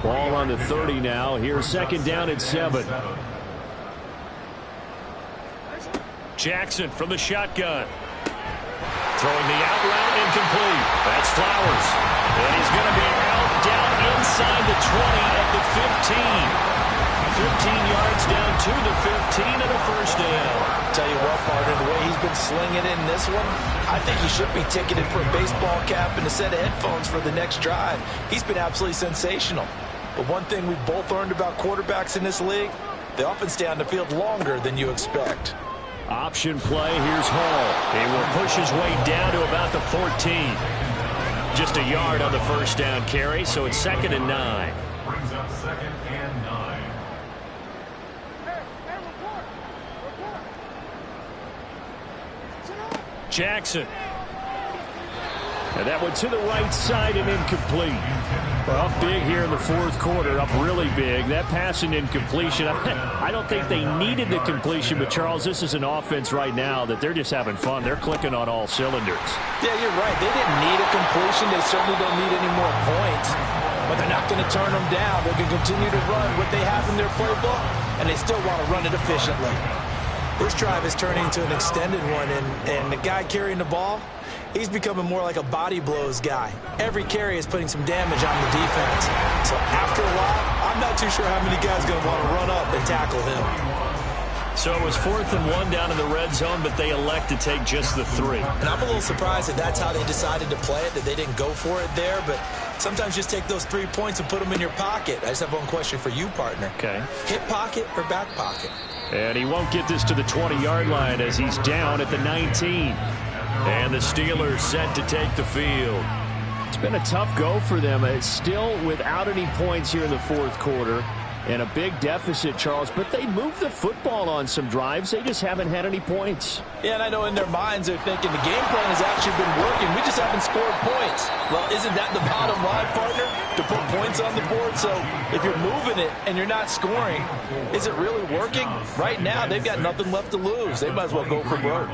Speaker 3: Ball on the 30 now. Here's 2nd down at 7.
Speaker 2: Jackson from the shotgun. Throwing the out route incomplete. That's Flowers. And he's going to be out down inside the 20 at the 15. 15 yards down to the 15 and a first down.
Speaker 4: Tell you what, partner, the way he's been slinging it in this one, I think he should be ticketed for a baseball cap and a set of headphones for the next drive. He's been absolutely sensational. But one thing we've both learned about quarterbacks in this league, they often stay on the field longer than you expect.
Speaker 3: Option play. Here's Hall.
Speaker 2: He will push his way down to about the 14. Just a yard on the first down carry, so it's 2nd and 9.
Speaker 5: Brings up 2nd and 9.
Speaker 2: Jackson.
Speaker 3: And that one to the right side and incomplete. Well, up big here in the 4th quarter, up really big. That pass and incompletion, I don't think they needed the completion, but Charles, this is an offense right now that they're just having fun. They're clicking on all cylinders.
Speaker 4: Yeah, you're right. They didn't need a completion. They certainly don't need any more points. But they're not going to turn them down. They're going to continue to run what they have in their playbook, and they still want to run it efficiently. This drive is turning into an extended one, and the guy carrying the ball, he's becoming more like a body blows guy. Every carry is putting some damage on the defense. So after a while, I'm not too sure how many guys are going to want to run up and tackle him.
Speaker 2: So it was 4th and 1 down in the red zone, but they elect to take just the 3.
Speaker 4: And I'm a little surprised that that's how they decided to play it, that they didn't go for it there. But sometimes just take those 3 points and put them in your pocket. I just have one question for you, partner.
Speaker 2: Okay.
Speaker 4: Hip pocket or back pocket?
Speaker 3: And he won't get this to the 20-yard line as he's down at the 19.
Speaker 2: And the Steelers set to take the field.
Speaker 3: It's been a tough go for them. It's still without any points here in the 4th quarter. And a big deficit, Charles. But they moved the football on some drives. They just haven't had any points.
Speaker 4: Yeah, and I know in their minds they're thinking the game plan has actually been working. We just haven't scored points. Well, isn't that the bottom line, partner? To put points on the board? So if you're moving it and you're not scoring, is it really working? Right now, they've got nothing left to lose. They might as well go for broke.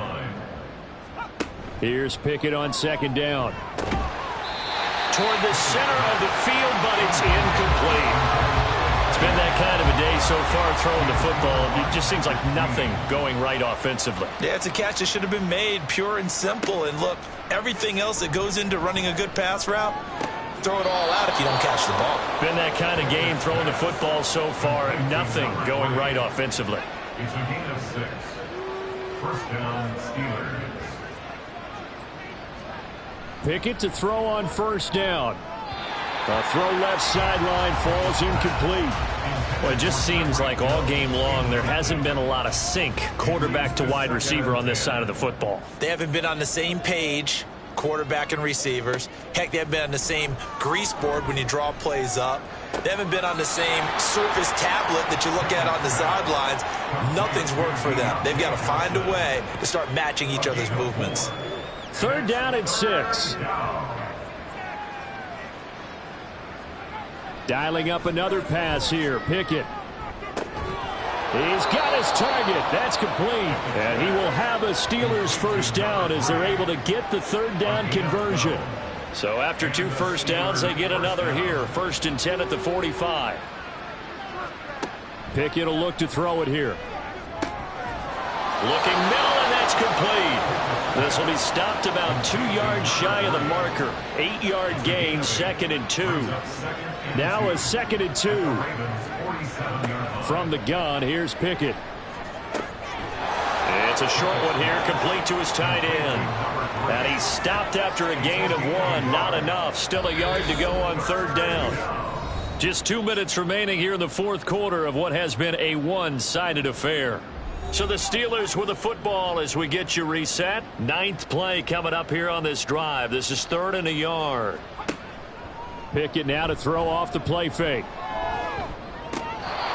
Speaker 3: Here's Pickett on 2nd down.
Speaker 2: Toward the center of the field, but it's incomplete. It's been that kind of a day so far throwing the football. It just seems like nothing going right offensively.
Speaker 4: Yeah, it's a catch that should have been made, pure and simple. And look, everything else that goes into running a good pass route, throw it all out if you don't catch the ball.
Speaker 2: Been that kind of game throwing the football so far. Nothing going right offensively.
Speaker 5: It's a gain of 6. First down, Steelers.
Speaker 3: Pickett to throw on 1st down. The throw left sideline falls incomplete.
Speaker 2: Well, it just seems like all game long there hasn't been a lot of sync quarterback to wide receiver on this side of the football.
Speaker 4: They haven't been on the same page, quarterback and receivers. Heck, they haven't been on the same grease board when you draw plays up. They haven't been on the same Surface tablet that you look at on the sidelines. Nothing's worked for them. They've got to find a way to start matching each other's movements.
Speaker 3: 3rd down and 6. Dialing up another pass here. Pickett. He's got his target. That's complete. And he will have a Steelers 1st down as they're able to get the 3rd down conversion. So after 2 first downs, they get another here. 1st and 10 at the 45. Pickett will look to throw it here. Looking middle, and that's complete. This will be stopped about 2 yards shy of the marker. 8-yard gain, 2nd and 2. Now a 2nd and 2. From the gun, here's Pickett. It's a short one here, complete to his tight end. And he's stopped after a gain of 1. Not enough. Still a yard to go on 3rd down. Just 2 minutes remaining here in the 4th quarter of what has been a one-sided affair. So the Steelers with the football as we get you reset. 9th play coming up here on this drive. This is 3rd and a yard. Pickett now to throw off the play fake.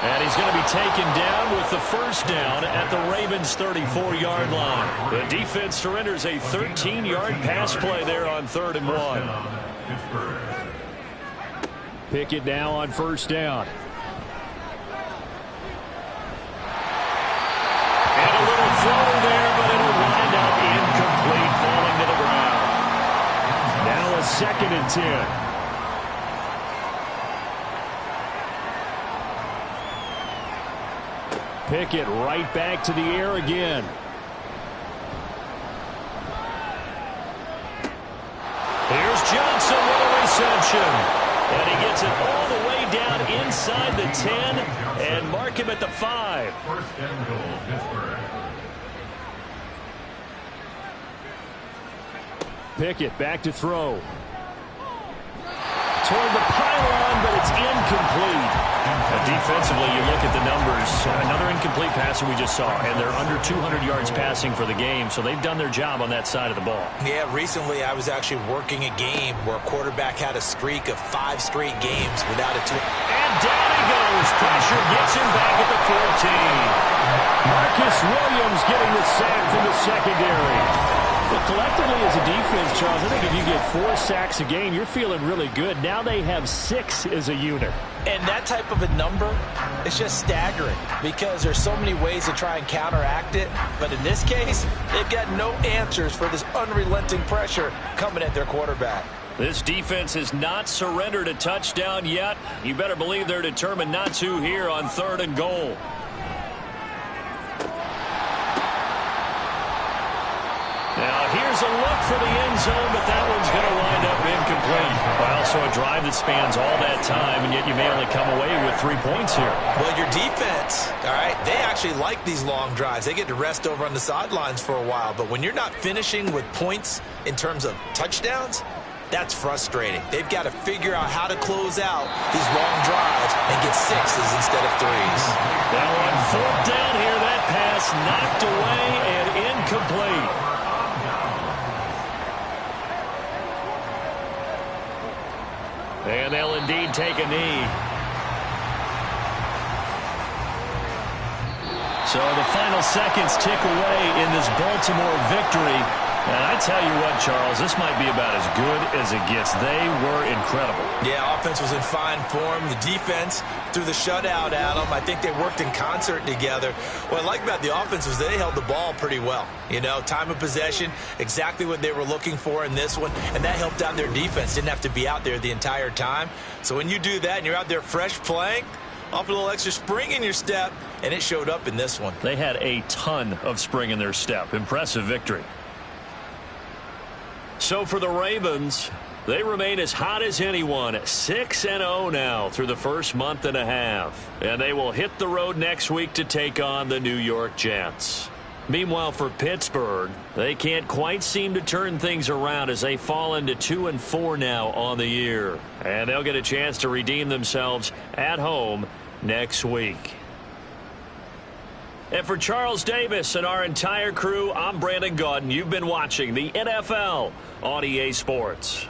Speaker 3: And he's going to be taken down with the 1st down at the Ravens' 34-yard line. The defense surrenders a 13-yard pass play there on 3rd and 1. Pickett now on 1st down. And a little throw there, but it'll wind up incomplete, falling to the ground. Now a 2nd and 10. Pickett right back to the air again. Here's Johnson with a reception. And he gets it all the way down inside the 10 and mark him at the 5.
Speaker 5: 1st and goal, Pittsburgh.
Speaker 3: Pickett back to throw. Toward the pylon, but it's incomplete. Defensively, you look at the numbers. Another incomplete pass that we just saw, and they're under 200 yards passing for the game, so they've done their job on that side of the ball.
Speaker 4: Yeah, recently I was actually working a game where a quarterback had a streak of 5 straight games without a two.
Speaker 3: And down he goes. Pressure gets him back at the 14. Marcus Williams getting the sack from the secondary. But collectively as a defense, Charles, I think if you get 4 sacks a game, you're feeling really good. Now they have 6 as a unit.
Speaker 4: And that type of a number is just staggering because there's so many ways to try and counteract it. But in this case, they've got no answers for this unrelenting pressure coming at their quarterback.
Speaker 3: This defense has not surrendered a touchdown yet. You better believe they're determined not to here on 3rd and goal. Now, here's a look for the end zone, but that one's going to wind up incomplete. Well, so a drive that spans all that time, and yet you may only come away with 3 points here.
Speaker 4: Well, your defense, all right, they actually like these long drives. They get to rest over on the sidelines for a while. But when you're not finishing with points in terms of touchdowns, that's frustrating. They've got to figure out how to close out these long drives and get 6s instead of 3s.
Speaker 3: Now on 4th down here, that pass knocked away and incomplete. And they'll indeed take a knee. So the final seconds tick away in this Baltimore victory. And I tell you what, Charles, this might be about as good as it gets. They were incredible.
Speaker 4: Yeah, offense was in fine form. The defense threw the shutout at them. I think they worked in concert together. What I like about the offense was they held the ball pretty well. You know, time of possession, exactly what they were looking for in this one. And that helped out their defense. Didn't have to be out there the entire time. So when you do that and you're out there fresh playing, off a little extra spring in your step, and it showed up in this one.
Speaker 3: They had a ton of spring in their step. Impressive victory. So for the Ravens, they remain as hot as anyone, 6-0 now through the first month and a half. And they will hit the road next week to take on the New York Jets. Meanwhile, for Pittsburgh, they can't quite seem to turn things around as they fall into 2-4 now on the year. And they'll get a chance to redeem themselves at home next week. And for Charles Davis and our entire crew, I'm Brandon Gaudin. You've been watching the NFL on EA Sports.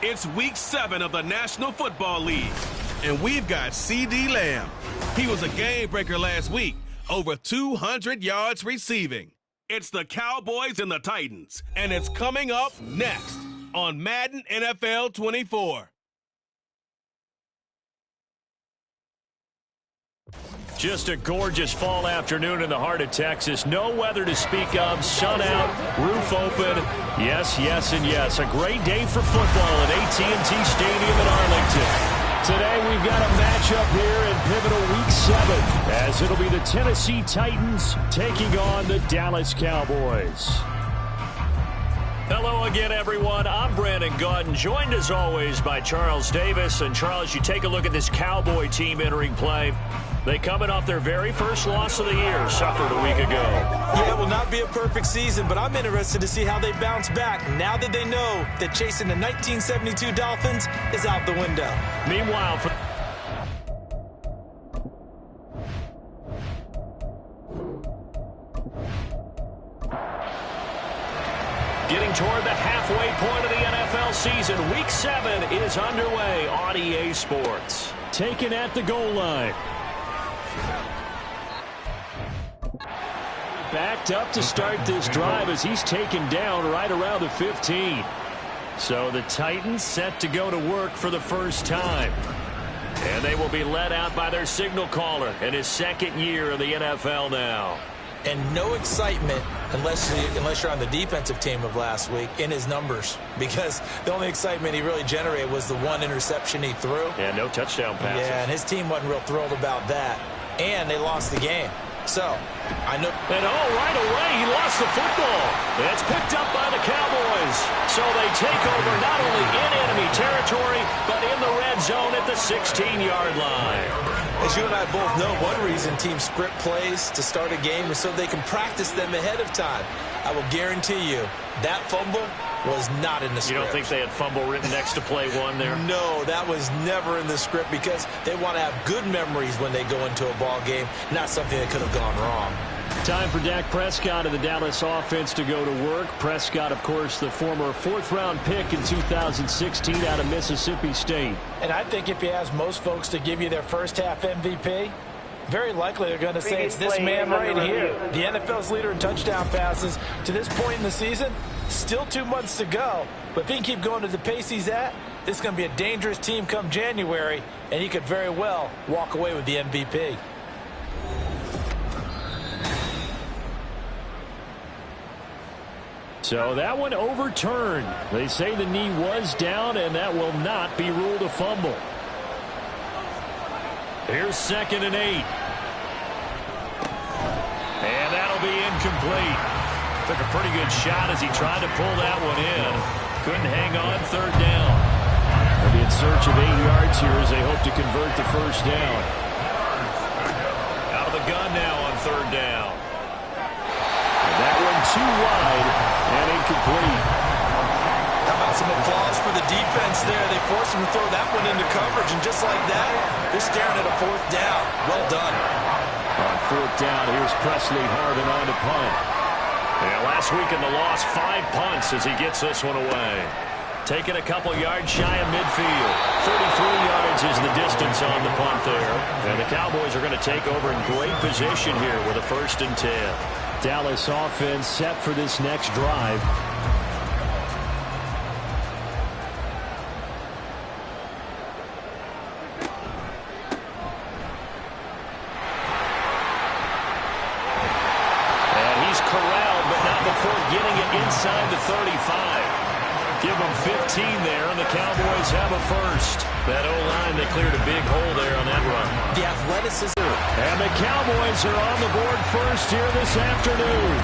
Speaker 1: It's week 7 of the National Football League, and we've got C.D. Lamb. He was a game breaker last week, over 200 yards receiving. It's the Cowboys and the Titans, and it's coming up next on Madden NFL 24.
Speaker 3: Just a gorgeous fall afternoon in the heart of Texas. No weather to speak of. Sun out, roof open. Yes, yes, and yes. A great day for football at AT&T Stadium in Arlington. Today we've got a matchup here in pivotal Week 7 as it'll be the Tennessee Titans taking on the Dallas Cowboys. Hello again, everyone. I'm Brandon Gaudin, joined as always by Charles Davis. And Charles, you take a look at this Cowboy team entering play. They coming off their very first loss of the year, suffered a week ago.
Speaker 4: Yeah, it will not be a perfect season, but I'm interested to see how they bounce back now that they know that chasing the 1972 Dolphins is out the window.
Speaker 3: Meanwhile, getting toward the halfway point of the NFL season, Week 7 is underway on EA Sports. Taken at the goal line. Backed up to start this drive as he's taken down right around the 15. So the Titans set to go to work for the first time. And they will be led out by their signal caller in his second year in the NFL now.
Speaker 4: And no excitement unless you're on the defensive team of last week in his numbers, because the only excitement he really generated was the one interception he threw.
Speaker 3: Yeah, no touchdown passes.
Speaker 4: Yeah, and his team wasn't real thrilled about that. And they lost the game. So, I know.
Speaker 3: And right away, he lost the football. It's picked up by the Cowboys. So they take over not only in enemy territory, but in the red zone at the 16-yard line.
Speaker 4: As you and I both know, one reason teams script plays to start a game is so they can practice them ahead of time. I will guarantee you that fumble was not in the script.
Speaker 3: You don't think they had fumble written next to play one there?
Speaker 4: No, that was never in the script because they want to have good memories when they go into a ball game, not something that could have gone wrong.
Speaker 3: Time for Dak Prescott and the Dallas offense to go to work. Prescott, of course, the former fourth-round pick in 2016 out of Mississippi State.
Speaker 4: And I think if you ask most folks to give you their first-half MVP, very likely they're going to say it's this man right here. The NFL's leader in touchdown passes to this point in the season. Still 2 months to go. But if he can keep going to the pace he's at, this is going to be a dangerous team come January, and he could very well walk away with the MVP.
Speaker 3: So that one overturned. They say the knee was down, and that will not be ruled a fumble. Here's 2nd and 8. And that'll be incomplete. Took a pretty good shot as he tried to pull that one in. Couldn't hang on 3rd down. They'll be in search of 8 yards here as they hope to convert the first down. Out of the gun now on 3rd down. And that one too wide and incomplete.
Speaker 4: How about some applause for the defense there? They forced him to throw that one into coverage, and just like that, they're staring at a 4th down. Well done.
Speaker 3: On 4th down, here's Presley Harvin on to punt. Yeah, last week in the loss, 5 punts as he gets this one away. Taking a couple yards shy of midfield. 33 yards is the distance on the punt there. And the Cowboys are going to take over in great position here with a 1st and 10. Dallas offense set for this next drive. Inside the 35. Give them 15 there, and the Cowboys have a 1st. That O-line, they cleared a big hole there on that run.
Speaker 4: The athleticism.
Speaker 3: And the Cowboys are on the board first here this afternoon.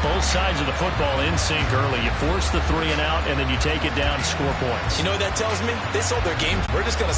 Speaker 3: Both sides of the football in sync early. You force the 3 and out, and then you take it down, score points.
Speaker 4: You know what that tells me? They sold their game. We're just going to